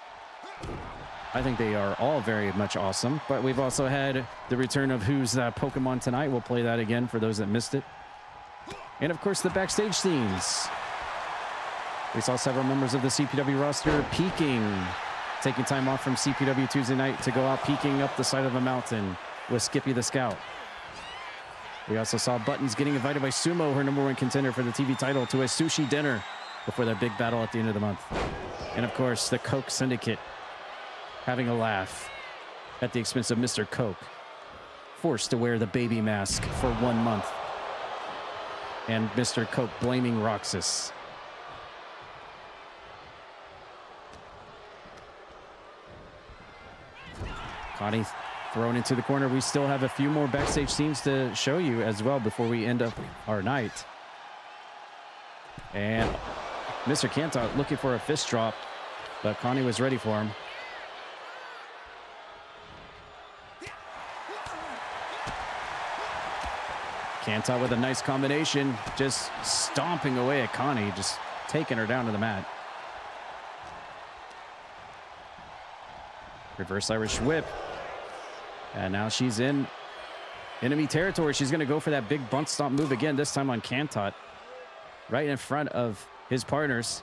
Speaker 1: I think they are all very much awesome, but we've also had the return of Who's That Pokemon tonight. We'll play that again for those that missed it. And of course, the backstage scenes. We saw several members of the CPW roster peaking, taking time off from CPW Tuesday night to go out peeking up the side of a mountain with Skippy the Scout. We also saw Buttons getting invited by Sumo, her #1 contender for the TV title, to a sushi dinner before their big battle at the end of the month. And of course, the Coke Syndicate having a laugh at the expense of Mr. Coke, forced to wear the baby mask for 1 month. And Mr. Coke blaming Roxas. Connie thrown into the corner. We still have a few more backstage scenes to show you as well before we end up our night. And Mr. Kantot looking for a fist drop, but Connie was ready for him. Kantot with a nice combination, just stomping away at Connie, just taking her down to the mat. Reverse Irish whip. And now she's in enemy territory. She's going to go for that big bunt stomp move again, this time on Kantot, right in front of his partners.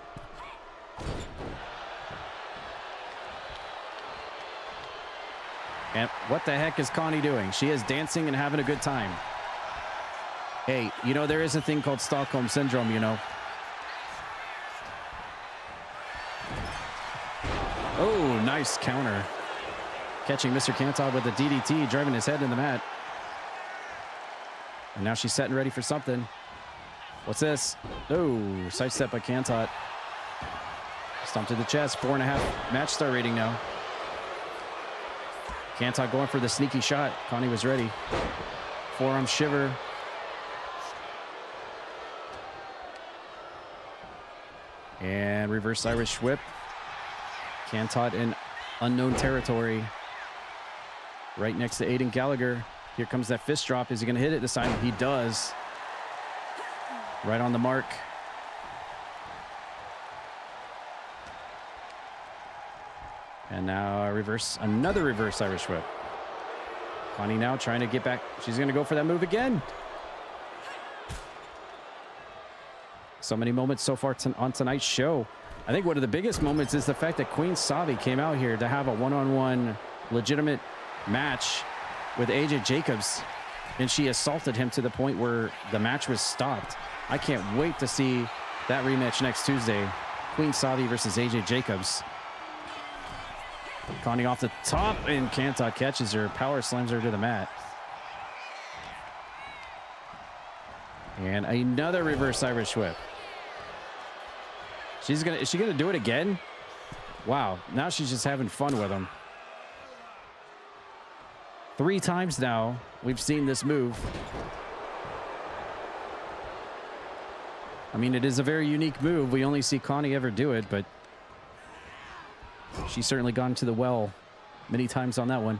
Speaker 1: And what the heck is Connie doing? She is dancing and having a good time. Hey, you know, there is a thing called Stockholm Syndrome, you know. Oh, nice counter. Catching Mr. Kantot with a DDT, driving his head in the mat. And now she's setting ready for something. What's this? Oh, sidestep by Kantot. Stomp to the chest, 4.5 match star rating now. Kantot going for the sneaky shot. Connie was ready. Forearm shiver. And reverse Irish whip. Kantot in unknown territory. Right next to Aiden Gallagher. Here comes that fist drop. Is he going to hit it this time? He does. Right on the mark. And now another reverse Irish whip. Connie now trying to get back. She's going to go for that move again. So many moments so far on tonight's show. I think one of the biggest moments is the fact that Queen Savvii came out here to have a one-on-one legitimate match with AJ Jacobs, and she assaulted him to the point where the match was stopped. I can't wait to see that rematch next Tuesday. Queen Savvii versus AJ Jacobs. Connie off the top, and Kantot catches her, power slams her to the mat. And another reverse Irish whip. Is she gonna do it again? Wow, now she's just having fun with him. 3 times now we've seen this move. I mean, it is a very unique move. We only see Connie ever do it, but she's certainly gone to the well many times on that one.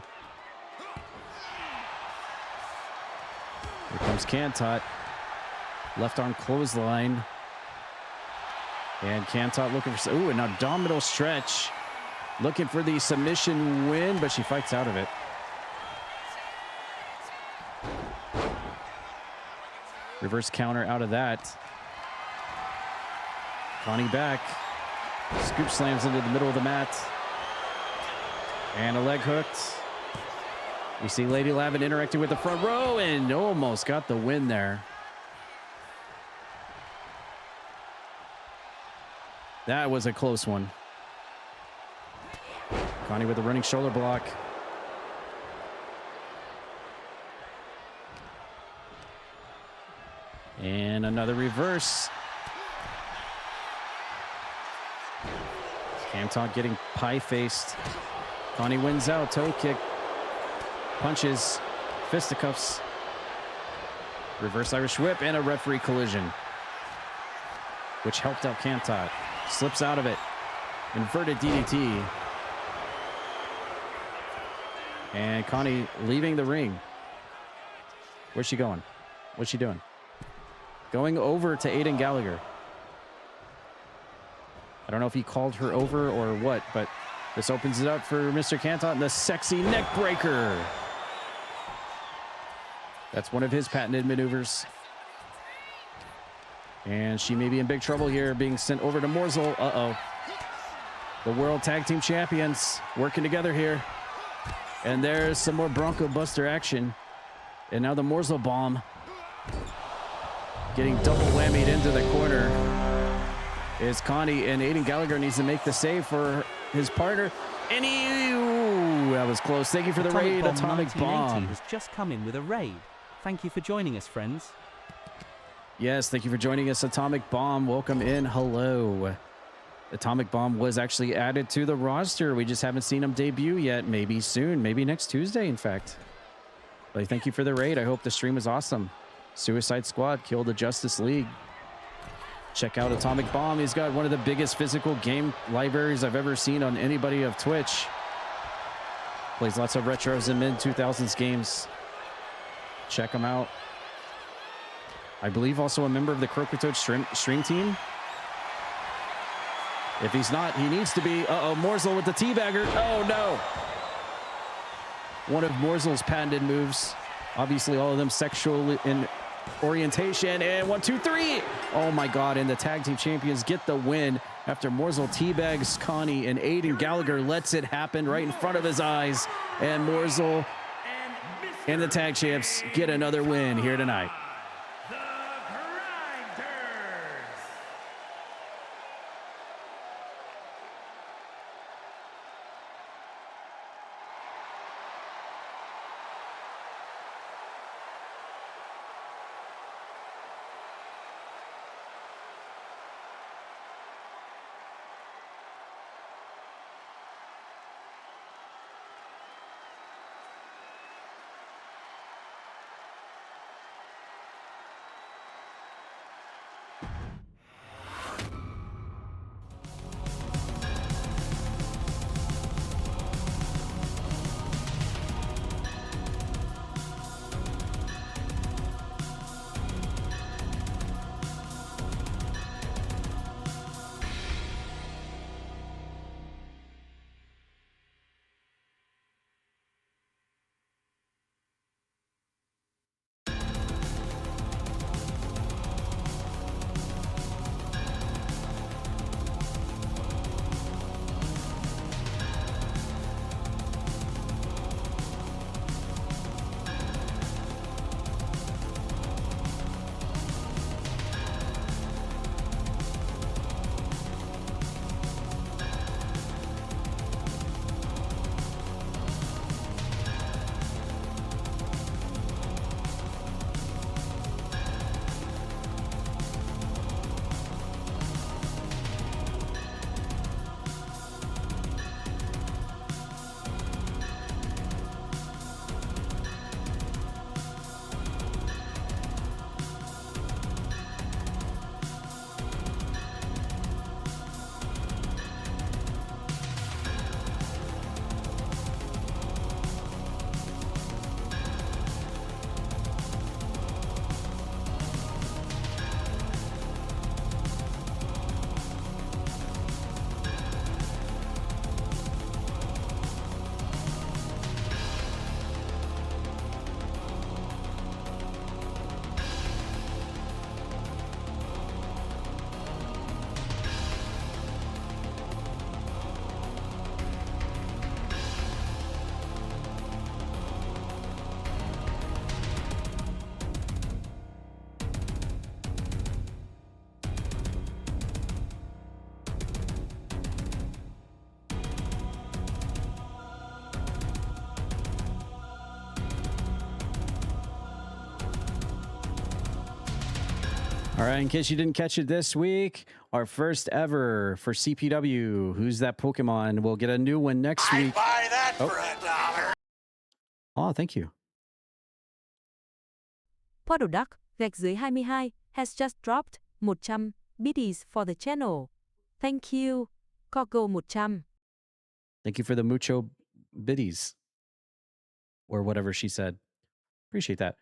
Speaker 1: Here comes Kantot. Left arm clothesline. And Kantot looking for, an abdominal stretch. Looking for the submission win, but she fights out of it. Reverse counter out of that. Connie back. Scoop slams into the middle of the mat. And a leg hooked. We see Lady Lavin interacting with the front row and almost got the win there. That was a close one. Connie with a running shoulder block. And another reverse. Kantot getting pie-faced. Connie wins out. Toe kick. Punches. Fisticuffs. Reverse Irish whip and a referee collision, which helped out Kantot. Slips out of it. Inverted DDT. And Connie leaving the ring. Where's she going? What's she doing? Going over to Aiden Gallagher. I don't know if he called her over or what, but this opens it up for Mr. Canton, the sexy neck breaker. That's one of his patented maneuvers. And she may be in big trouble here, being sent over to Morsel. Uh-oh. The World Tag Team Champions working together here. And there's some more Bronco Buster action. And now the Morsel bomb. Getting double whammied into the corner is Connie, and Aiden Gallagher needs to make the save for his partner. And that was close. Thank you for the raid, Atomic Bomb.
Speaker 8: Has just come in with a raid. Thank you for joining us, friends.
Speaker 1: Yes, thank you for joining us, Atomic Bomb. Welcome in. Hello. Atomic Bomb was actually added to the roster. We just haven't seen him debut yet. Maybe soon. Maybe next Tuesday, in fact. But thank you for the raid. I hope the stream was awesome. Suicide Squad killed the Justice League. Check out Atomic Bomb. He's got one of the biggest physical game libraries I've ever seen on anybody of Twitch. Plays lots of retros and mid-2000s games. Check him out. I believe also a member of the Croakitoad stream team. If he's not, he needs to be. Uh-oh, Morsel with the teabagger. Oh, no. One of Morsel's patented moves. Obviously, all of them sexual in orientation. And 1, 2, 3. Oh, my God. And the tag team champions get the win after Morsel teabags Connie, and Aiden Gallagher lets it happen right in front of his eyes. And Morsel and the tag champs get another win here tonight. All right, in case you didn't catch it this week, our first ever for CPW, Who's That Pokemon? We'll get a new one next week.
Speaker 4: Buy that for $1.
Speaker 1: Oh, thank you.
Speaker 3: Product, gạch dưới 22, has just dropped 100 biddies for the channel. Thank you. Coco 100.
Speaker 1: Thank you for the mucho biddies. or whatever she said. Appreciate that.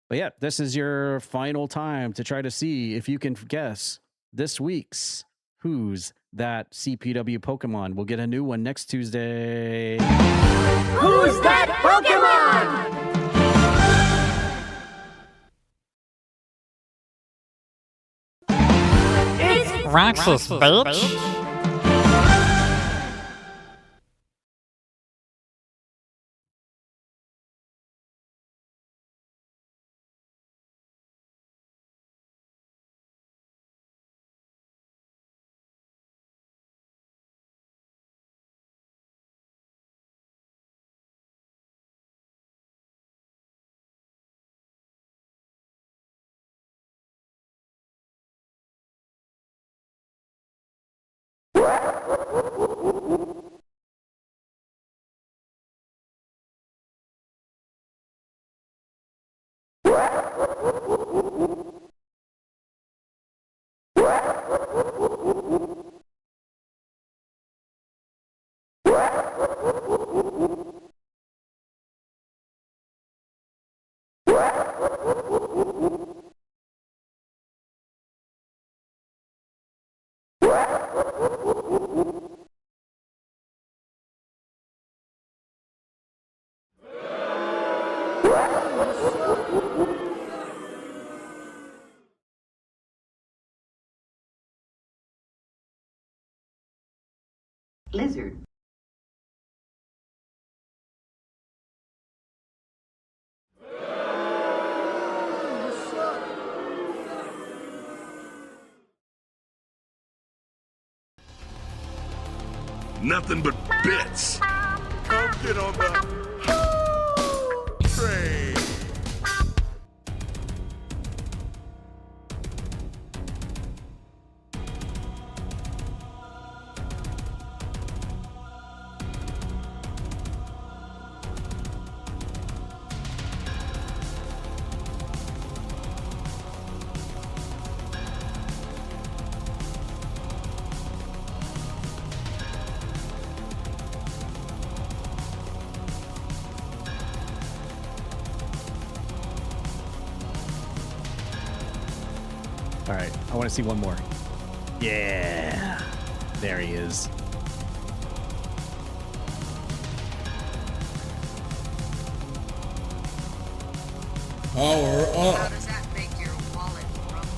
Speaker 1: But yeah, this is your final time to try to see if you can guess this week's Who's That CPW Pokemon. We'll get a new one next Tuesday.
Speaker 2: Who's that Pokemon?
Speaker 11: Roxas, bitch.
Speaker 12: Lizard.
Speaker 10: Nothing but bits. Come get on the train.
Speaker 1: All right, I want to see one more. Yeah, there he is.
Speaker 10: Power up.
Speaker 4: How does that make your wallet rumble?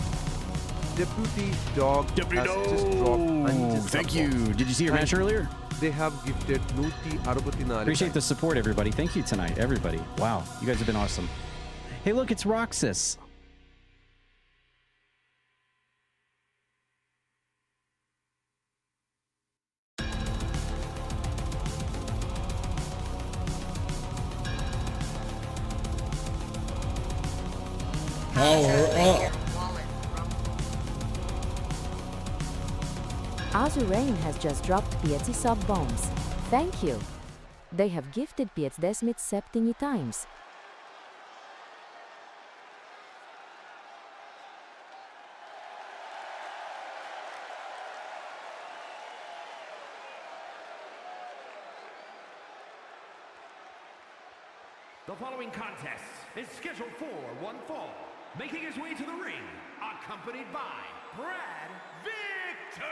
Speaker 7: Deputy Dog has just dropped 5
Speaker 1: Thank you. Did you see your match earlier?
Speaker 7: They have gifted 164.
Speaker 1: Appreciate the support, everybody. Thank you tonight, everybody. Wow, you guys have been awesome. Hey, look, it's Roxas.
Speaker 10: Power up.
Speaker 3: Azurain has just dropped 5 sub-bombs. Thank you. They have gifted 57 times.
Speaker 5: The following contest is scheduled for one fall. Making his way to the ring, accompanied by Brad Victor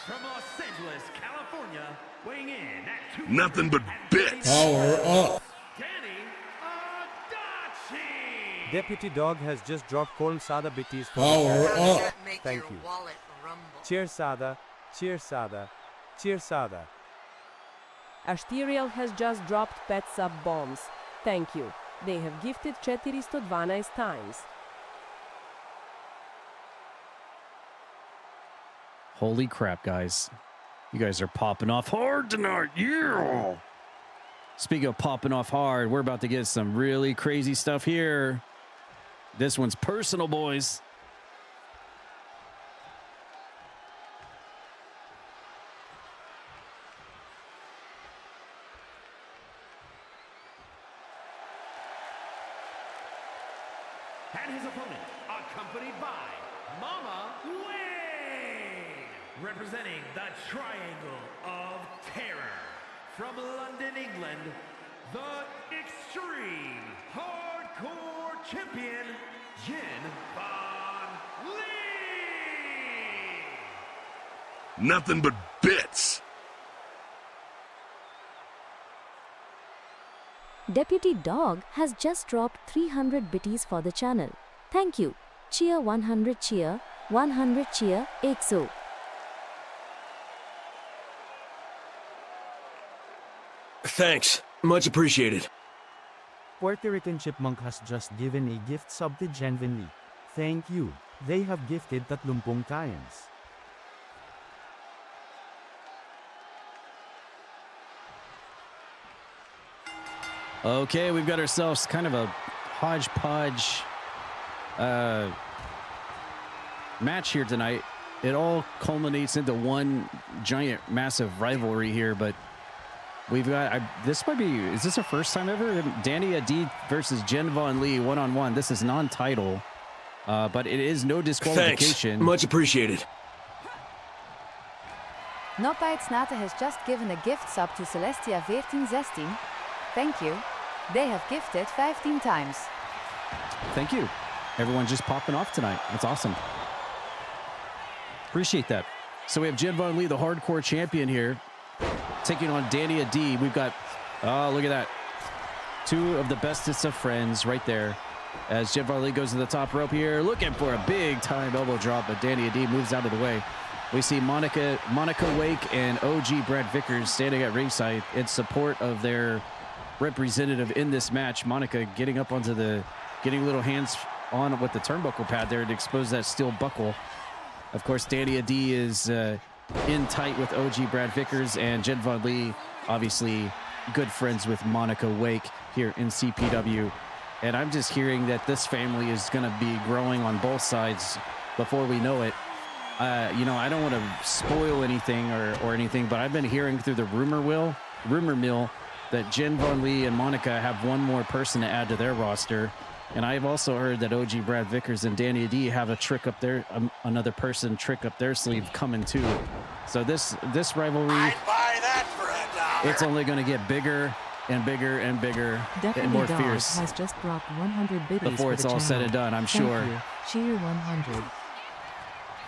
Speaker 5: from Los Angeles, California, weighing in at 200.
Speaker 10: Nothing but bits. Power up.
Speaker 5: Danny Adachi.
Speaker 13: Deputy Dog has just dropped Corn Sada Bitties for
Speaker 10: Power
Speaker 4: How does
Speaker 10: up.
Speaker 4: that make
Speaker 13: Thank
Speaker 4: your
Speaker 13: you.
Speaker 4: wallet rumble?
Speaker 13: Cheers Sada, cheers Sada, cheers Sada.
Speaker 6: Ashterial has just dropped pet sub bombs. Thank you. They have gifted 412 times.
Speaker 1: Holy crap, guys. You guys are popping off hard tonight. Yeah. Speaking of popping off hard, we're about to get some really crazy stuff here. This one's personal, boys.
Speaker 5: And his opponent, accompanied by Mama Wayne, representing the Triangle of Terror. From London, England, the Extreme Hardcore Champion, Jin Von Lee.
Speaker 10: Nothing but bits.
Speaker 3: Deputy Dog has just dropped 300 biddies for the channel. Thank you. Cheer 100 cheer, 100 cheer, EXO.
Speaker 12: Thanks. Much appreciated.
Speaker 13: Puerto Rican Chipmunk has just given a gift sub to Genvin Lee. Thank you. They have gifted 30 coins.
Speaker 1: Okay, we've got ourselves kind of a hodgepodge match here tonight. It all culminates into one giant, massive rivalry here, but we've got, this might be, is this our first time ever? Danny Adi versus Jen Von Lee, one-on-one. This is non-title, but it is no disqualification.
Speaker 12: Thanks. Much appreciated.
Speaker 14: Nopite Snata has just given a gift sub to Celestia 1416. Thank you. They have gifted 15 times.
Speaker 1: Thank you. Everyone just popping off tonight. That's awesome. Appreciate that. So we have Jen Von Lee, the hardcore champion here, taking on Danny Adi. We've got, oh, look at that. Two of the bestest of friends right there. As Jen Von Lee goes to the top rope here, looking for a big time elbow drop, but Danny Adi moves out of the way. We see Monica Wake and OG Brad Vickers standing at ringside in support of their representative in this match. Monica getting up onto the, getting little hands on with the turnbuckle pad there to expose that steel buckle. Of course, Danny Adi is in tight with OG Brad Vickers, and Jen Von Lee, obviously good friends with Monica Wake here in CPW. And I'm just hearing that this family is going to be growing on both sides before we know it. You know, I don't want to spoil anything or anything, but I've been hearing through the rumor mill that Jen Von Lee and Monica have one more person to add to their roster. And I've also heard that OG Brad Vickers and Danny Adi have a trick up their, another person trick up their sleeve coming too. So this rivalry,
Speaker 2: I'd buy that for $1.
Speaker 1: It's only going to get bigger and bigger and bigger
Speaker 6: Deputy
Speaker 1: and more
Speaker 6: Dog
Speaker 1: fierce
Speaker 6: has just dropped 100 biddies
Speaker 1: before it's all said and done, I'm sure.
Speaker 6: You. Cheer 100.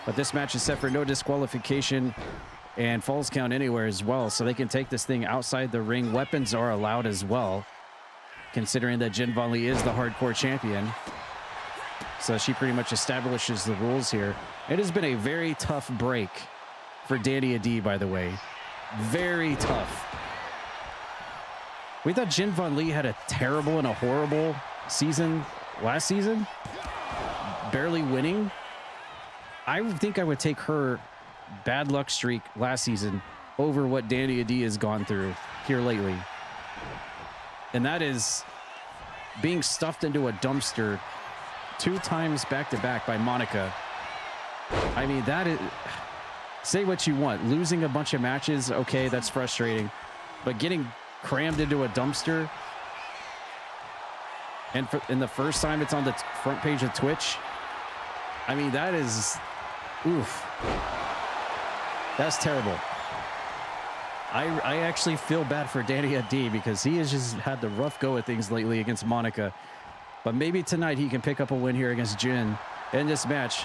Speaker 1: But this match is set for no disqualification and falls count anywhere as well, so they can take this thing outside the ring. Weapons are allowed as well, considering that Jen Von Lee is the hardcore champion. So she pretty much establishes the rules here. It has been a very tough break for Danny Adi, by the way. Very tough. We thought Jen Von Lee had a terrible and a horrible season last season, barely winning. I think I would take her bad luck streak last season over what Danny Adi has gone through here lately. And that is being stuffed into a dumpster 2 times back-to-back by Monica. I mean, that is, say what you want, losing a bunch of matches, okay, that's frustrating, but getting crammed into a dumpster, and in the first time it's on the front page of Twitch, I mean, that is, oof, that's terrible. I actually feel bad for Danny Adi because he has just had the rough go at things lately against Monica. But maybe tonight he can pick up a win here against Jen in this match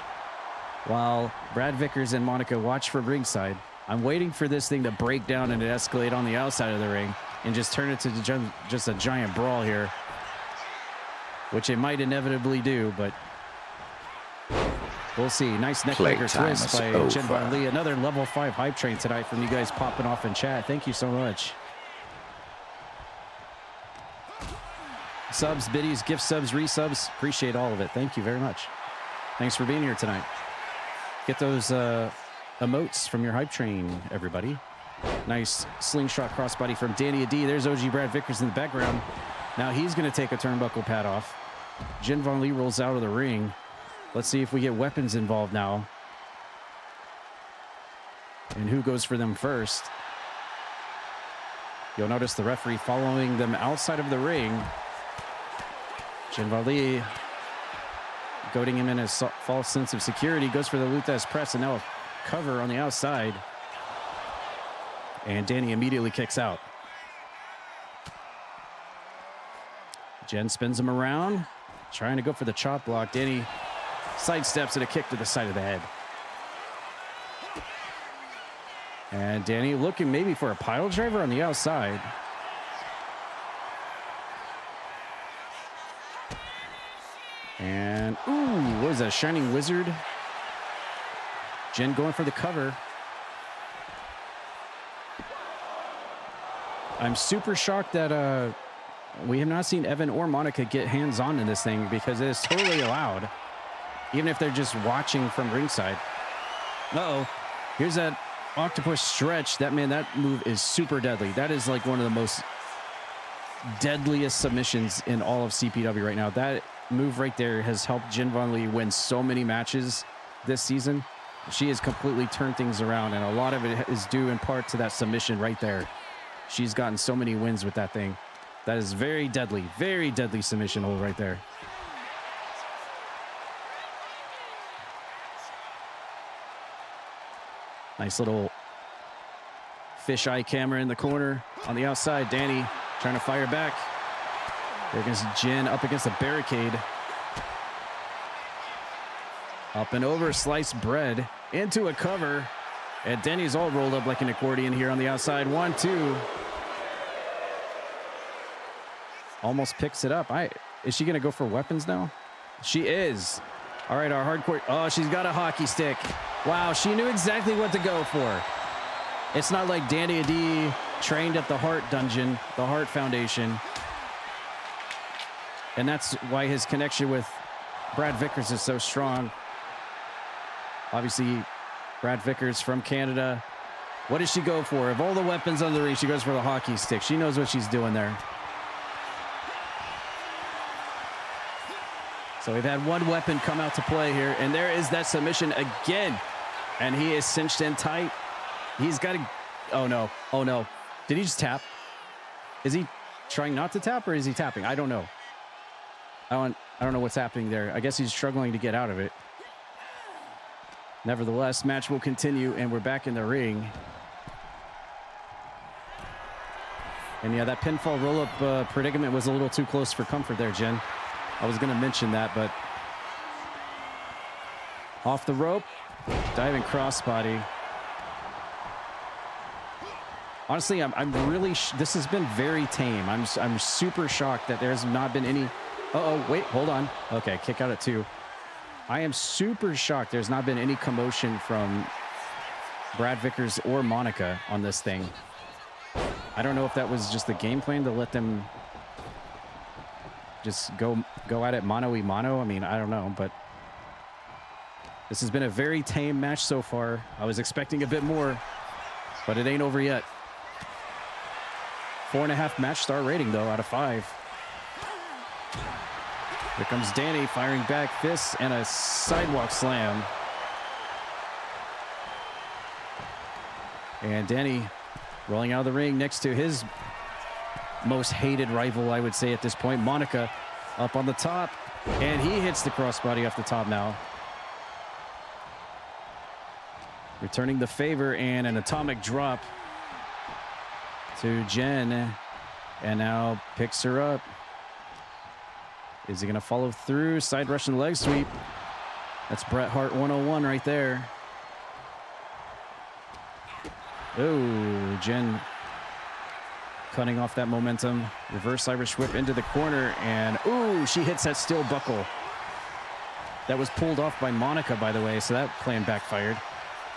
Speaker 1: while Brad Vickers and Monica watch from ringside. I'm waiting for this thing to break down and to escalate on the outside of the ring and just turn it to just a giant brawl here, which it might inevitably do, but we'll see. Nice neckbreaker twist by Jen Von Lee. Another level 5 hype train tonight from you guys popping off in chat. Thank you so much. Subs, biddies, gift subs, resubs. Appreciate all of it. Thank you very much. Thanks for being here tonight. Get those emotes from your hype train, everybody. Nice slingshot crossbody from Danny Adi. There's OG Brad Vickers in the background. Now he's going to take a turnbuckle pad off. Jen Von Lee rolls out of the ring. Let's see if we get weapons involved now. And who goes for them first? You'll notice the referee following them outside of the ring. Jen Von Lee goading him in a false sense of security. Goes for the Luthez press and now a cover on the outside. And Danny immediately kicks out. Jen spins him around, trying to go for the chop block. Danny sidesteps and a kick to the side of the head. And Danny looking maybe for a pile driver on the outside. And, ooh, what is that, Shining Wizard? Jen going for the cover. I'm super shocked that we have not seen Evan or Monica get hands-on in this thing because it is totally allowed, even if they're just watching from ringside. Uh-oh. Here's that octopus stretch. That move is super deadly. That is like one of the most deadliest submissions in all of CPW right now. That move right there has helped Jen Von Lee win so many matches this season. She has completely turned things around, and a lot of it is due in part to that submission right there. She's gotten so many wins with that thing. That is very deadly submission hold right there. Nice little fisheye camera in the corner on the outside. Danny trying to fire back. There goes Jen up against the barricade. Up and over, sliced bread into a cover. And Danny's all rolled up like an accordion here on the outside. 1, 2. Almost picks it up. Is she going to go for weapons now? She is. All right, our hardcore. Oh, she's got a hockey stick. Wow, she knew exactly what to go for. It's not like Danny Adi trained at the Heart Dungeon, the Heart Foundation. And that's why his connection with Brad Vickers is so strong. Obviously, Brad Vickers from Canada. What does she go for? Of all the weapons on the ring, she goes for the hockey stick. She knows what she's doing there. So we've had one weapon come out to play here, and there is that submission again. And he is cinched in tight. He's got to... Oh, no. Oh, no. Did he just tap? Is he trying not to tap, or is he tapping? I don't know. I don't know what's happening there. I guess he's struggling to get out of it. Nevertheless, match will continue, and we're back in the ring. And yeah, that pinfall roll-up predicament was a little too close for comfort there, Jen. I was going to mention that, but off the rope, diving crossbody. Honestly, I'm really, this has been very tame. I'm super shocked that there's not been any, uh-oh, wait, hold on. Okay, kick out at 2. I am super shocked there's not been any commotion from Brad Vickers or Monica on this thing. I don't know if that was just the game plan to let them just go at it mano-y-mano. I mean, I don't know, but this has been a very tame match so far. I was expecting a bit more, but it ain't over yet. 4.5 match star rating, though, out of 5. Here comes Danny firing back fists and a sidewalk slam. And Danny rolling out of the ring next to his most hated rival, I would say at this point, Monica, up on the top. And he hits the crossbody off the top now. Returning the favor and an atomic drop to Jen. And now picks her up. Is he going to follow through? Side Russian leg sweep. That's Bret Hart 101 right there. Oh, Jen cutting off that momentum. Reverse Irish whip into the corner. And, ooh, she hits that steel buckle. That was pulled off by Monica, by the way, so that plan backfired.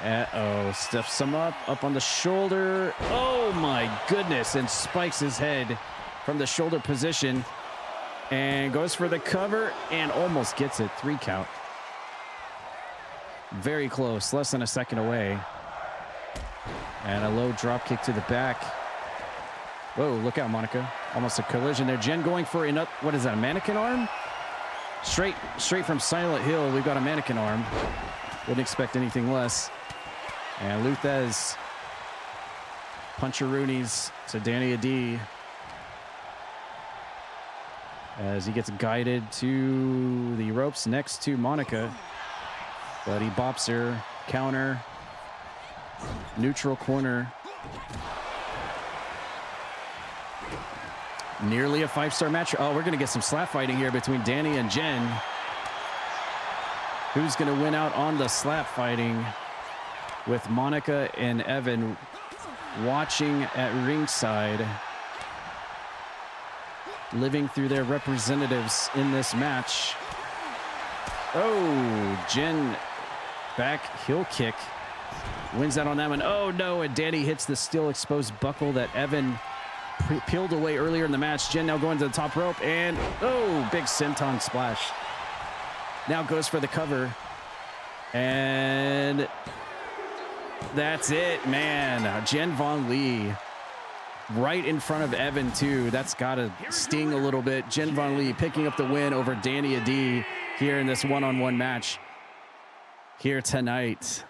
Speaker 1: Uh-oh, stuffs him up on the shoulder. Oh, my goodness, and spikes his head from the shoulder position. And goes for the cover and almost gets it. 3 count. Very close, less than a second away. And a low drop kick to the back. Whoa, look out, Monica. Almost a collision there. Jen going for another, what is that, a mannequin arm? Straight from Silent Hill, we've got a mannequin arm. Wouldn't expect anything less. And Luthez puncheroonies to Danny Adi as he gets guided to the ropes next to Monica. But he bops her. Counter. Neutral corner. Nearly a 5-star match. Oh, we're going to get some slap fighting here between Danny and Jen. Who's going to win out on the slap fighting with Monica and Evan watching at ringside, living through their representatives in this match. Oh, Jen back heel kick. Wins out on that one. Oh, no, and Danny hits the still exposed buckle that Evan peeled away earlier in the match. Jen now going to the top rope, and oh, big senton splash. Now goes for the cover, and that's it, man. Jen Von Lee right in front of Evan, too. That's got to sting a little bit. Jen Von Lee picking up the win over Danny Adi here in this one-on-one match here tonight.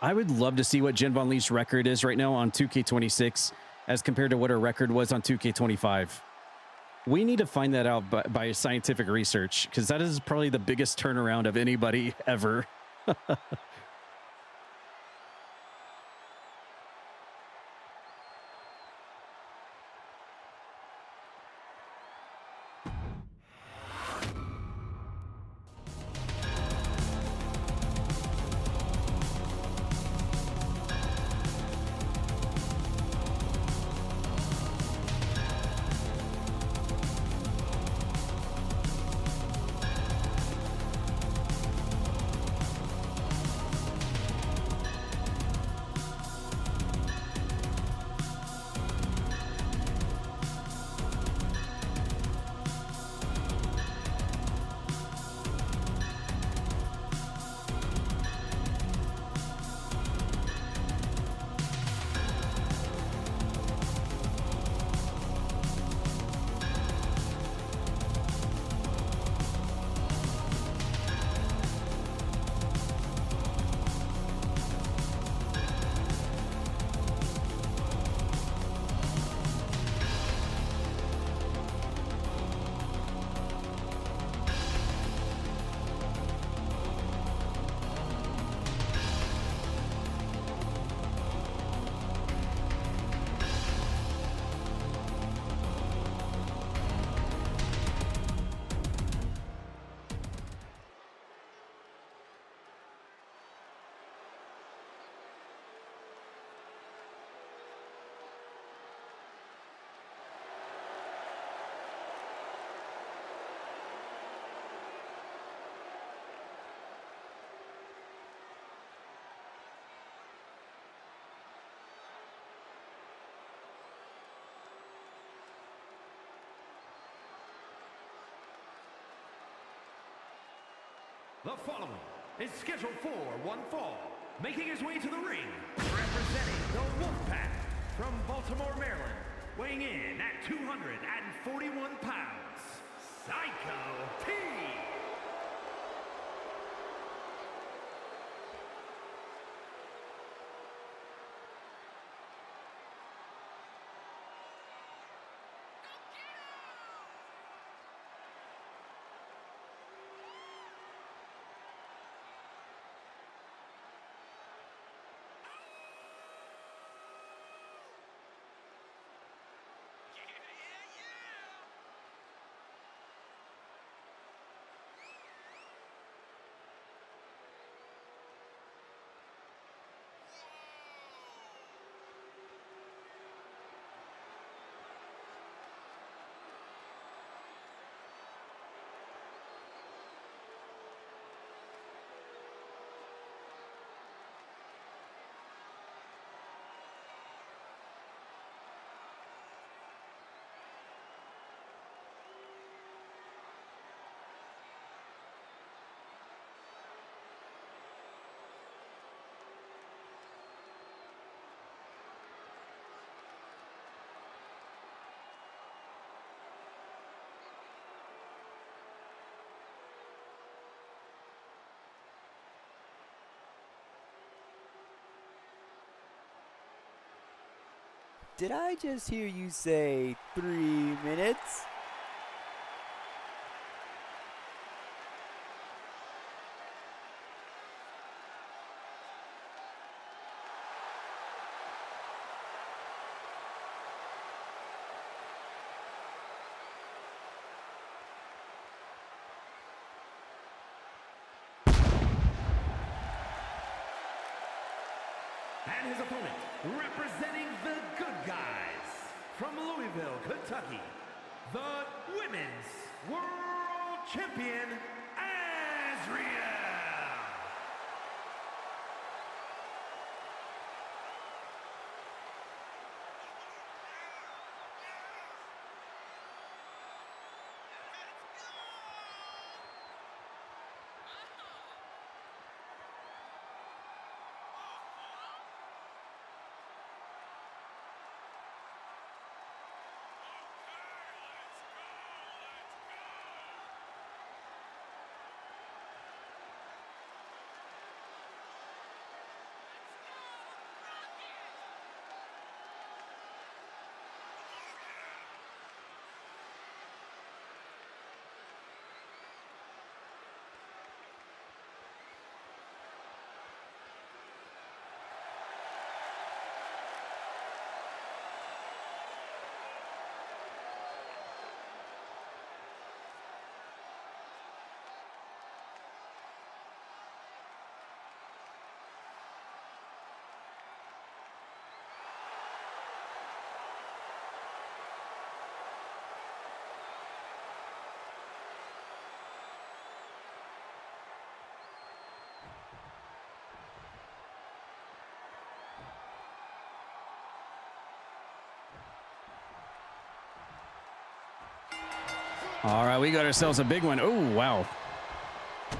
Speaker 1: I would love to see what Jen Von Lee's record is right now on 2K26 as compared to what her record was on 2K25. We need to find that out by scientific research, because that is probably the biggest turnaround of anybody ever.
Speaker 5: The following is scheduled for one fall, making his way to the ring, representing the Wolfpack from Baltimore, Maryland, weighing in at 241 pounds, Psycho P.
Speaker 15: Did I just hear you say 3 minutes?
Speaker 5: And his opponent, representing the good guys, from Louisville, Kentucky, the Women's World Champion, Azriel.
Speaker 1: All right, we got ourselves a big one. Oh, wow.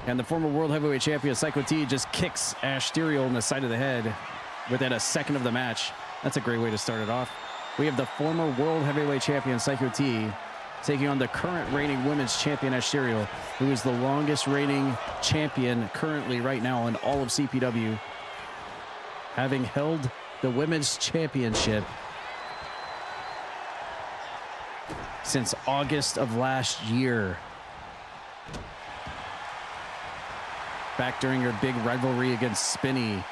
Speaker 1: And the former World Heavyweight Champion, Psycho T, just kicks Ash Styriel in the side of the head within a second of the match. That's a great way to start it off. We have the former World Heavyweight Champion, Psycho T, taking on the current reigning Women's Champion, Ash Styriel, who is the longest reigning champion currently right now in all of CPW, having held the Women's Championship since August of last year. Back during her big rivalry against Spinny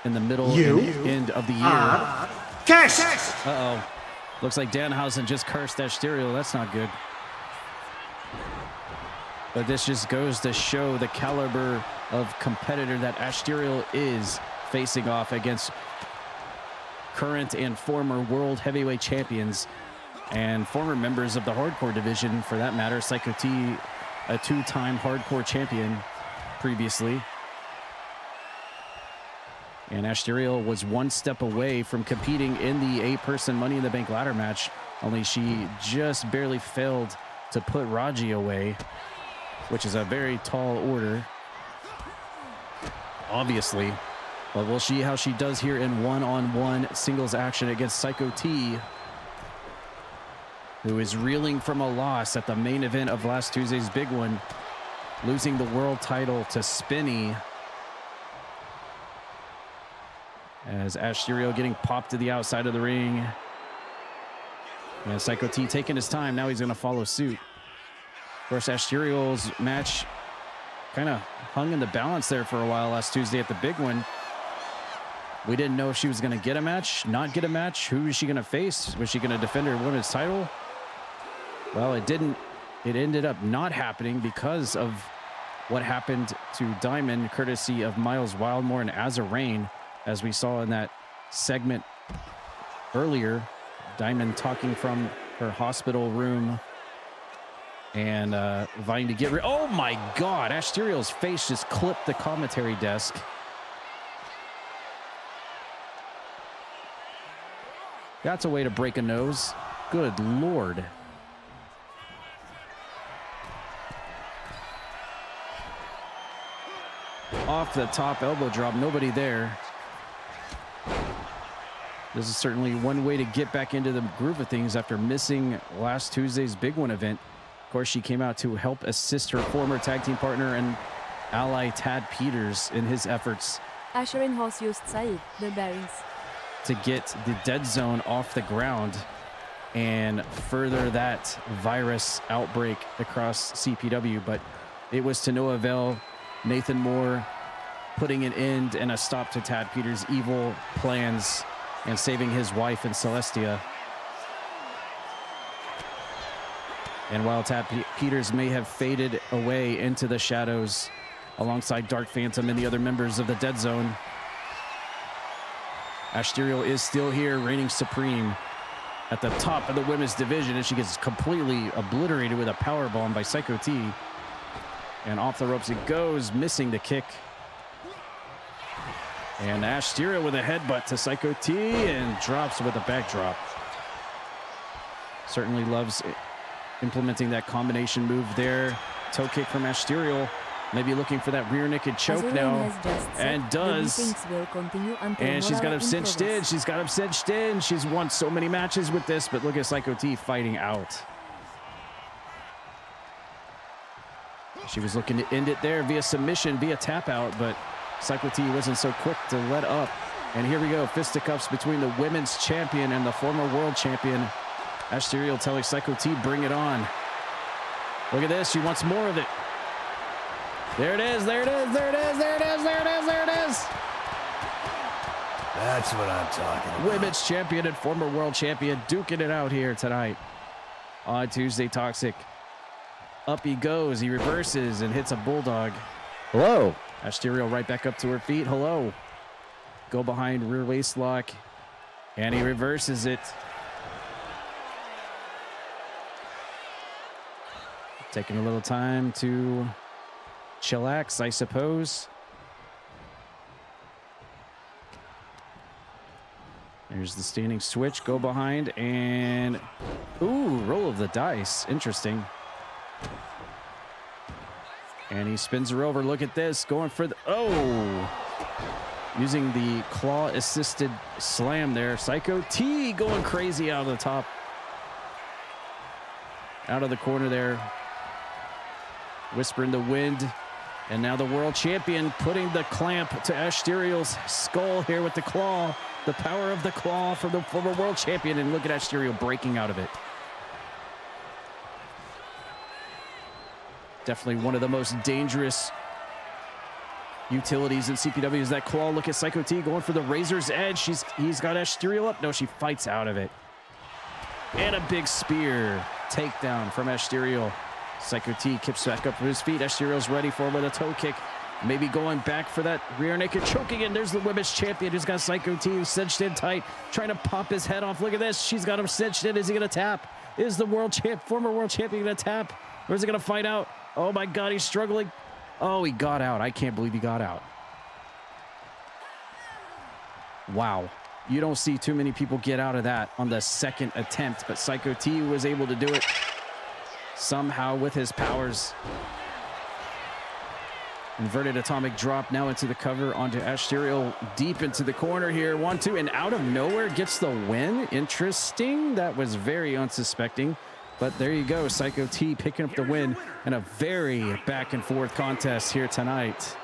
Speaker 1: in the middle and end of the year.
Speaker 9: Cash!
Speaker 1: Uh-oh. Looks like Danhausen just cursed Ash Styriel. That's not good. But this just goes to show the caliber of competitor that Ash Styriel is, facing off against current and former World Heavyweight Champions and former members of the hardcore division, for that matter. Psycho T, a 2-time hardcore champion previously. And Ash Styriel was one step away from competing in the 8-person Money in the Bank ladder match, only she just barely failed to put RAJI away, which is a very tall order, obviously. But we'll see how she does here in one-on-one singles action against Psycho T, who is reeling from a loss at the main event of last Tuesday's big one, losing the world title to Spinny. As Ash Styriel getting popped to the outside of the ring. And Psycho T taking his time. Now he's going to follow suit. Of course, Ash Styriel's match kind of hung in the balance there for a while last Tuesday at the big one. We didn't know if she was going to get a match, not get a match. Who was she going to face? Was she going to defend her women's title? Well, it didn't. It ended up not happening because of what happened to Diamond, courtesy of Miles Wildmore and Azarain, as we saw in that segment earlier. Diamond talking from her hospital room and vying to get rid. Oh my God! Ash Styriel's face just clipped the commentary desk. That's a way to break a nose. Good Lord. Off the top elbow drop, nobody there. This is certainly one way to get back into the groove of things after missing last Tuesday's big one event. Of course, she came out to help assist her former tag team partner and ally Tad Peters in his efforts.
Speaker 3: Asher in Horse used Said, the Barons.
Speaker 1: to get the dead zone off the ground and further that virus outbreak across CPW, but it was to no avail. Nathan Moore putting an end and a stop to Tad Peters' evil plans and saving his wife and Celestia. And while Tad Peters may have faded away into the shadows alongside Dark Phantom and the other members of the Dead Zone, Asterial is still here, reigning supreme at the top of the women's division, as she gets completely obliterated with a powerbomb by Psycho T. And off the ropes it goes, missing the kick. And Asterial with a headbutt to Psycho T and drops with a backdrop. Certainly loves implementing that combination move there. Toe kick from Asterial. Maybe looking for that rear naked choke now. And does. And she's got him cinched in. She's got him cinched in. She's won so many matches with this, but look at Psycho T fighting out. She was looking to end it there via submission, via tap out, but Psycho T wasn't so quick to let up. And here we go, fisticuffs between the women's champion and the former world champion. Asterial telling Psycho T, bring it on. Look at this, she wants more of it. There it is, there it is, there it is, there it is, there it is, there it is.
Speaker 12: That's what I'm talking about.
Speaker 1: Women's champion and former world champion duking it out here tonight on Tuesday Toxic. Up he goes, he reverses and hits a bulldog. Hello. Asterial right back up to her feet. Hello. Go behind rear waist lock. And he reverses it. Taking a little time to chillax, I suppose. There's the standing switch. Go behind and... Ooh, roll of the dice. Interesting. And he spins her over. Look at this. Going for the... Oh! Using the claw-assisted slam there. Psycho T going crazy out of the top. Out of the corner there. Whisper in the wind. And now the world champion putting the clamp to Asterial's skull here with the claw. The power of the claw from the former world champion. And look at Asterial breaking out of it. Definitely one of the most dangerous utilities in CPW is that claw. Look at Psycho T going for the razor's edge. He's got Asterial up. No, she fights out of it. And a big spear takedown from Asterial. Psycho T kicks back up from his feet. Asterial's ready for him with a toe kick. Maybe going back for that rear naked choking. And there's the women's champion who's got Psycho T cinched in tight, trying to pop his head off. Look at this. She's got him cinched in. Is he going to tap? Is the former world champion going to tap? Or is he going to fight out? Oh my God, he's struggling. Oh, he got out. I can't believe he got out. Wow. You don't see too many people get out of that on the second attempt, but Psycho T was able to do it somehow with his powers. Inverted atomic drop now into the cover onto Asterial, deep into the corner here. 1-2, and out of nowhere gets the win. Interesting. That was very unsuspecting. But there you go, Psycho T picking up the win in a very back and forth contest here tonight.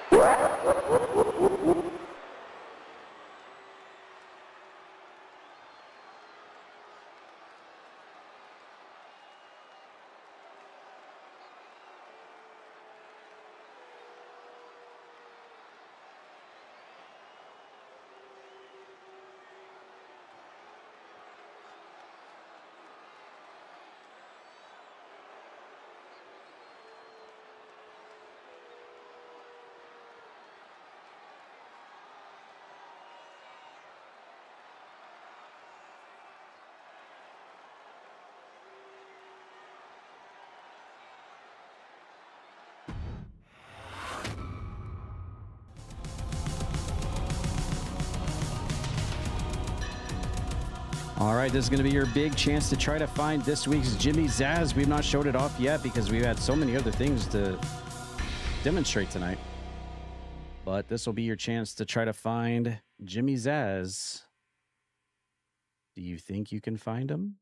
Speaker 1: All right, this is going to be your big chance to try to find this week's Jimmy Zaz. We've not showed it off yet because we've had so many other things to demonstrate tonight. But this will be your chance to try to find Jimmy Zaz. Do you think you can find him?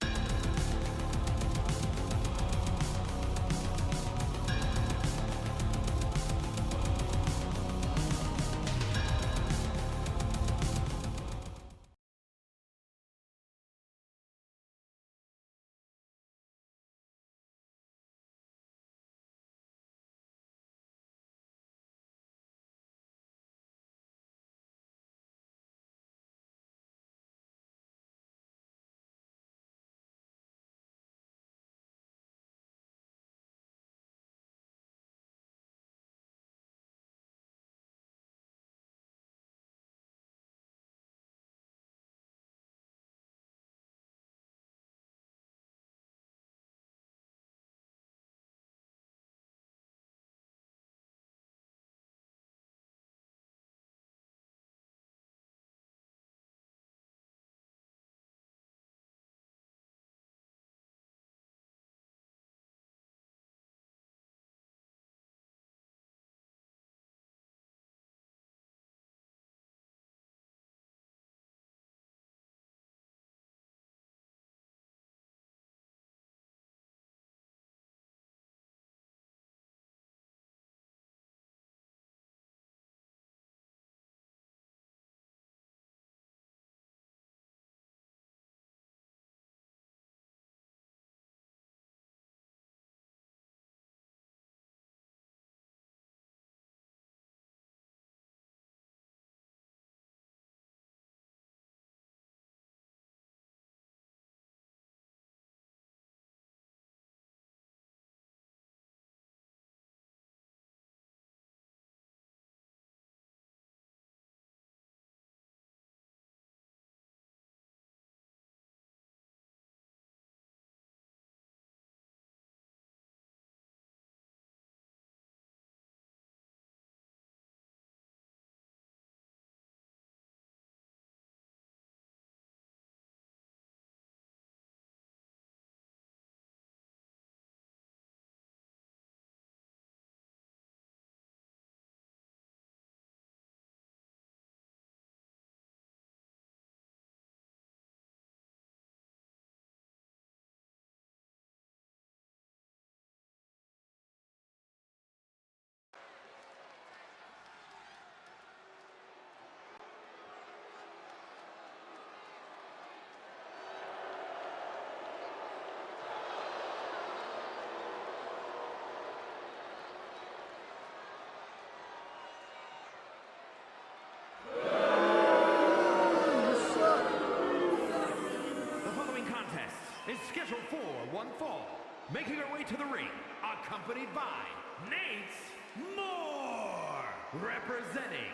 Speaker 5: making her way to the ring, accompanied by Nate Moore, representing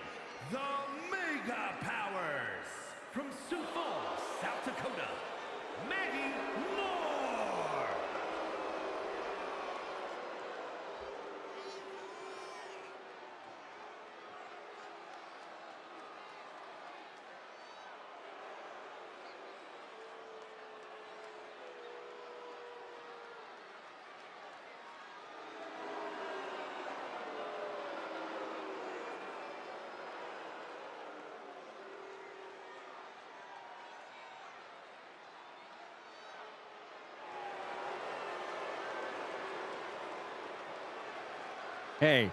Speaker 5: the Mega Powers from Sioux Falls, South Dakota, Maggie Moore.
Speaker 1: Hey,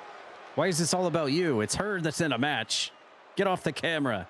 Speaker 1: why is this all about you? It's her that's in a match. Get off the camera.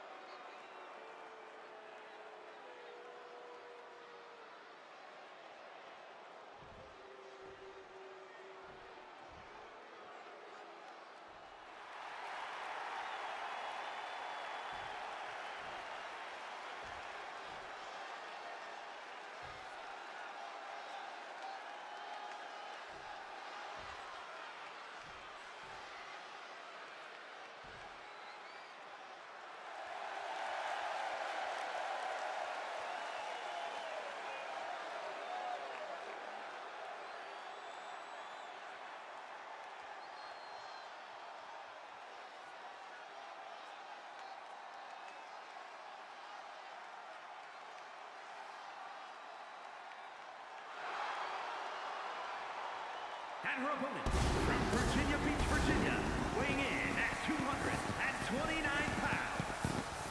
Speaker 1: And her opponent, from Virginia Beach, Virginia, weighing in at 229 pounds,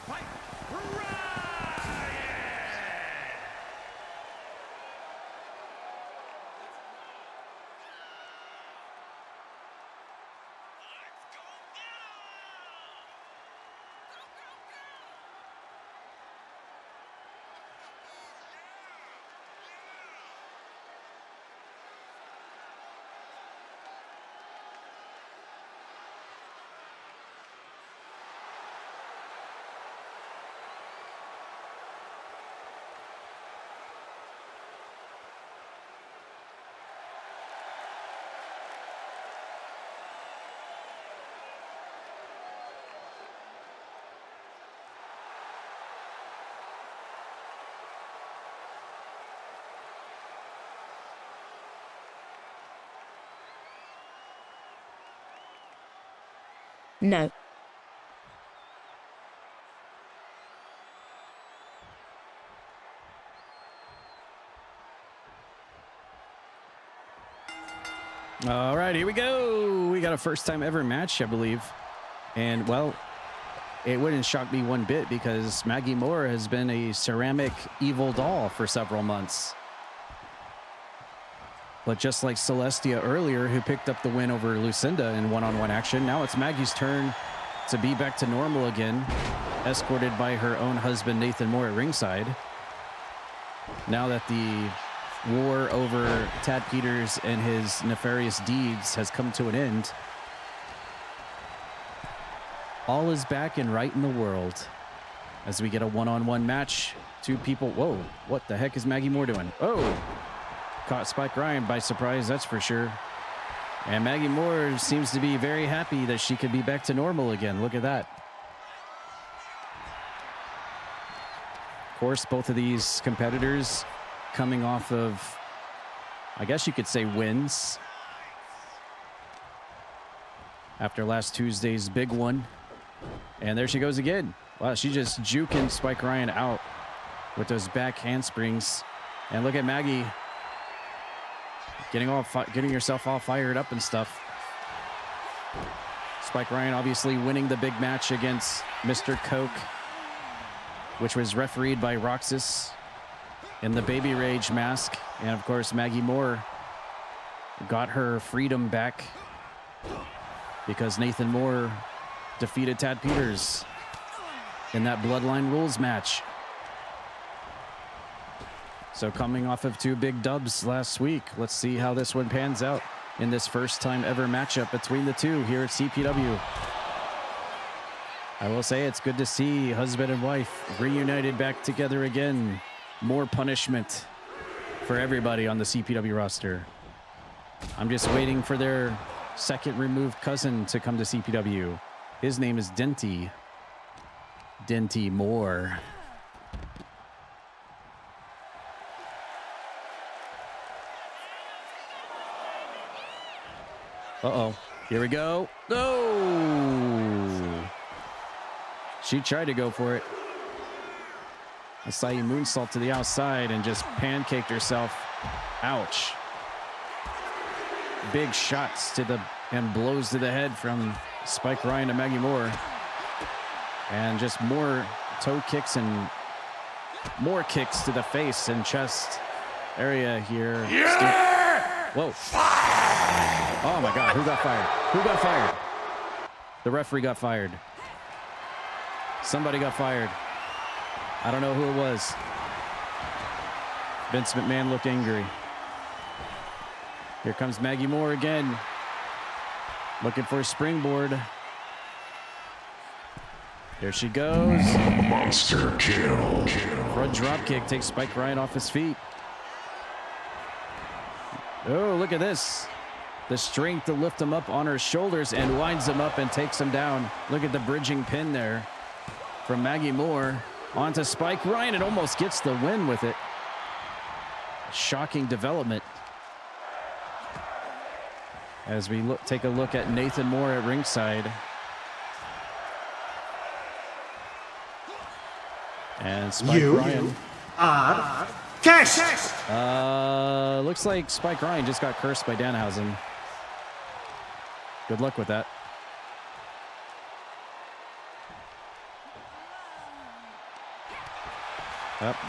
Speaker 1: Spike Ryan!
Speaker 16: No.
Speaker 1: All right, here we go. We got a first time ever match, I believe. And, well, it wouldn't shock me one bit because Maggie Moore has been a ceramic evil doll for several months. But just like Celestia earlier, who picked up the win over Lucinda in one-on-one action, now it's Maggie's turn to be back to normal again, escorted by her own husband, Nathan Moore, at ringside. Now that the war over Tad Peters and his nefarious deeds has come to an end, all is back and right in the world as we get a one-on-one match. Two people. Whoa, what the heck is Maggie Moore doing? Oh, caught Spike Ryan by surprise, that's for sure. And Maggie Moore seems to be very happy that she could be back to normal again. Look at that. Of course, both of these competitors coming off of, I guess you could say, wins after last Tuesday's big one. And there she goes again. Wow, she just juking Spike Ryan out with those back handsprings. And look at Maggie getting herself all fired up and stuff. Spike Ryan obviously winning the big match against Mr. Coke, which was refereed by Roxas in the Baby Rage mask. And of course, Maggie Moore got her freedom back because Nathan Moore defeated Tad Peters in that Bloodline Rules match. So coming off of two big dubs last week, let's see how this one pans out in this first time ever matchup between the two here at CPW. I will say it's good to see husband and wife reunited back together again. More punishment for everybody on the CPW roster. I'm just waiting for their second removed cousin to come to CPW. His name is Denty. Denty Moore. Uh-oh. Here we go. No! She tried to go for it. Acai moonsault to the outside and just pancaked herself. Ouch. Big shots to the and blows to the head from Spike Ryan to Maggie Moore. And just more toe kicks and more kicks to the face and chest area here.
Speaker 10: Yeah!
Speaker 1: Whoa. Oh my God, who got fired? Who got fired? The referee got fired. Somebody got fired. I don't know who it was. Vince McMahon looked angry. Here comes Maggie Moore again. Looking for a springboard. There she goes.
Speaker 10: Monster kill.
Speaker 1: Front drop kick takes Spike Ryan off his feet. Oh, look at this. The strength to lift him up on her shoulders and winds him up and takes him down. Look at the bridging pin there from Maggie Moore onto Spike Ryan. It almost gets the win with it. Shocking development. As we take a look at Nathan Moore at ringside. And Spike Ryan.
Speaker 9: Cursed!
Speaker 1: Looks like Spike Ryan just got cursed by Danhausen. Good luck with that.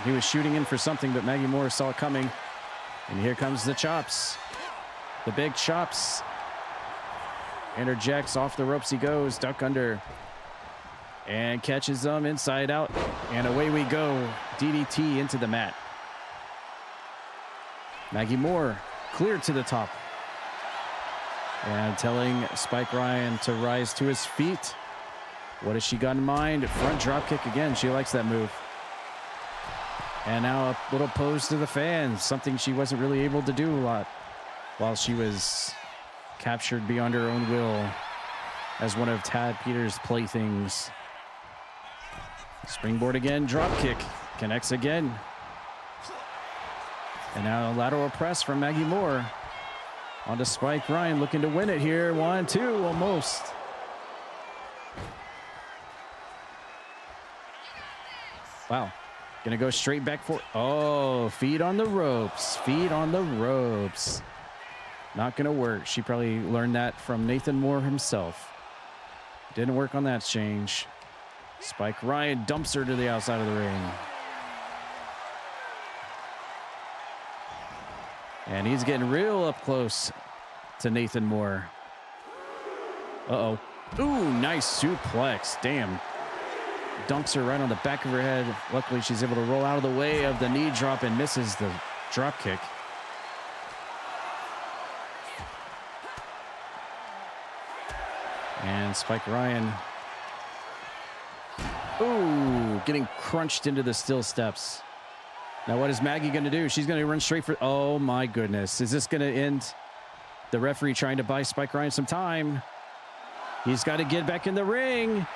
Speaker 1: He was shooting in for something, but Maggie Moore saw it coming. And here comes the chops. The big chops. Interjects off the ropes he goes. Duck under. And catches them inside out. And away we go. DDT into the mat. Maggie Moore cleared to the top. And telling Spike Ryan to rise to his feet. What has she got in mind? Front drop kick again. She likes that move. And now a little pose to the fans. Something she wasn't really able to do a lot while she was captured beyond her own will as one of Tad Peters' playthings. Springboard again. Drop kick. Connects again. And now a lateral press from Maggie Moore. Onto Spike Ryan looking to win it here. 1, 2, almost. Wow. Gonna go straight back for, oh, feet on the ropes. Feet on the ropes. Not gonna work. She probably learned that from Nathan Moore himself. Didn't work on that exchange. Spike Ryan dumps her to the outside of the ring. And he's getting real up close to Nathan Moore. Uh-oh. Ooh, nice suplex. Damn. Dunks her right on the back of her head. Luckily, she's able to roll out of the way of the knee drop and misses the drop kick. And Spike Ryan. Ooh, getting crunched into the steel steps. Now, what is Maggie going to do? She's going to run straight for... Oh, my goodness. Is this going to end the referee trying to buy Spike Ryan some time? He's got to get back in the ring.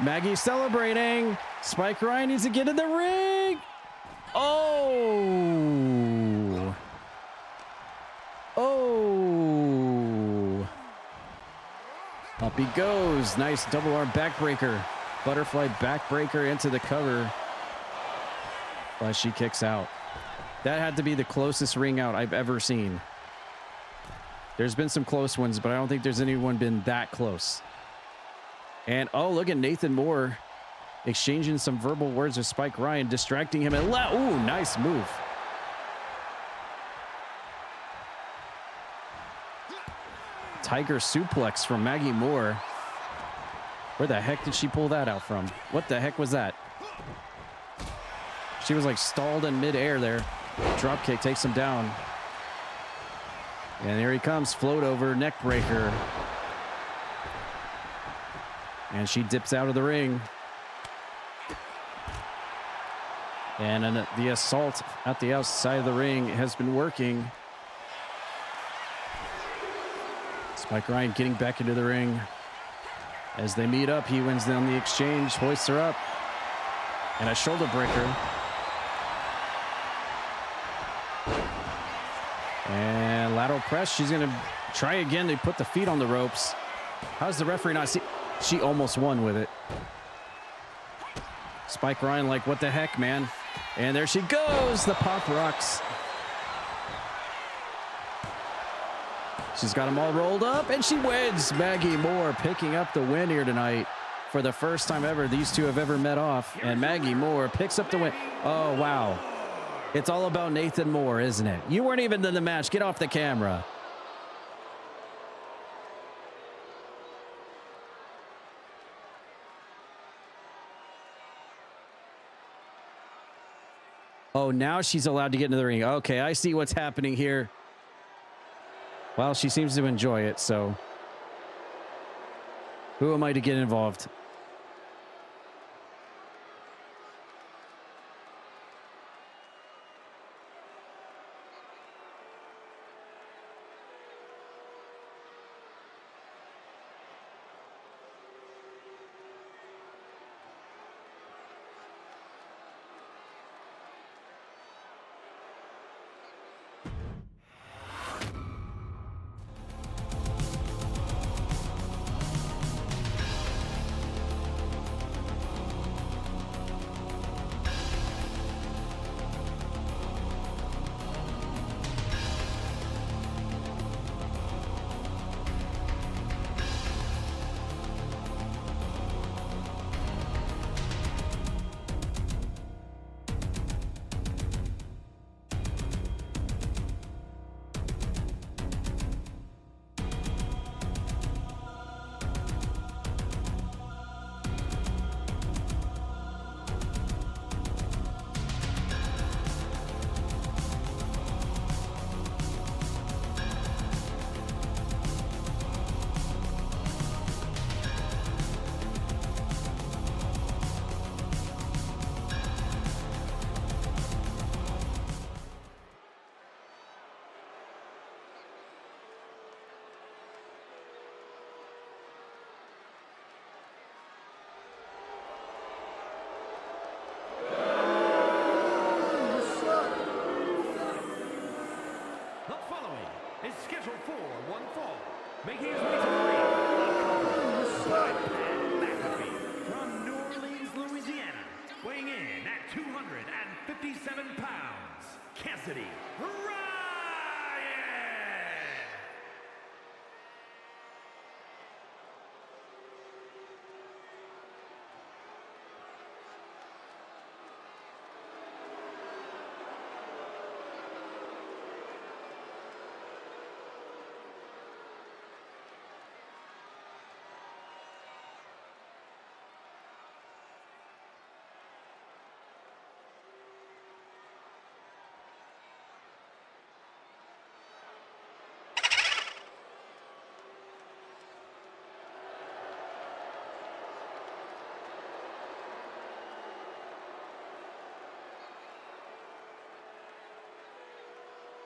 Speaker 1: Maggie celebrating. Spike Ryan needs to get in the ring. Oh. Oh. Up he goes. Nice double arm backbreaker. Butterfly backbreaker into the cover. But she kicks out. That had to be the closest ring out I've ever seen. There's been some close ones, but I don't think there's anyone been that close. And oh, look at Nathan Moore exchanging some verbal words with Spike Ryan, distracting him. And ooh, nice move. Tiger suplex from Maggie Moore. Where the heck did she pull that out from? What the heck was that? She was like stalled in midair there. Drop kick takes him down. And there he comes, float over, neck breaker. And she dips out of the ring. And the assault at the outside of the ring has been working. Mike Ryan getting back into the ring. As they meet up, he wins on the exchange, hoists her up. And a shoulder breaker. And lateral press. She's going to try again. They put the feet on the ropes. How's the referee not see? She almost won with it. Spike Ryan like, what the heck, man? And there she goes. The pop rocks. She's got them all rolled up, and she wins. Maggie Moore picking up the win here tonight. For the first time ever, these two have ever met off. And Maggie Moore picks up the win. Oh, wow. It's all about Nathan Moore, isn't it? You weren't even in the match. Get off the camera. Oh, now she's allowed to get into the ring. Okay, I see what's happening here. Well, she seems to enjoy it, so who am I to get involved?
Speaker 5: Making his way to the ring, from New Orleans, Louisiana, weighing in at 257 pounds, Cassidy Ryan!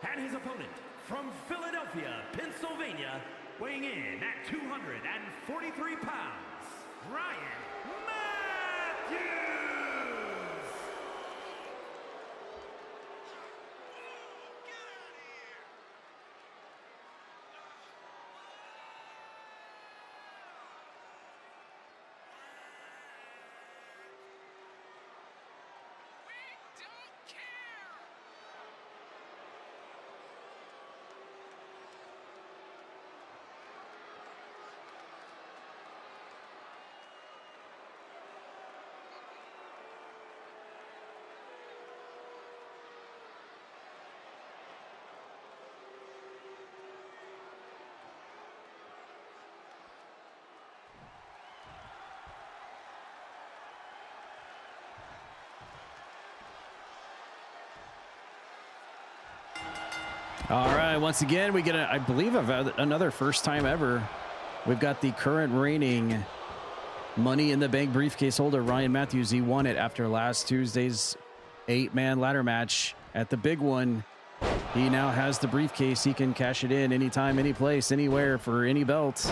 Speaker 5: And his opponent, from Philadelphia, Pennsylvania, weighing in at 243 pounds, Ryan Matthews!
Speaker 1: All right, once again, we get, I believe, another first time ever. We've got the current reigning Money in the Bank briefcase holder, Ryan Matthews. He won it after last Tuesday's 8-man ladder match at the big one. He now has the briefcase. He can cash it in anytime, any place, anywhere for any belt.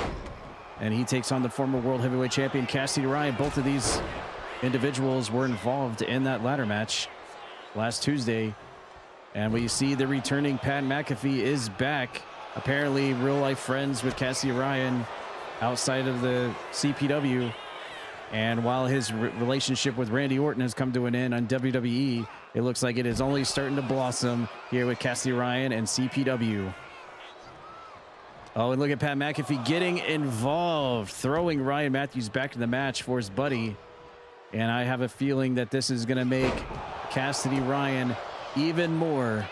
Speaker 1: And he takes on the former World Heavyweight Champion, Cassidy Ryan. Both of these individuals were involved in that ladder match last Tuesday. And we see the returning Pat McAfee is back. Apparently real-life friends with Cassidy Ryan outside of the CPW. And while his relationship with Randy Orton has come to an end on WWE, it looks like it is only starting to blossom here with Cassidy Ryan and CPW. Oh, and look at Pat McAfee getting involved, throwing Ryan Matthews back in the match for his buddy. And I have a feeling that this is going to make Cassidy Ryan even more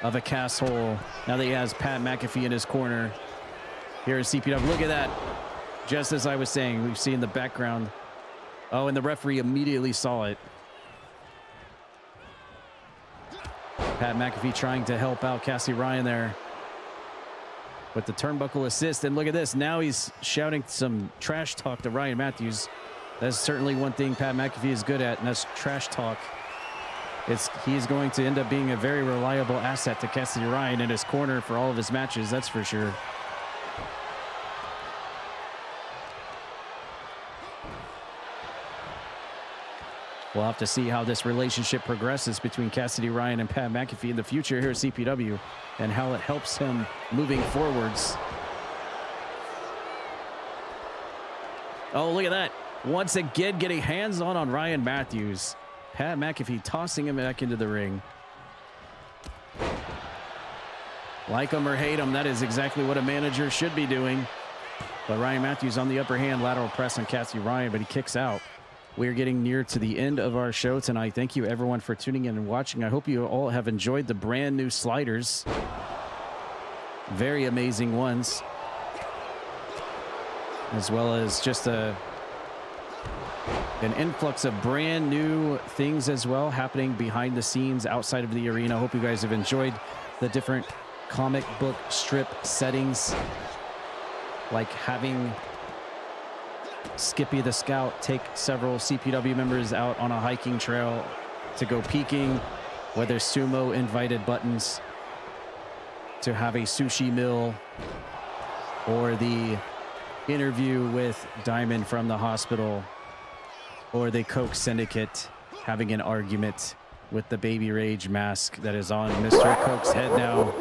Speaker 1: of a casshole now that he has Pat McAfee in his corner here at CPW. Look at that. Just as I was saying, we've seen the background. Oh, and the referee immediately saw it. Pat McAfee trying to help out Cassidy Ryan there with the turnbuckle assist. And look at this. Now he's shouting some trash talk to Ryan Matthews. That's certainly one thing Pat McAfee is good at, and that's trash talk. He's going to end up being a very reliable asset to Cassidy Ryan in his corner for all of his matches, that's for sure. We'll have to see how this relationship progresses between Cassidy Ryan and Pat McAfee in the future here at CPW and how it helps him moving forwards. Oh, look at that. Once again, getting hands-on Ryan Matthews. Pat McAfee tossing him back into the ring. Like him or hate him, that is exactly what a manager should be doing. But Ryan Matthews on the upper hand, lateral press on Cassidy Ryan, but he kicks out. We're getting near to the end of our show tonight. Thank you, everyone, for tuning in and watching. I hope you all have enjoyed the brand new sliders. Very amazing ones. As well as just an influx of brand new things as well happening behind the scenes outside of the arena. I hope you guys have enjoyed the different comic book strip settings, like having Skippy the Scout take several CPW members out on a hiking trail to go peeking, whether sumo invited buttons to have a sushi meal, or the interview with Diamond from the hospital, or the Coke Syndicate having an argument with the Baby Rage mask that is on Mr. Coke's head now.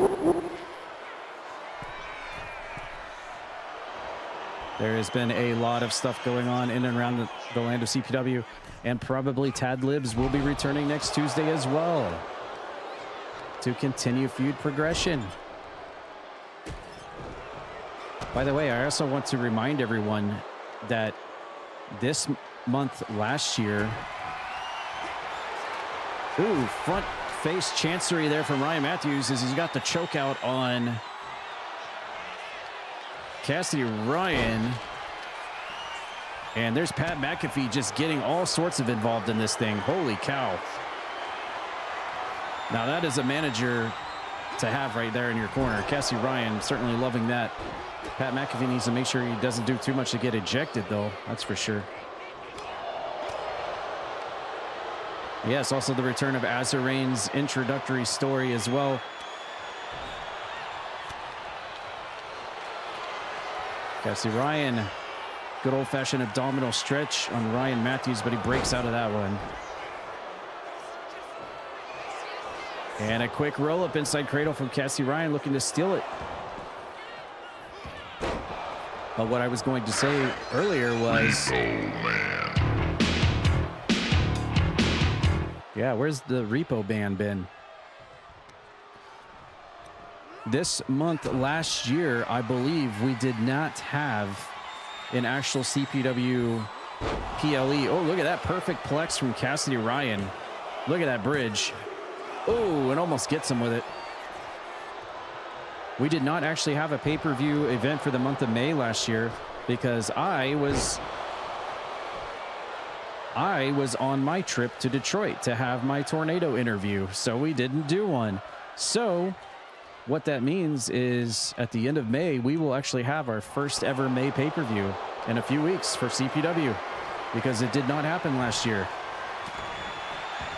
Speaker 1: There has been a lot of stuff going on in and around the land of CPW, and probably Tad Libs will be returning next Tuesday as well to continue feud progression. By the way, I also want to remind everyone that this month last year, front face chancery there from Ryan Matthews as he's got the choke out on Cassidy Ryan. And there's Pat McAfee just getting all sorts of involved in this thing. Holy cow. Now that is a manager to have right there in your corner. Cassidy Ryan certainly loving that. Pat McAfee needs to make sure he doesn't do too much to get ejected, though. That's for sure. Yes, also the return of Azarain's introductory story as well. Cassidy Ryan, good old-fashioned abdominal stretch on Ryan Matthews, but he breaks out of that one. And a quick roll-up inside cradle from Cassidy Ryan, looking to steal it. But what I was going to say earlier was... Yeah, where's the repo band been? This month last year, I believe we did not have an actual CPW PLE. Oh, look at that perfect plex from Cassidy Ryan. Look at that bridge. Oh, and almost gets him with it. We did not actually have a pay-per-view event for the month of May last year because I was on my trip to Detroit to have my tornado interview, so we didn't do one. So what that means is at the end of May, we will actually have our first ever May pay-per-view in a few weeks for CPW because it did not happen last year.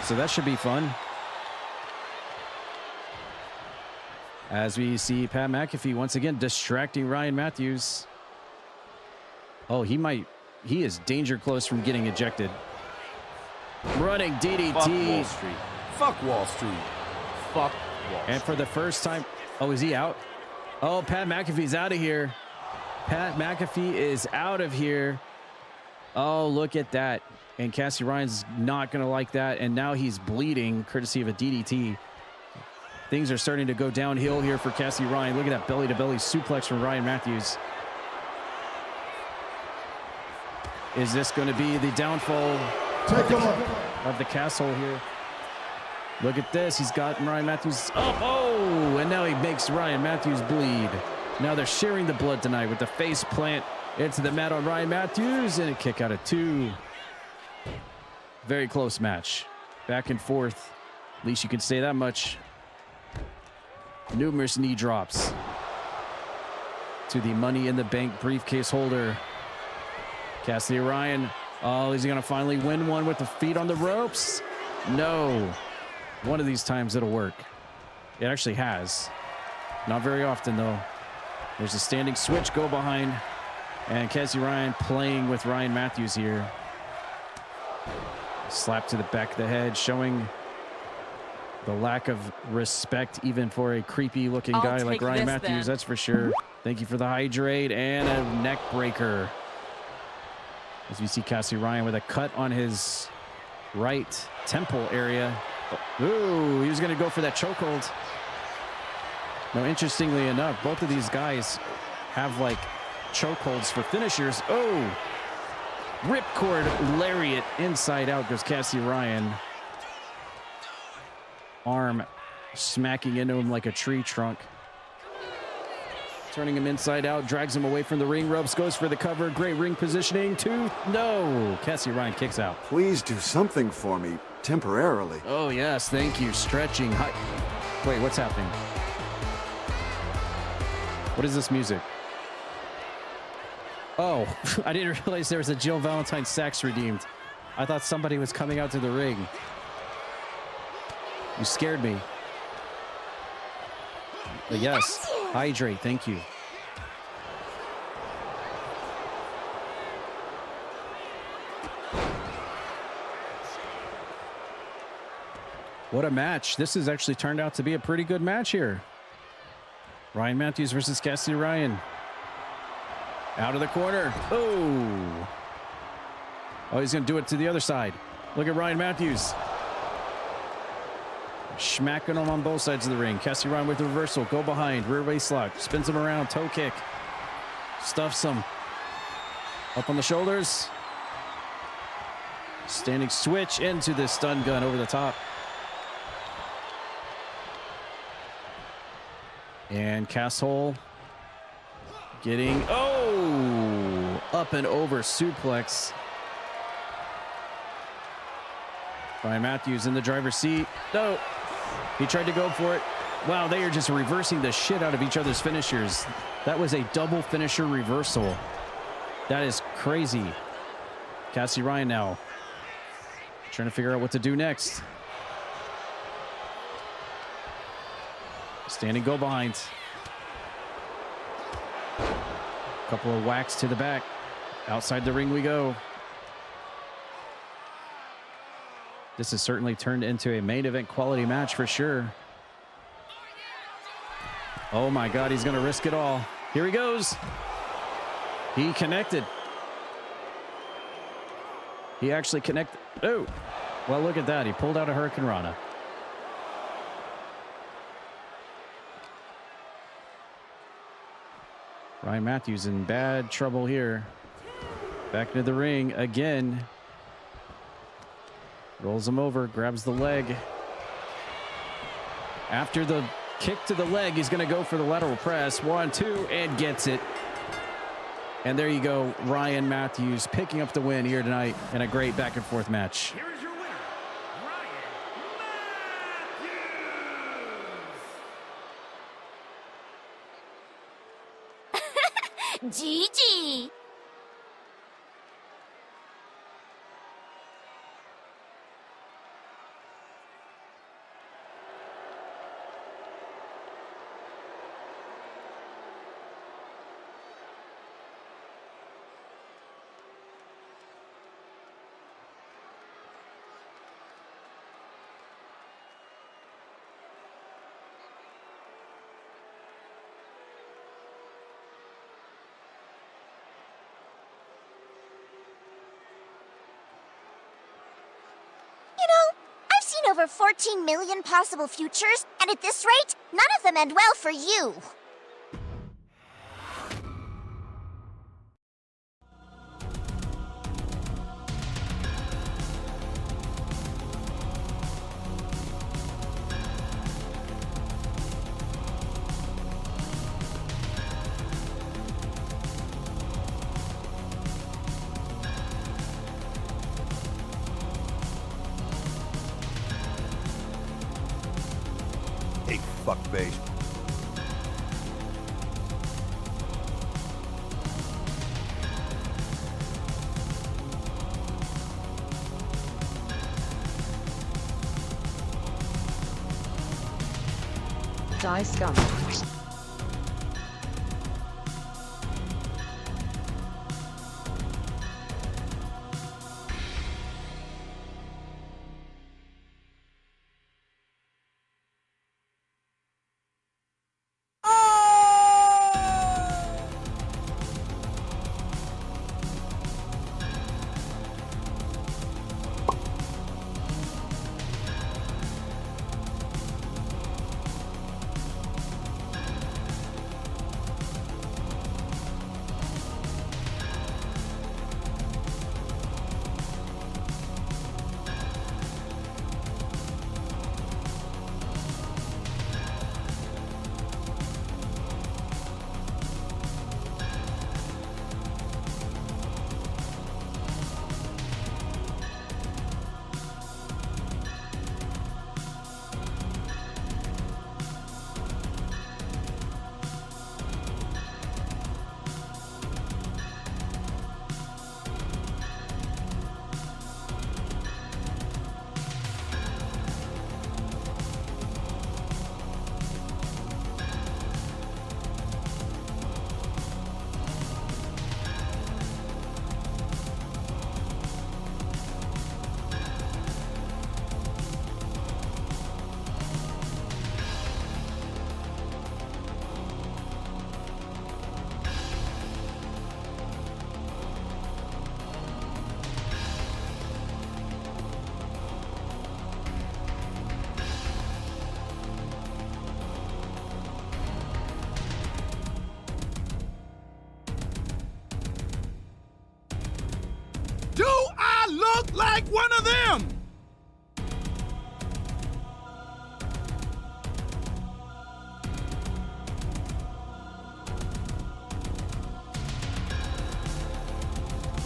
Speaker 1: So that should be fun. As we see Pat McAfee once again distracting Ryan Matthews. Oh, he is danger close from getting ejected. Running DDT.
Speaker 7: Fuck Wall Street. Fuck Wall Street. Fuck Wall Street.
Speaker 1: And for the first time, oh, is he out? Oh, Pat McAfee's out of here. Pat McAfee is out of here. Oh, look at that. And Cassie Ryan's not going to like that. And now he's bleeding, courtesy of a DDT. Things are starting to go downhill here for Cassie Ryan. Look at that belly-to-belly suplex from Ryan Matthews. Is this going to be the downfall of the castle here? Look at this. He's got Ryan Matthews up. Oh, and now he makes Ryan Matthews bleed. Now they're sharing the blood tonight with the face plant into the mat on Ryan Matthews and a kick out of 2. Very close match. Back and forth. At least you can say that much. Numerous knee drops to the Money in the Bank briefcase holder. Cassidy Ryan. Oh, is he going to finally win one with the feet on the ropes? No. One of these times it'll work. It actually has. Not very often, though. There's a standing switch, go behind. And Cassie Ryan playing with Ryan Matthews here. Slap to the back of the head, showing the lack of respect even for a creepy looking guy like Ryan Matthews, that's for sure. Thank you for the hydrate and a neck breaker. As we see Cassie Ryan with a cut on his right temple area. Ooh, he was going to go for that chokehold. Now, interestingly enough, both of these guys have like chokeholds for finishers. Oh, ripcord lariat inside out goes Cassie Ryan. Arm smacking into him like a tree trunk. Turning him inside out, drags him away from the ring ropes, goes for the cover. Great ring positioning. 2. No. Cassie Ryan kicks out.
Speaker 16: Please do something for me temporarily.
Speaker 1: Oh, yes. Thank you. Stretching. Wait, what's happening? What is this music? Oh, I didn't realize there was a Jill Valentine sax redeemed. I thought somebody was coming out to the ring. You scared me. But yes, hydrate, thank you. What a match. This has actually turned out to be a pretty good match here. Ryan Matthews versus Cassie Ryan. Out of the corner. Oh. Oh, he's going to do it to the other side. Look at Ryan Matthews. Smacking him on both sides of the ring. Cassie Ryan with the reversal. Go behind. Rear waist lock. Spins him around. Toe kick. Stuffs him. Up on the shoulders. Standing switch into the stun gun over the top. And Casshole getting, up and over suplex. Ryan Matthews in the driver's seat. No, he tried to go for it. Wow, they are just reversing the shit out of each other's finishers. That was a double finisher reversal. That is crazy. Cassie Ryan now trying to figure out what to do next. Standing go behind. Couple of whacks to the back. Outside the ring we go. This has certainly turned into a main event quality match for sure. Oh my God, he's going to risk it all. Here he goes. He connected. He actually connected. Oh, well, look at that. He pulled out a Hurricane Rana. Ryan Matthews in bad trouble here. Back into the ring again. Rolls him over, grabs the leg. After the kick to the leg, he's going to go for the lateral press. 1, 2, and gets it. And there you go, Ryan Matthews picking up the win here tonight in a great back and forth match.
Speaker 5: Here is your winner, Ryan Matthews.
Speaker 17: GG. over 14 million possible futures, and at this rate, none of them end well for you.
Speaker 7: Hey, fuckface.
Speaker 14: Die scum.
Speaker 7: Do I look like one of them?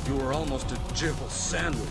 Speaker 18: You were almost a jibble sandwich.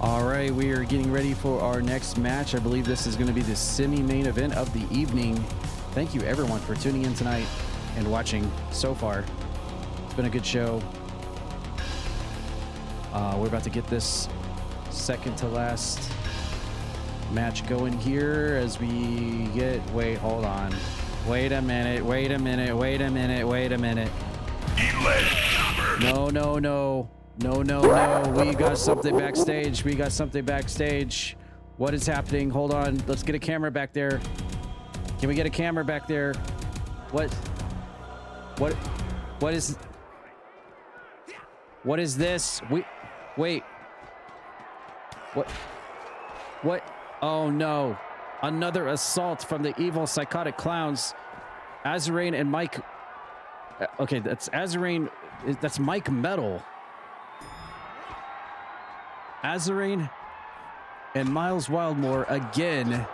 Speaker 1: All right, we are getting ready for our next match. I believe this is going to be the semi-main event of the evening. Thank you, everyone, for tuning in tonight and watching so far. It's been a good show. We're about to get this second to last match going here as we get... Wait, hold on. Wait a minute. No. We got something backstage. What is happening? Hold on. Let's get a camera back there. Can we get a camera back there? What is this? Wait. What? Oh no. Another assault from the evil psychotic clowns. Azarine and Mike. Okay, that's Azarine. That's Mike Metal. Azarine and Miles Wildmore again.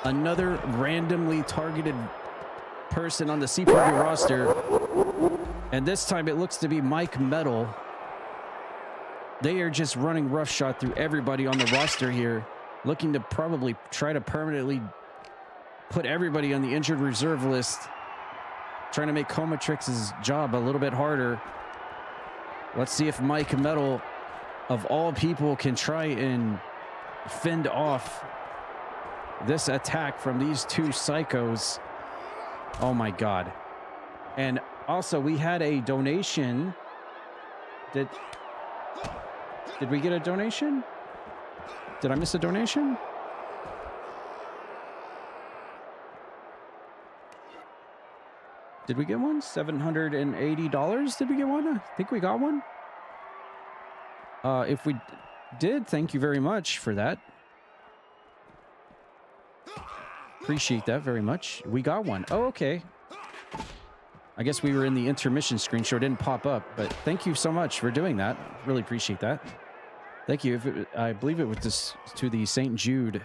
Speaker 1: Another randomly targeted person on the CPW roster. And this time it looks to be Mike Metal. They are just running roughshod through everybody on the roster here, looking to probably try to permanently put everybody on the injured reserve list, trying to make Comatrix's job a little bit harder. Let's see if Mike Metal, of all people, can try and fend off this attack from these two psychos. Oh my God. And also, we had a donation. Did we get a donation? Did I miss a donation? Did we get one? $780? Did we get one? I think we got one. If we did, thank you very much for that. Appreciate that very much. We got one. Oh, okay. I guess we were in the intermission screen, so it didn't pop up, but thank you so much for doing that. Really appreciate that. Thank you. I believe it was just to the St. Jude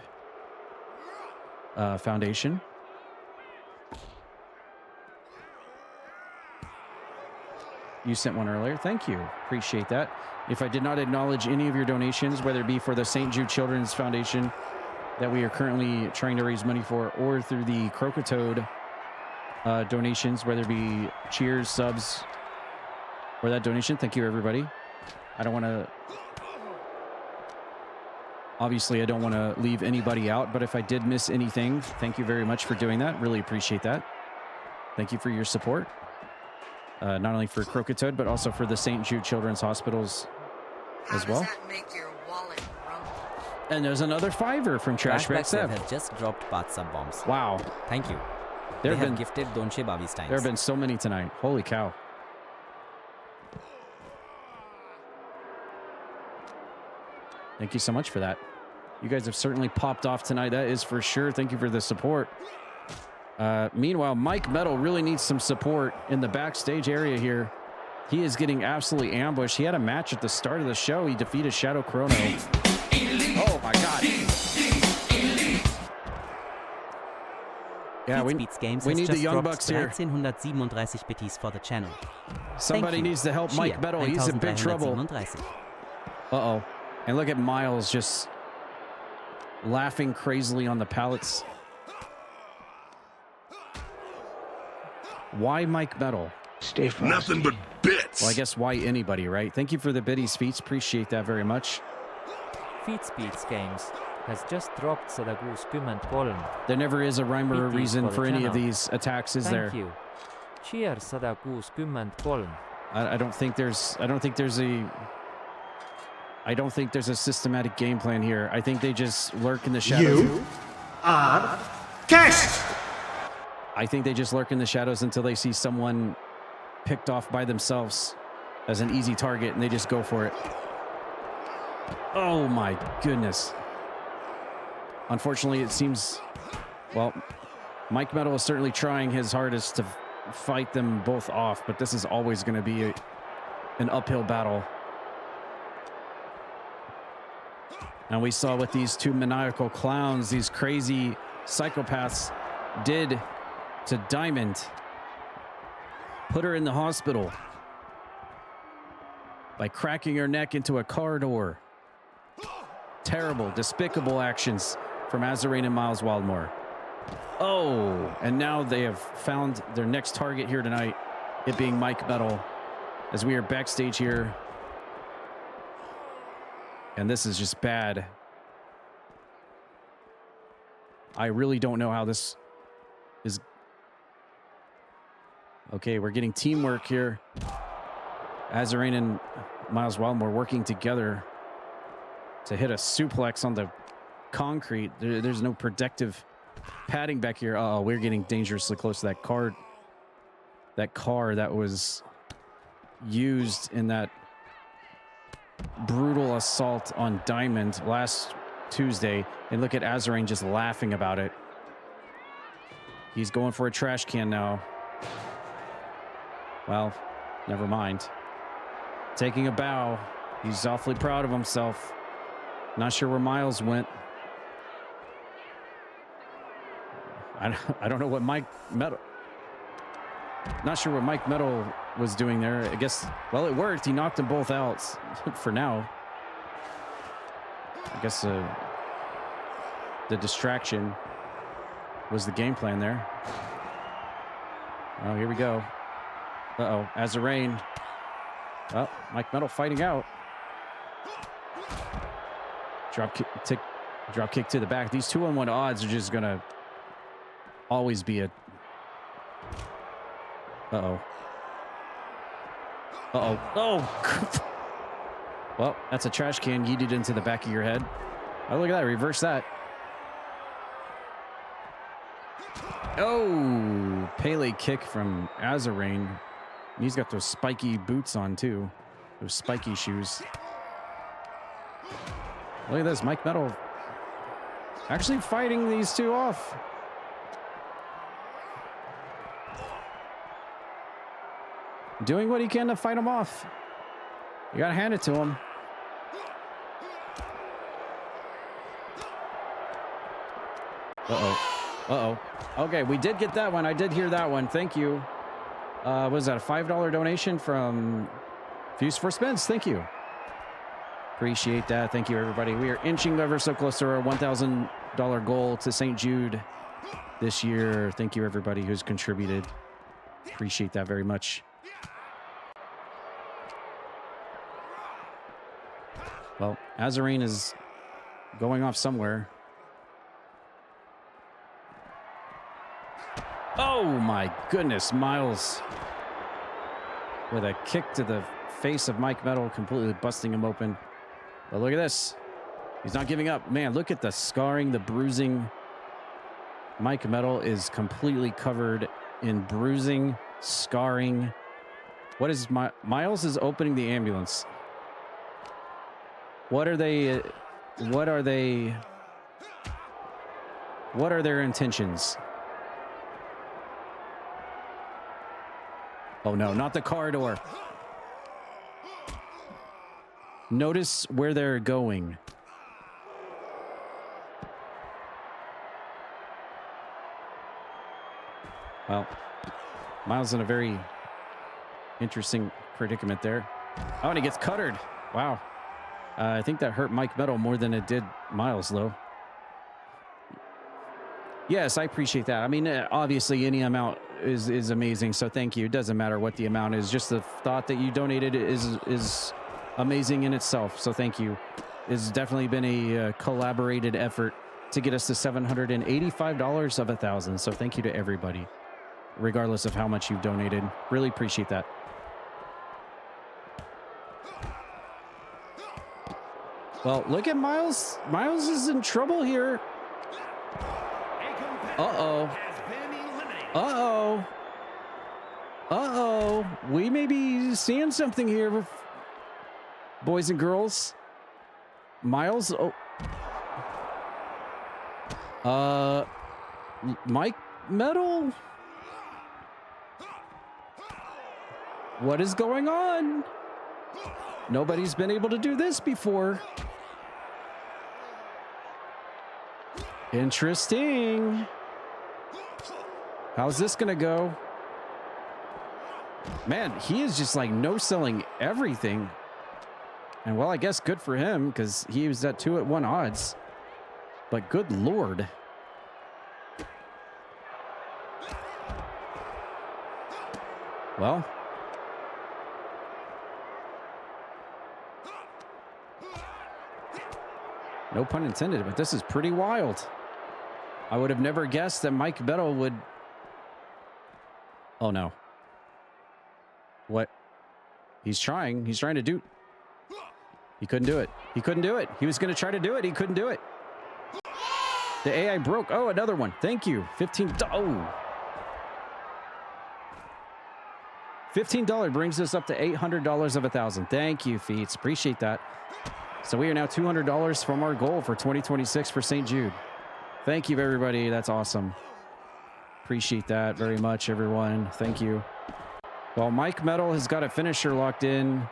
Speaker 1: Foundation. You sent one earlier. Thank you. Appreciate that. If I did not acknowledge any of your donations, whether it be for the St. Jude Children's Foundation that we are currently trying to raise money for, or through the Croakitoad donations, whether it be cheers, subs, or that donation, thank you, everybody. I don't want to... Obviously, I don't want to leave anybody out, but if I did miss anything, thank you very much for doing that. Really appreciate that. Thank you for your support. Not only for Croakitoad, but also for the St. Jude Children's Hospitals as well. And there's another $5 from Trashback Sev.
Speaker 19: Has just dropped path sub bombs.
Speaker 1: Wow.
Speaker 19: Thank you. They have gifted 222 times.
Speaker 1: There have been so many tonight. Holy cow. Thank you so much for that. You guys have certainly popped off tonight. That is for sure. Thank you for the support. Meanwhile, Mike Metal really needs some support in the backstage area here. He is getting absolutely ambushed. He had a match at the start of the show. He defeated Shadow Chrono. Oh my God. Yeah, we need the Young Bucks here.
Speaker 8: 1337 bits for the channel.
Speaker 1: Somebody needs to help Mike Metal. He's in big trouble. Uh-oh. And look at Miles just laughing crazily on the pallets. Why Mike Metal?
Speaker 10: Stay fast. Nothing but bits.
Speaker 1: Well, I guess why anybody, right? Thank you for the biddies, Feats. Appreciate that very much.
Speaker 20: Feats Games has just dropped 163.
Speaker 1: There never is a rhyme or a reason for any of these attacks, is there?
Speaker 20: Thank you. Cheers 163.
Speaker 1: I don't think there's a systematic game plan here. I think they just lurk in the shadows.
Speaker 9: You are cast.
Speaker 1: I think they just lurk in the shadows until they see someone picked off by themselves as an easy target, and they just go for it. Oh my goodness. Unfortunately, it seems, well, Mike Metal is certainly trying his hardest to fight them both off, but this is always going to be an uphill battle. And we saw what these two maniacal clowns, these crazy psychopaths, did to Diamond. Put her in the hospital by cracking her neck into a car door. Terrible, despicable actions from Azarine and Miles Wildmore. Oh, and now they have found their next target here tonight, it being Mike Metal, as we are backstage here. And this is just bad. I really don't know how this is. Okay, we're getting teamwork here. Azarain and Miles Wildmore working together to hit a suplex on the concrete. There's no protective padding back here. Oh, we're getting dangerously close to that car. That car that was used in that brutal assault on Diamond last Tuesday. And look at Azarain just laughing about it. He's going for a trash can now. Well, never mind. Taking a bow. He's awfully proud of himself. Not sure where Miles went. I don't know what Mike Metal... Not sure what Mike Metal was doing there. I guess, well, it worked. He knocked them both out for now. I guess the distraction was the game plan there. Oh, here we go. Uh-oh, Azarain. Oh, Mike Metal fighting out. Drop kick to the back. These 2-on-1 odds are just gonna always be a... Uh-oh. Uh-oh. Oh! Well, that's a trash can yeeted into the back of your head. Oh, look at that. Reverse that. Oh! Pele kick from Azarain. He's got those spiky boots on, too. Those spiky shoes. Look at this. Mike Metal actually fighting these two off. Doing what he can to fight them off. You gotta hand it to him. Uh-oh. Uh-oh. Okay, we did get that one. I did hear that one. Thank you. Was that a $5 donation from Fuse for Spins? Thank you. Appreciate that. Thank you, everybody. We are inching ever so close to our $1,000 goal to St. Jude this year. Thank you, everybody who's contributed. Appreciate that very much. Well, Azarain is going off somewhere. Oh my goodness, Miles with a kick to the face of Mike Metal, completely busting him open. But look at this. He's not giving up. Man, look at the scarring, the bruising. Mike Metal is completely covered in bruising, scarring. What is Miles is opening the ambulance. What are they? What are they? What are their intentions? Oh no, not the corridor. Notice where they're going. Well, Miles in a very interesting predicament there. Oh, and he gets cuttered. Wow. I think that hurt Mike Metal more than it did Miles, though. Yes, I appreciate that. I mean, obviously, any amount is amazing, so thank you. It doesn't matter what the amount is. Just the thought that you donated is amazing in itself, so thank you. It's definitely been a collaborated effort to get us to $785 of 1,000, so thank you to everybody, regardless of how much you've donated. Really appreciate that. Well, look at Miles. Miles is in trouble here. Uh-oh. Uh-oh. Uh-oh. We may be seeing something here, boys and girls. Miles. Oh. Mike Metal. What is going on? Nobody's been able to do this before. Interesting. How's this gonna go? Man, he is just like no-selling everything. And well, I guess good for him because he was at 2-1 odds. But good Lord. Well, no pun intended, but this is pretty wild. I would have never guessed that Mike Metal would... Oh, no. What? He's trying to do... He couldn't do it. He couldn't do it. He was going to try to do it. He couldn't do it. The AI broke. Oh, another one. Thank you. $15. $15 brings us up to $800 of 1,000. Thank you, Feats. Appreciate that. So we are now $200 from our goal for 2026 for St. Jude. Thank you, everybody. That's awesome. Appreciate that very much, everyone. Thank you. Well, Mike Metal has got a finisher locked in.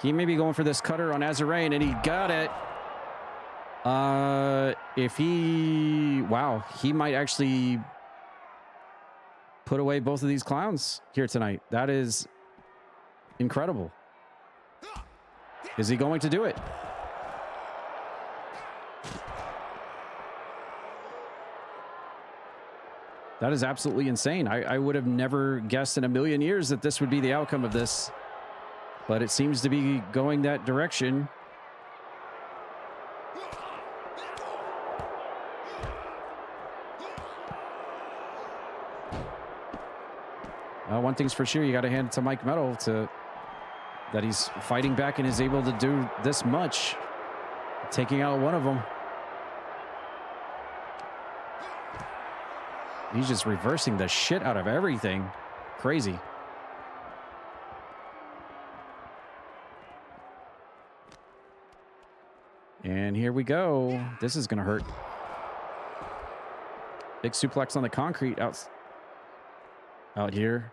Speaker 1: He may be going for this cutter on Azarain, and he got it. If he... Wow, he might actually put away both of these clowns here tonight. That is incredible. Is he going to do it? That is absolutely insane. I would have never guessed in a million years that this would be the outcome of this. But it seems to be going that direction. One thing's for sure, you got to hand it to Mike Metal that he's fighting back and is able to do this much, taking out one of them. He's just reversing the shit out of everything. Crazy. And here we go. This is going to hurt. Big suplex on the concrete out here.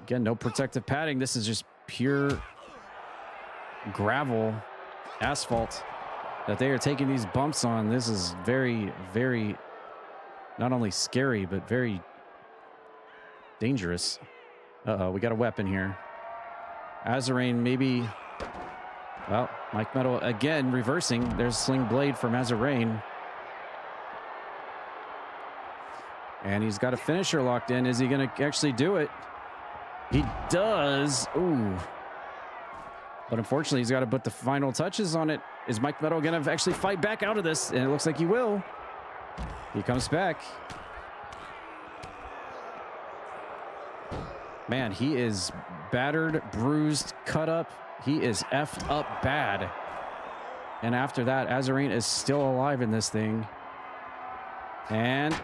Speaker 1: Again, no protective padding. This is just pure gravel, asphalt that they are taking these bumps on. This is very, very, not only scary, but very dangerous. Uh-oh, we got a weapon here. Azarain maybe... Well, Mike Metal again reversing. There's Sling Blade from Azarain. And he's got a finisher locked in. Is he going to actually do it? He does. Ooh. But unfortunately, he's got to put the final touches on it. Is Mike Metal going to actually fight back out of this? And it looks like he will. He comes back. Man, he is battered, bruised, cut up. He is effed up bad. And after that, Azarain is still alive in this thing. And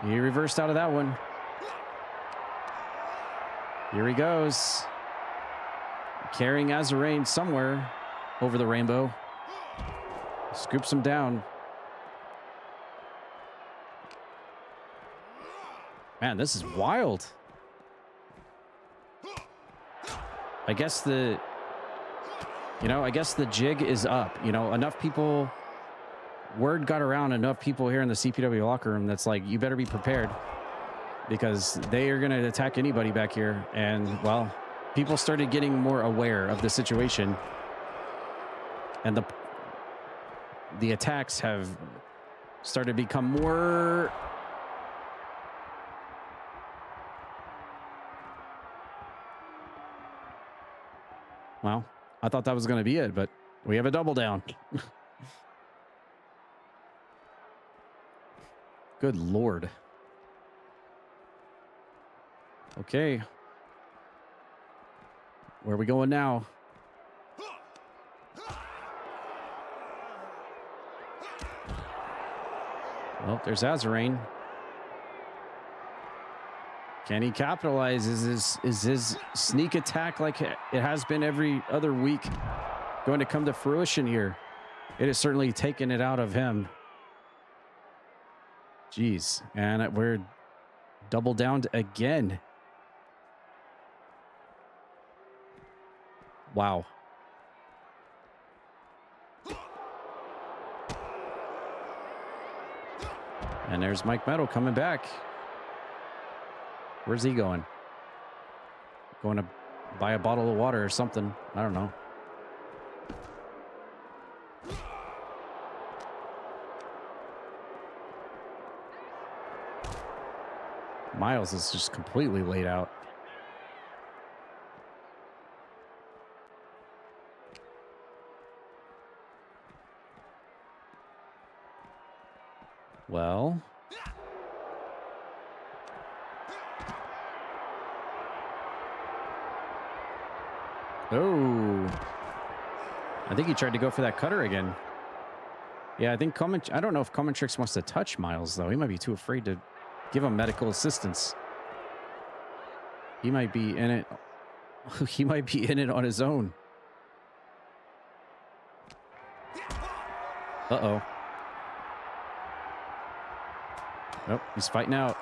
Speaker 1: he reversed out of that one. Here he goes. Carrying Azarain somewhere over the rainbow. Scoops him down. Man, this is wild. I guess the jig is up. You know, enough people, word got around, enough people here in the CPW locker room that's like, you better be prepared because they are going to attack anybody back here. And, well, people started getting more aware of the situation. And the attacks have started to become more... Well, I thought that was going to be it, but we have a double down. Good Lord. Okay. Where are we going now? Well, there's Azarain. Can he capitalize? Is his sneak attack like it has been every other week going to come to fruition here? It has certainly taken it out of him. Jeez. And we're double downed again. Wow. And there's Mike Metal coming back. Where's he going? Going to buy a bottle of water or something. I don't know. Miles is just completely laid out. Well. Oh. I think he tried to go for that cutter again. Yeah, I think I don't know if Common-Trix wants to touch Miles, though. He might be too afraid to give him medical assistance. He might be in it. He might be in it on his own. Uh-oh. Nope, he's fighting out.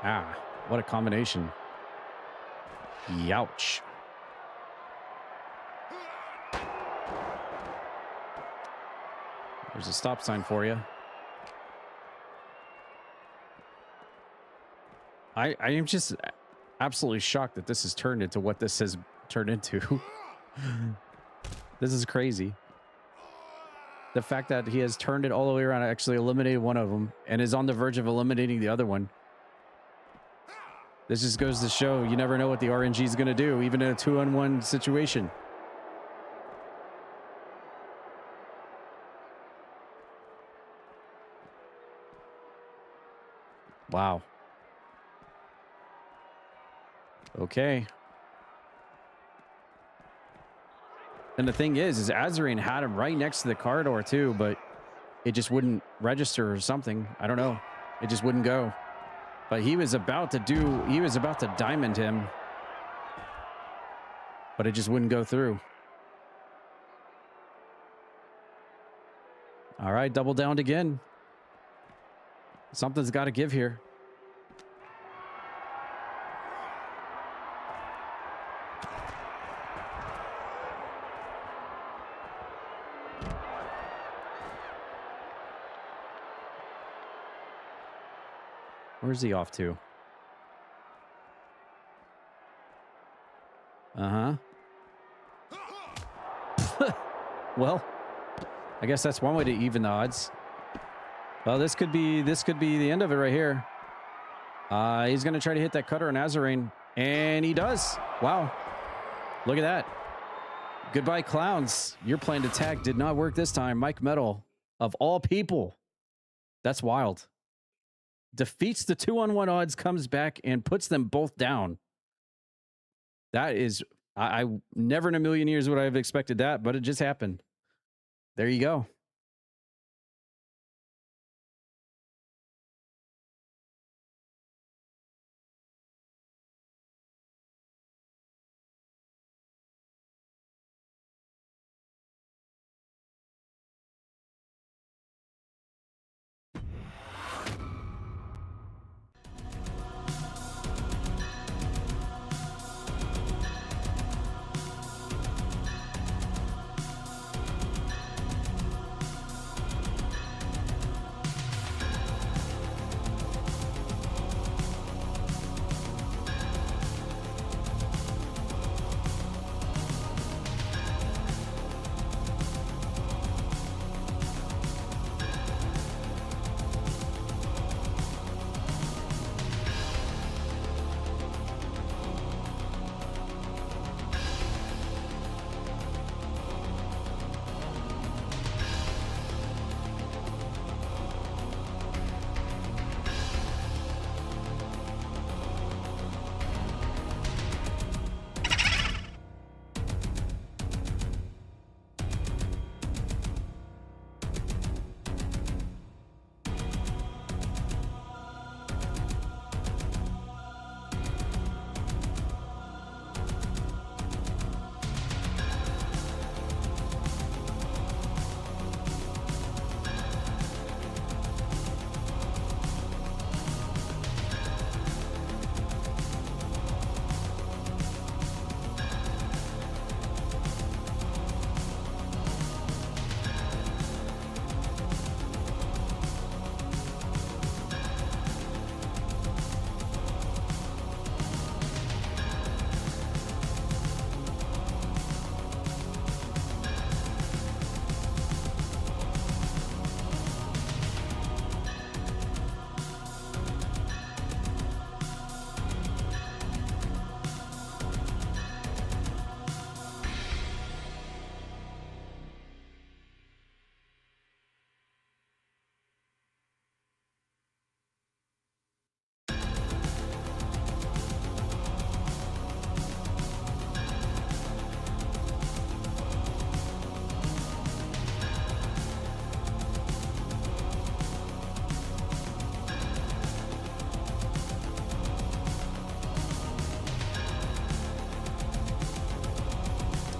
Speaker 1: Ah, what a combination. Youch. There's a stop sign for you. I am just absolutely shocked that this has turned into what this has turned into. This is crazy. The fact that he has turned it all the way around, actually eliminated one of them, and is on the verge of eliminating the other one. This just goes to show you never know what the RNG is going to do, even in a 2-on-1 situation. Wow. Okay. And the thing is Azarine had him right next to the corridor too, but it just wouldn't register or something. I don't know. It just wouldn't go. But he was about to diamond him, but it just wouldn't go through. All right, double downed again. Something's got to give here. Where's he off to? Uh-huh. Well, I guess that's one way to even the odds. Well, this could be the end of it right here. He's going to try to hit that cutter on Azarine, and he does. Wow. Look at that. Goodbye, clowns. Your plan to tag did not work this time. Mike Metal, of all people. That's wild. Defeats the 2-on-1 odds, comes back and puts them both down. That is, I never in a million years would I have expected that, but it just happened. There you go.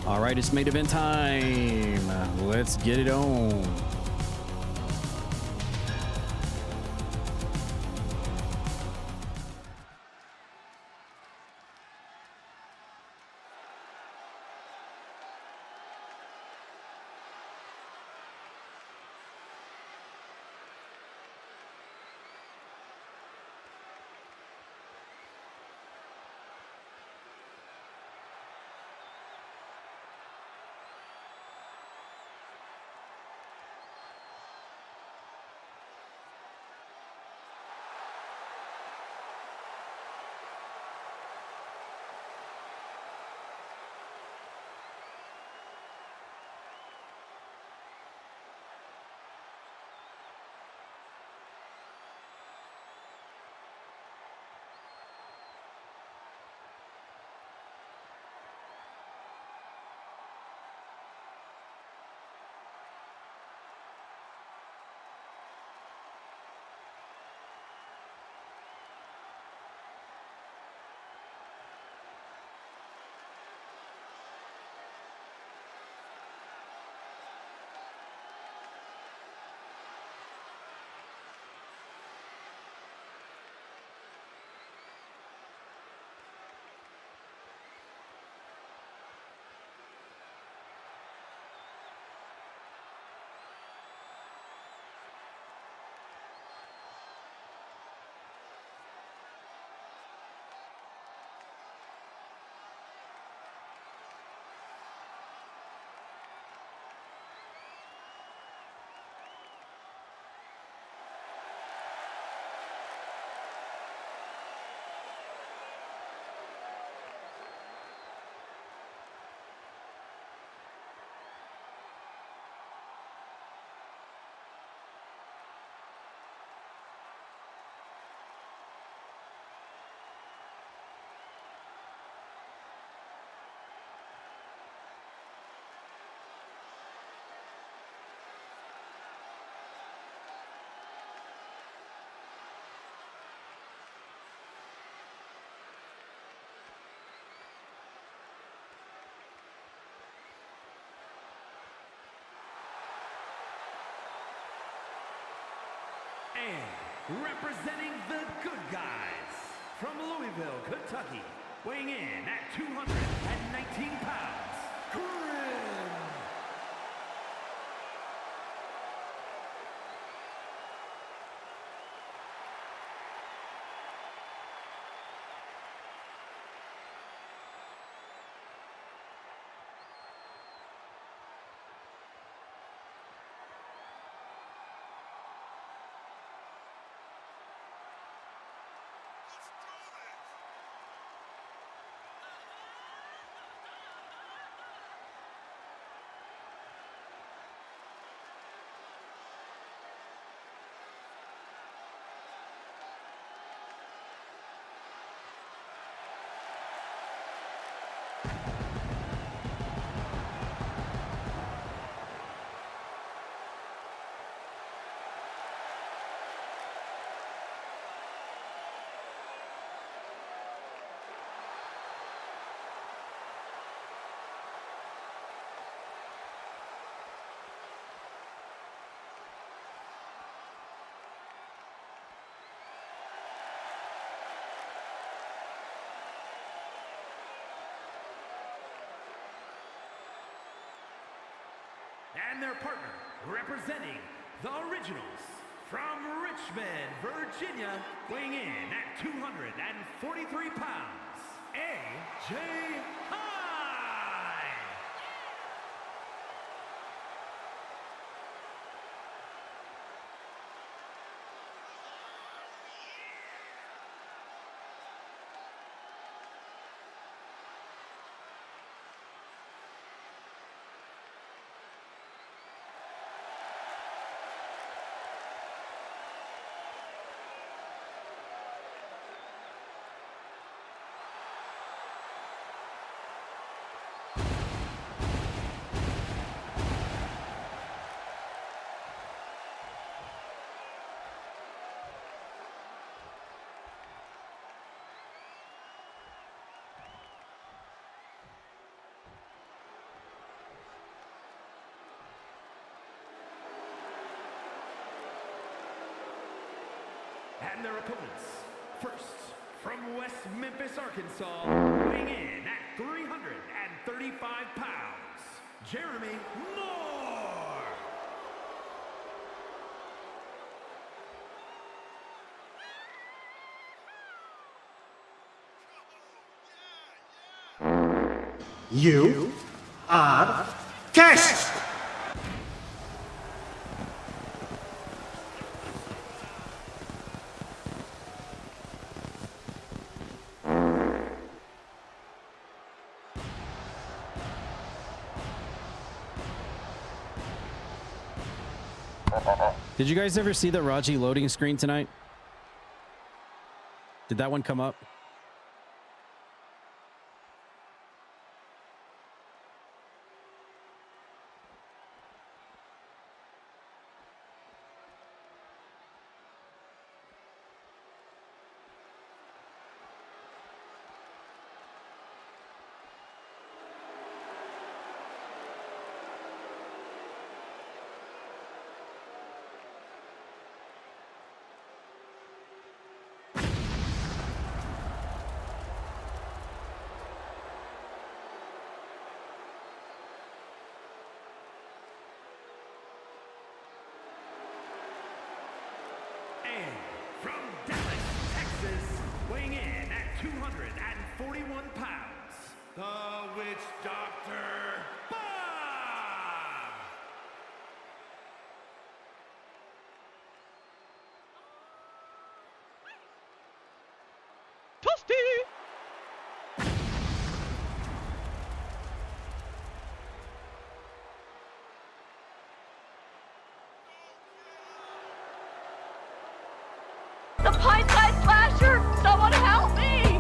Speaker 1: All right, it's main event time. Let's get it on.
Speaker 5: And representing the good guys from Louisville, Kentucky, weighing in at 219 pounds, Grem. And their partner, representing the Originals, from Richmond, Virginia, weighing in at 243 pounds, AJ High. and their opponents. First, from West Memphis, Arkansas, weighing in at 335 pounds, Jeremy Moore.
Speaker 9: You are cast.
Speaker 1: Did you guys ever see the RAJI loading screen tonight? Did that one come up?
Speaker 5: From Dallas, Texas, weighing in at 241 pounds, the Witch Doctor, Bob! Toasty!
Speaker 21: The pint-sized slasher! Someone help me!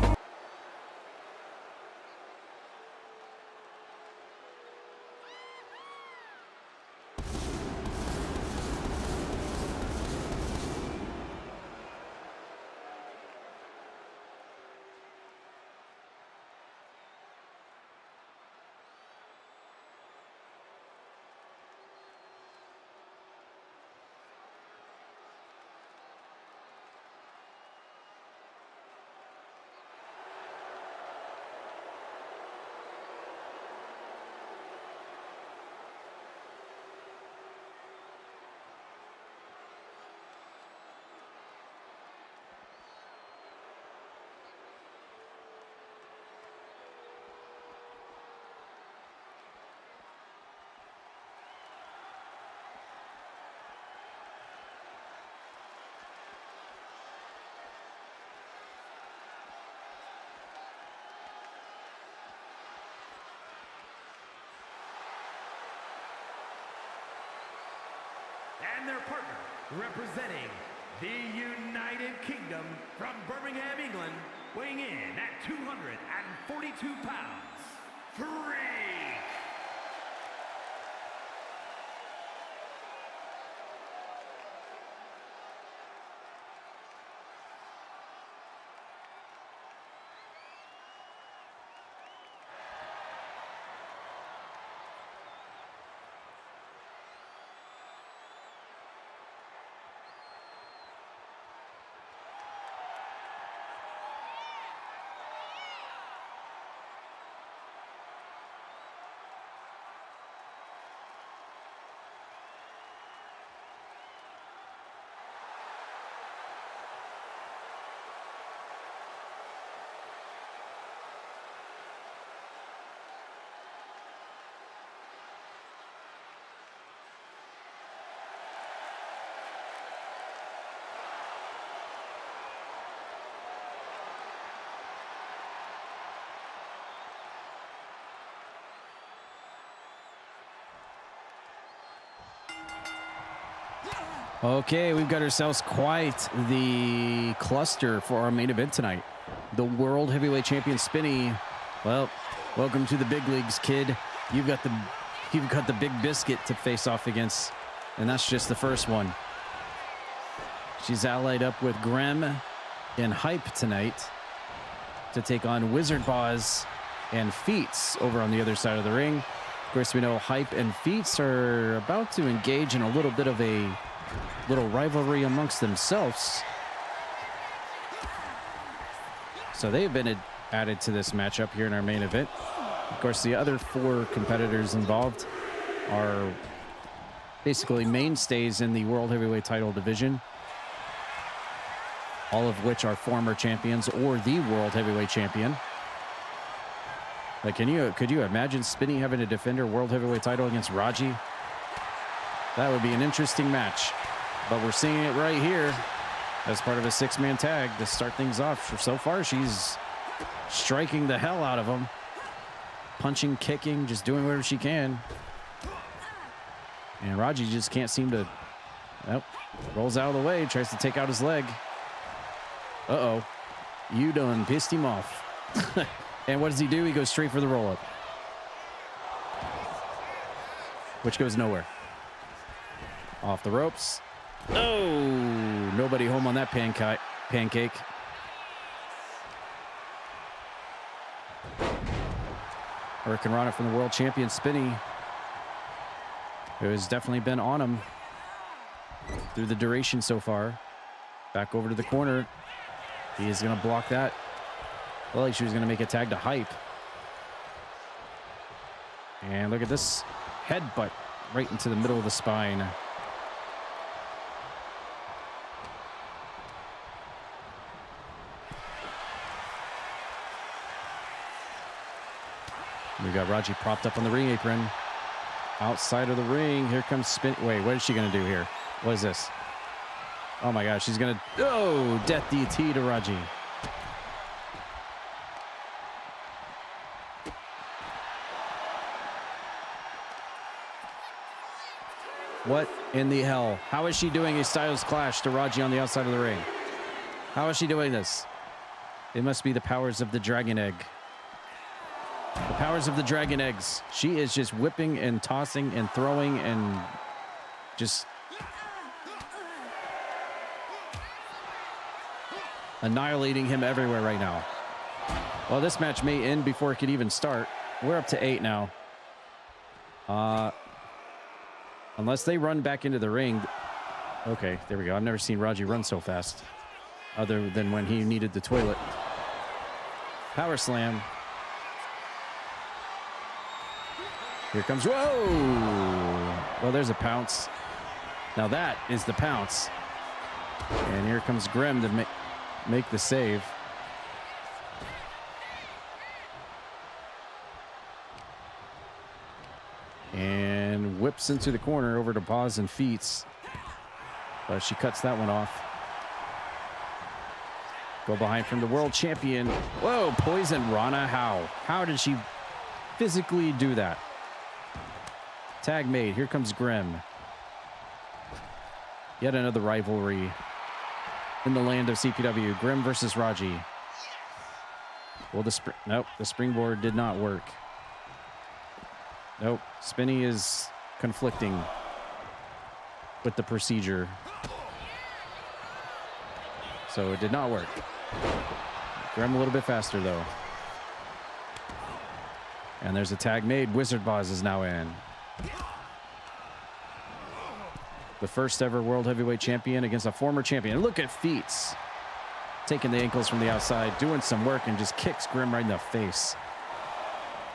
Speaker 21: And their partner, representing the United Kingdom from Birmingham, England, weighing in at 242 pounds, Freak!
Speaker 1: Okay, we've got ourselves quite the cluster for our main event tonight. The World Heavyweight Champion Spinny. Well, welcome to the big leagues, kid. You've got the big biscuit to face off against, and that's just the first one. She's allied up with Grem and Hype tonight to take on Wizardboz and Feats over on the other side of the ring. Of course, we know Hype and Feats are about to engage in a little bit of a little rivalry amongst themselves. So they've been added to this matchup here in our main event. Of course, the other 4 competitors involved are basically mainstays in the World Heavyweight title division, all of which are former champions or the World Heavyweight Champion. Like, could you imagine Spinny having to defend her World Heavyweight title against RAJI? That would be an interesting match. But we're seeing it right here as part of a 6-man tag to start things off. So far, she's striking the hell out of him. Punching, kicking, just doing whatever she can. And RAJI just can't seem to... Nope. Rolls out of the way, tries to take out his leg. Uh-oh. You done pissed him off. And what does he do? He goes straight for the roll-up. Which goes nowhere. Off the ropes. Oh! Nobody home on that pancake. Hurricane Rana from the world champion Spinny, who has definitely been on him through the duration so far. Back over to the corner. He is going to block that. Felt like she was going to make a tag to hype. And look at this headbutt right into the middle of the spine. We got RAJI propped up on the ring apron. Outside of the ring, here comes Spin. Wait, what is she going to do here? What is this? Oh my gosh, she's going to... Oh, death DT to RAJI. What in the hell? How is she doing a Styles Clash to RAJI on the outside of the ring? How is she doing this? It must be the powers of the Dragon Egg. The powers of the Dragon Eggs. She is just whipping and tossing and throwing and just annihilating him everywhere right now. Well, this match may end before it could even start. We're up to 8 now. Unless they run back into the ring. Okay, there we go. I've never seen RAJI run so fast, other than when he needed the toilet. Power slam. Here comes, whoa! Well, there's a pounce. Now that is the pounce. And here comes Grem to make the save. And whips into the corner over to Boz and Feats. But she cuts that one off. Go behind from the world champion. Whoa, Poison Rana, how? How did she physically do that? Tag made. Here comes Grem. Yet another rivalry in the land of CPW. Grem versus RAJI. Well, nope, the springboard did not work. Nope, Spinny is conflicting with the procedure. So it did not work. Grem a little bit faster though. And there's a tag made. Wizardboz is now in. The first ever World Heavyweight Champion against a former champion. Look at Feats. Taking the ankles from the outside, doing some work, and just kicks Grem right in the face.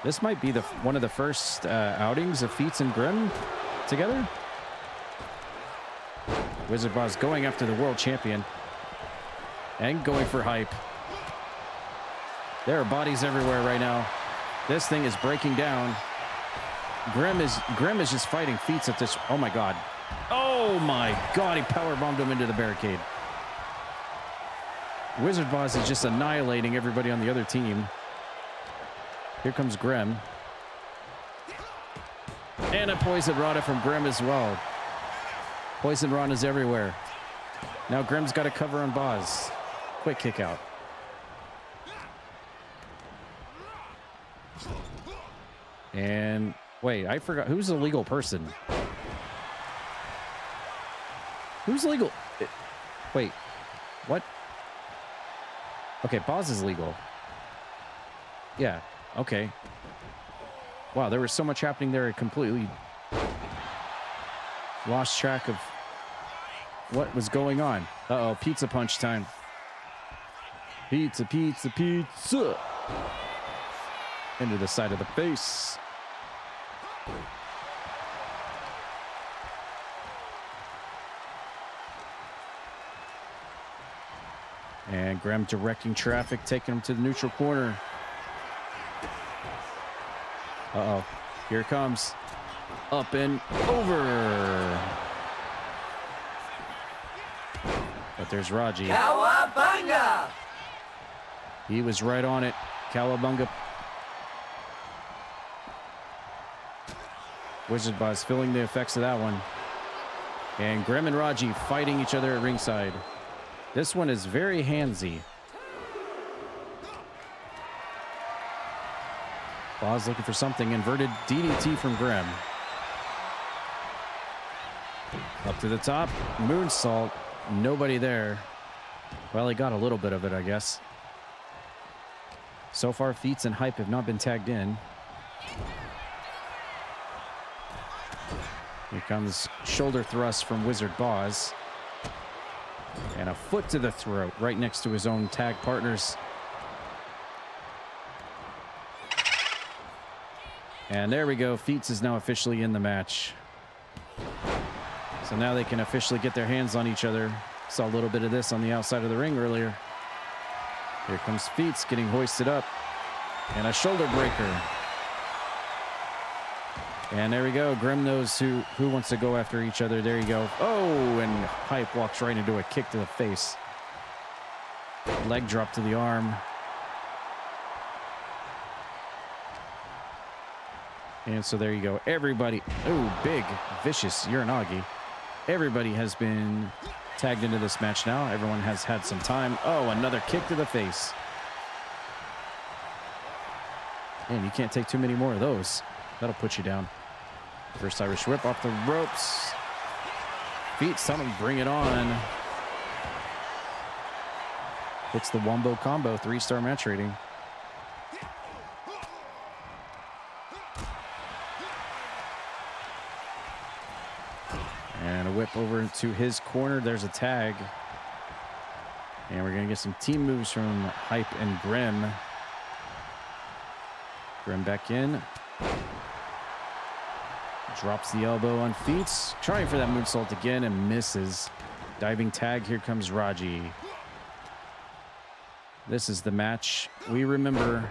Speaker 1: This might be one of the first outings of Feats and Grem together. Wizardboz going after the world champion. And going for hype. There are bodies everywhere right now. This thing is breaking down. Grem is just fighting Feats at this. Oh my god. Oh my god, he powerbombed him into the barricade. Wizardboz is just annihilating everybody on the other team. Here comes Grem. And a Poison Rana from Grem as well. Poison Rana's everywhere. Now Grem's got a cover on Boz. Quick kick out. And wait, I forgot. Who's the legal person? Who's legal? Wait, what? Okay, Boz is legal. Yeah, okay. Wow, there was so much happening there, I completely lost track of what was going on. Uh-oh, pizza punch time. Pizza, pizza, pizza. Into the side of the face. And Grem directing traffic, taking him to the neutral corner. Uh-oh. Here it comes. Up and over. But there's RAJI.
Speaker 2: Cowabunga!
Speaker 1: He was right on it. Cowabunga. Wizardboz feeling the effects of that one. And Grem and RAJI fighting each other at ringside. This one is very handsy. Boz looking for something. Inverted DDT from Grem. Up to the top. Moonsault. Nobody there. Well, he got a little bit of it, I guess. So far, Feats and Hype have not been tagged in. Here comes shoulder thrust from Wizardboz. And a foot to the throat right next to his own tag partners. And there we go. Feats is now officially in the match. So now they can officially get their hands on each other. Saw a little bit of this on the outside of the ring earlier. Here comes Feats getting hoisted up. And a shoulder breaker. And there we go. Grem knows who wants to go after each other. There you go. Oh, and Hype walks right into a kick to the face. Leg drop to the arm. And so there you go. Everybody. Oh, big, vicious Uranagi. Everybody has been tagged into this match now. Everyone has had some time. Oh, another kick to the face. Man, you can't take too many more of those. That'll put you down. First Irish whip off the ropes. Feats telling him bring it on. Hits the wombo combo, 3-star match rating. And a whip over into his corner. There's a tag. And we're going to get some team moves from Hype and Grem. Grem back in. Drops the elbow on Feats. Trying for that moonsault again and misses. Diving tag. Here comes RAJI. This is the match we remember.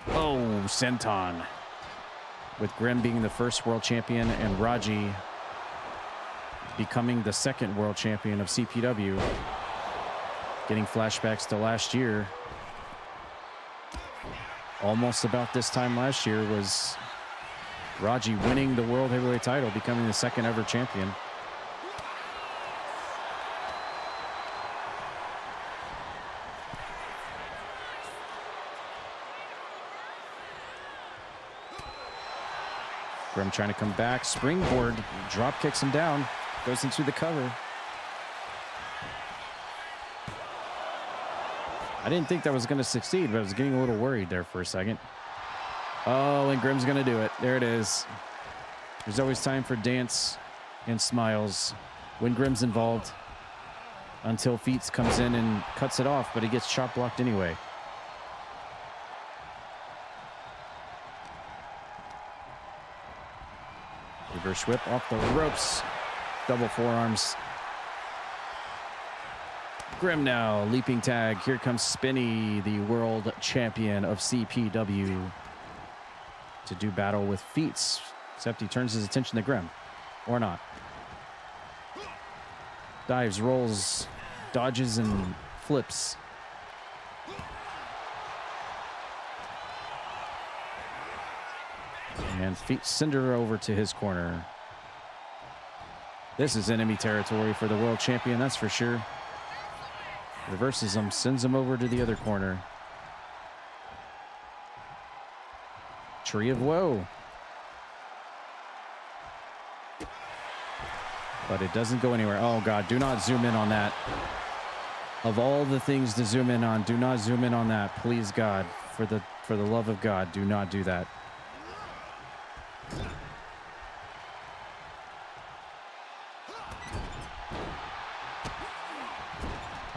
Speaker 1: Oh, senton. With Grem being the first world champion and RAJI becoming the second world champion of CPW. Getting flashbacks to last year. Almost about this time last year was RAJI winning the World Heavyweight title, becoming the second ever champion. Grem trying to come back, springboard, drop kicks him down, goes into the cover. I didn't think that was going to succeed, but I was getting a little worried there for a second. Oh, and Grem's going to do it. There it is. There's always time for dance and smiles when Grem's involved until Feats comes in and cuts it off, but he gets chop blocked anyway. Reverse whip off the ropes. Double forearms. Grem now, leaping tag. Here comes Spinny, the world champion of CPW, to do battle with Feats. Except he turns his attention to Grem. Or not. Dives, rolls, dodges, and flips. And Feats send her over to his corner. This is enemy territory for the world champion, that's for sure. Reverses him, sends him over to the other corner. Tree of Woe. But it doesn't go anywhere. Oh God, do not zoom in on that. Of all the things to zoom in on, do not zoom in on that. Please God, for the love of God, do not do that.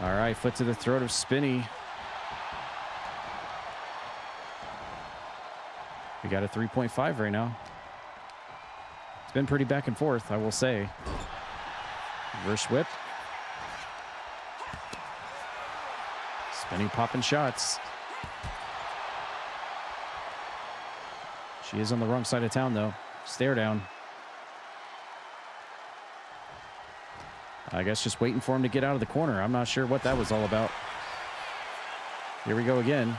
Speaker 1: All right, foot to the throat of Spinny. We got a 3.5 right now. It's been pretty back and forth, I will say. Reverse whip. Spinny popping shots. She is on the wrong side of town, though. Stare down. I guess just waiting for him to get out of the corner. I'm not sure what that was all about. Here we go again.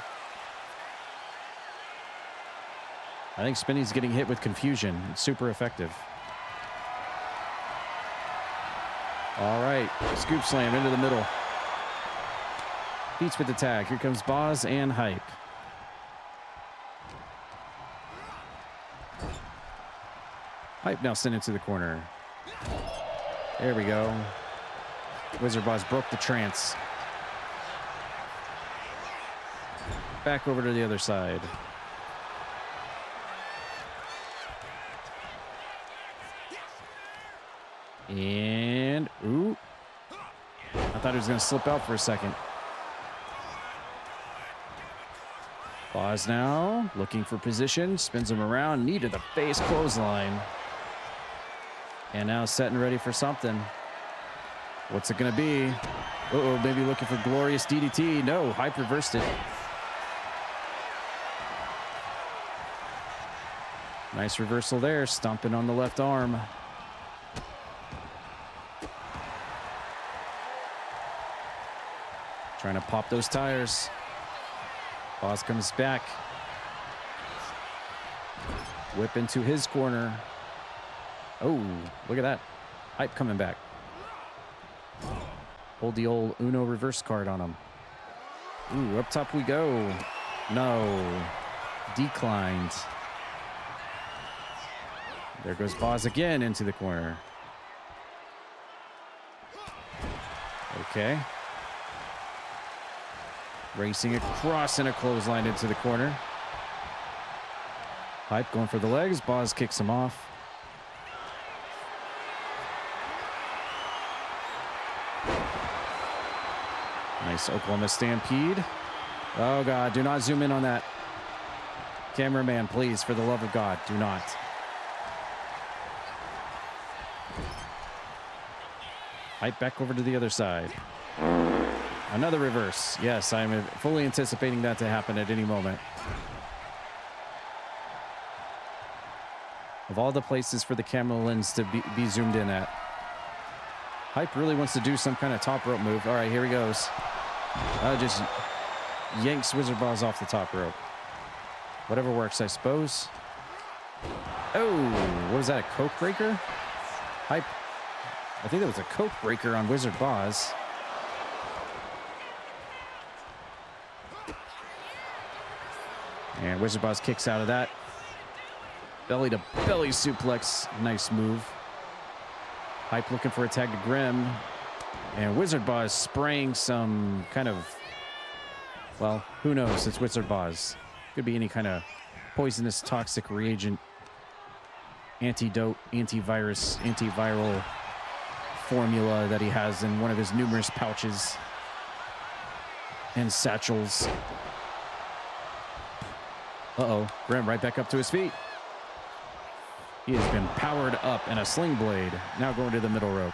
Speaker 1: I think Spinny's getting hit with confusion. It's super effective. All right, scoop slam into the middle. Feats with the tag. Here comes Boz and Hype. Hype now sent into the corner. There we go. Wizardboz broke the trance. Back over to the other side. And, ooh. I thought he was going to slip out for a second. Boz now, looking for position, spins him around, knee to the face, clothesline. And now set and ready for something. What's it going to be? Uh-oh, maybe looking for glorious DDT. No, Hype reversed it. Nice reversal there, stomping on the left arm. Trying to pop those tires. Boz comes back. Whip into his corner. Oh, look at that. Hype coming back. Hold the old Uno reverse card on him. Ooh, up top we go. No. Declined. There goes Boz again into the corner. Okay. Racing across and a clothesline into the corner. Hype going for the legs. Boz kicks him off. Nice Oklahoma Stampede. Oh, God. Do not zoom in on that. Cameraman, please, for the love of God, do not. Hype back over to the other side. Another reverse. Yes, I'm fully anticipating that to happen at any moment. Of all the places for the camera lens to be zoomed in at. Hype really wants to do some kind of top rope move. All right, here he goes. Just yanks Wizardboz off the top rope. Whatever works, I suppose. Oh, what was that, a Coke breaker? Hype. I think that was a Coke breaker on Wizardboz. And Wizardboz kicks out of that. Belly to belly suplex. Nice move. Hype looking for a tag to Grem. And Wizardboz spraying some kind of, well, who knows? It's Wizardboz. Could be any kind of poisonous, toxic reagent, antidote, antivirus, antiviral formula that he has in one of his numerous pouches and satchels. Uh-oh, Grem right back up to his feet. He has been powered up in a sling blade. Now going to the middle rope.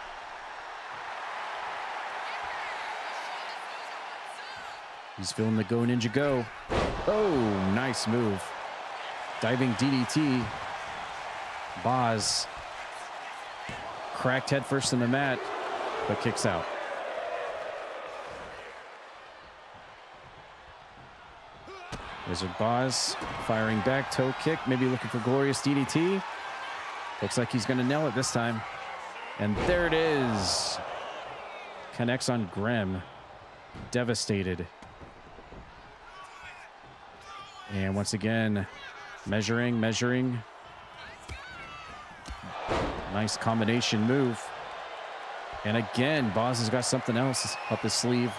Speaker 1: He's feeling the Go Ninja Go. Oh, nice move. Diving DDT. Boz. Cracked head first in the mat, but kicks out. Wizardboz firing back, toe kick, maybe looking for glorious DDT. Looks like he's going to nail it this time. And there it is. Connects on Grem. Devastated. And once again, measuring. Nice combination move. And again, Boz has got something else up his sleeve,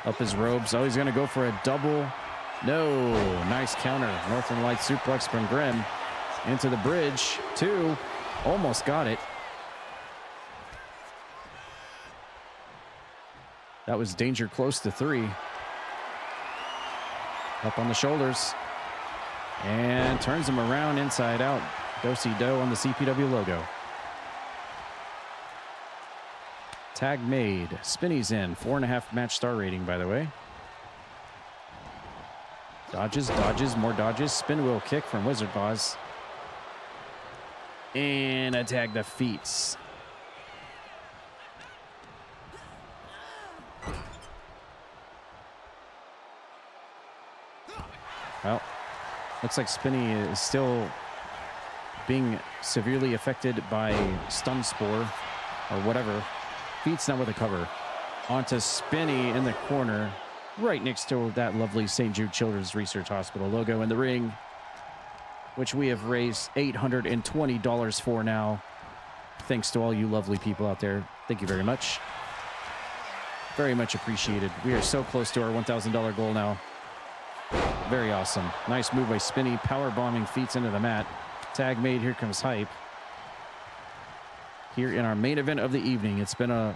Speaker 1: up his robes. Oh, he's going to go for a double. No, nice counter. Northern Light suplex from Grem into the bridge. 2, almost got it. That was danger close to 3. Up on the shoulders. And turns him around inside out. Do-si-do on the CPW logo. Tag made. Spinny's in. 4.5 match star rating, by the way. Dodges, dodges, more dodges. Spin wheel kick from Wizardboz. And a tag to Feats. Well, looks like Spinny is still being severely affected by stun spore or whatever. Feats now with a cover. Onto Spinny in the corner, right next to that lovely St. Jude Children's Research Hospital logo in the ring, which we have raised $820 for now. Thanks to all you lovely people out there. Thank you very much. Very much appreciated. We are so close to our $1,000 goal now. Very awesome. Nice move by Spinny, power bombing Feats into the mat. Tag made, here comes Hype. Here in our main event of the evening. It's been a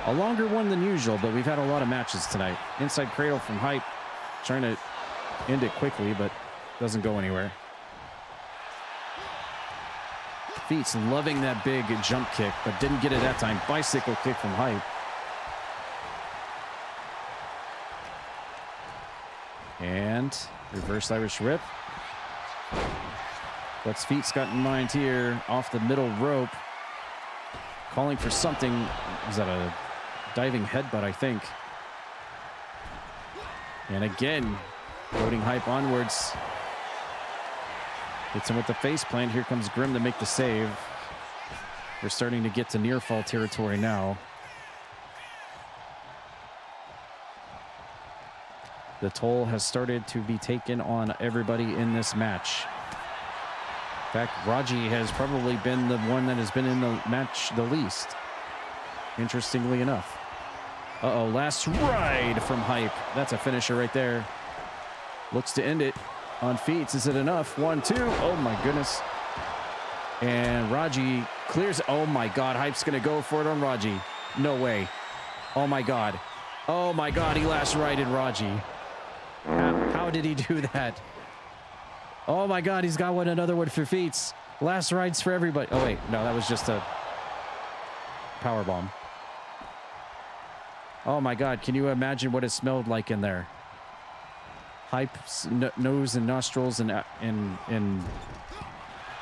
Speaker 1: longer one than usual, but we've had a lot of matches tonight. Inside cradle from Hype, trying to end it quickly, but doesn't go anywhere. Feats loving that big jump kick, but didn't get it that time. Bicycle kick from Hype. And reverse Irish whip. What's Feats got in mind here? Off the middle rope. Calling for something. Is that a diving headbutt, I think? And again, loading Hype onwards. Hits him with the face plant. Here comes Grem to make the save. We're starting to get to near fall territory now. The toll has started to be taken on everybody in this match. In fact, RAJI has probably been the one that has been in the match the least, interestingly enough. Uh-oh, last ride from Hype. That's a finisher right there. Looks to end it on Feats. Is it enough? 1, 2. Oh, my goodness. And RAJI clears. Oh, my God. Hype's going to go for it on RAJI. No way. Oh, my God. Oh, my God. He last righted RAJI. How did he do that? Oh my God, he's got another one for Feats. Last rides for everybody. Oh wait, no, that was just a power bomb. Oh my God, can you imagine what it smelled like in there? Hype's nose and nostrils and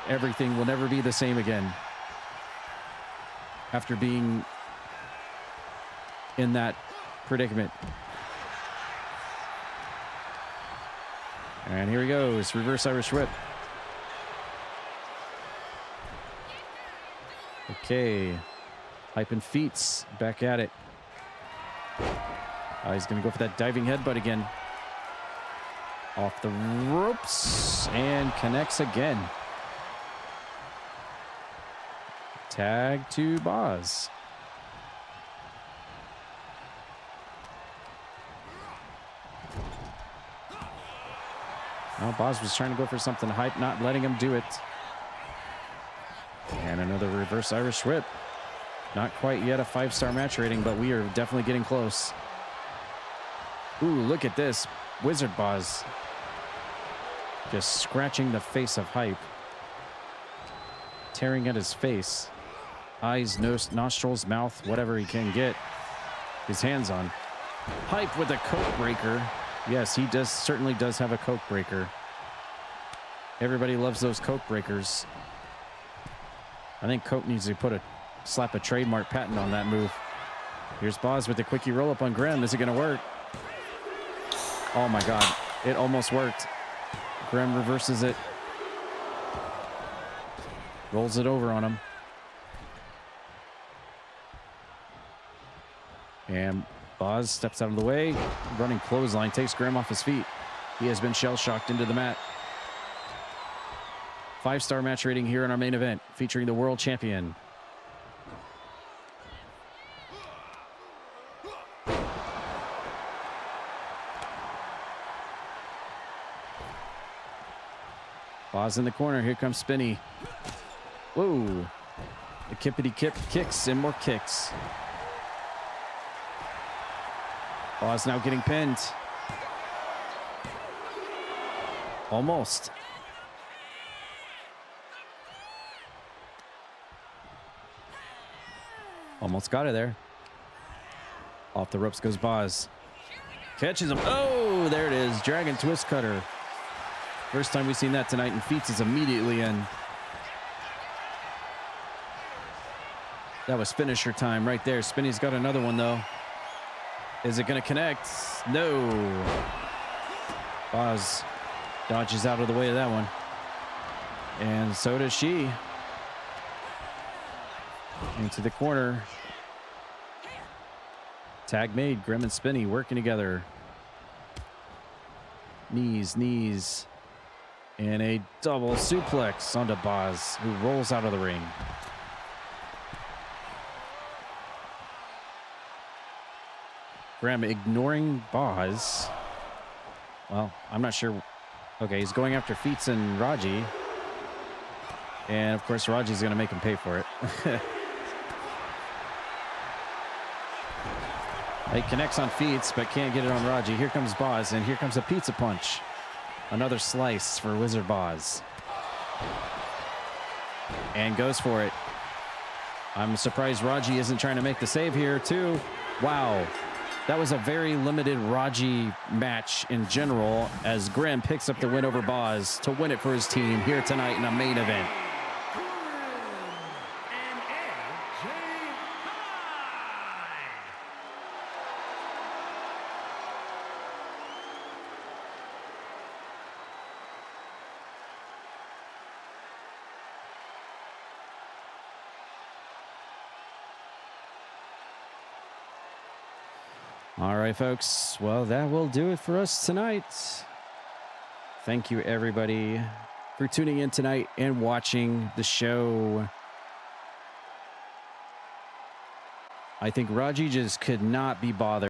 Speaker 1: everything will never be the same again after being in that predicament. And here he goes, reverse Irish whip. Okay, Hype and Feats back at it. He's going to go for that diving headbutt again. Off the ropes and connects again. Tag to Boz. Well, Boz was trying to go for something. Hype not letting him do it. And another reverse Irish whip. Not quite yet a 5-star match rating, but we are definitely getting close. Ooh, look at this. Wizardboz just scratching the face of Hype. Tearing at his face. Eyes, nose, nostrils, mouth, whatever he can get his hands on. Hype with a coke breaker. Yes, he certainly does have a coke breaker. Everybody loves those coke breakers. I think Coke needs to slap a trademark patent on that move. Here's Boz with the quickie roll up on Grem. Is it going to work? Oh my God, it almost worked. Grem reverses it. Rolls it over on him. And Boz steps out of the way. Running clothesline takes Grem off his feet. He has been shell-shocked into the mat. 5-star match rating here in our main event, featuring the world champion. Boz in the corner. Here comes Spinny. Whoa. The kippity kip kicks and more kicks. Boz now getting pinned. Almost. Almost got it there. Off the ropes goes Boz. Catches him. Oh, there it is. Dragon twist cutter. First time we've seen that tonight, and Feats is immediately in. That was finisher time right there. Spinny's got another one, though. Is it going to connect? No. Boz dodges out of the way of that one. And so does she. Into the corner. Tag made. Grem and Spinny working together. Knees, knees. And a double suplex onto Boz, who rolls out of the ring. Grem ignoring Boz. Well, I'm not sure. Okay, he's going after Feats and RAJI. And, of course, RAJI's going to make him pay for it. He connects on Feats, but can't get it on RAJI. Here comes Boz, and here comes a pizza punch. Another slice for Wizardboz. And goes for it. I'm surprised RAJI isn't trying to make the save here, too. Wow. That was a very limited RAJI match in general, as Grem picks up the win over Boz to win it for his team here tonight in a main event. All right, folks. Well, that will do it for us tonight. Thank you, everybody, for tuning in tonight and watching the show. I think RAJI just could not be bothered.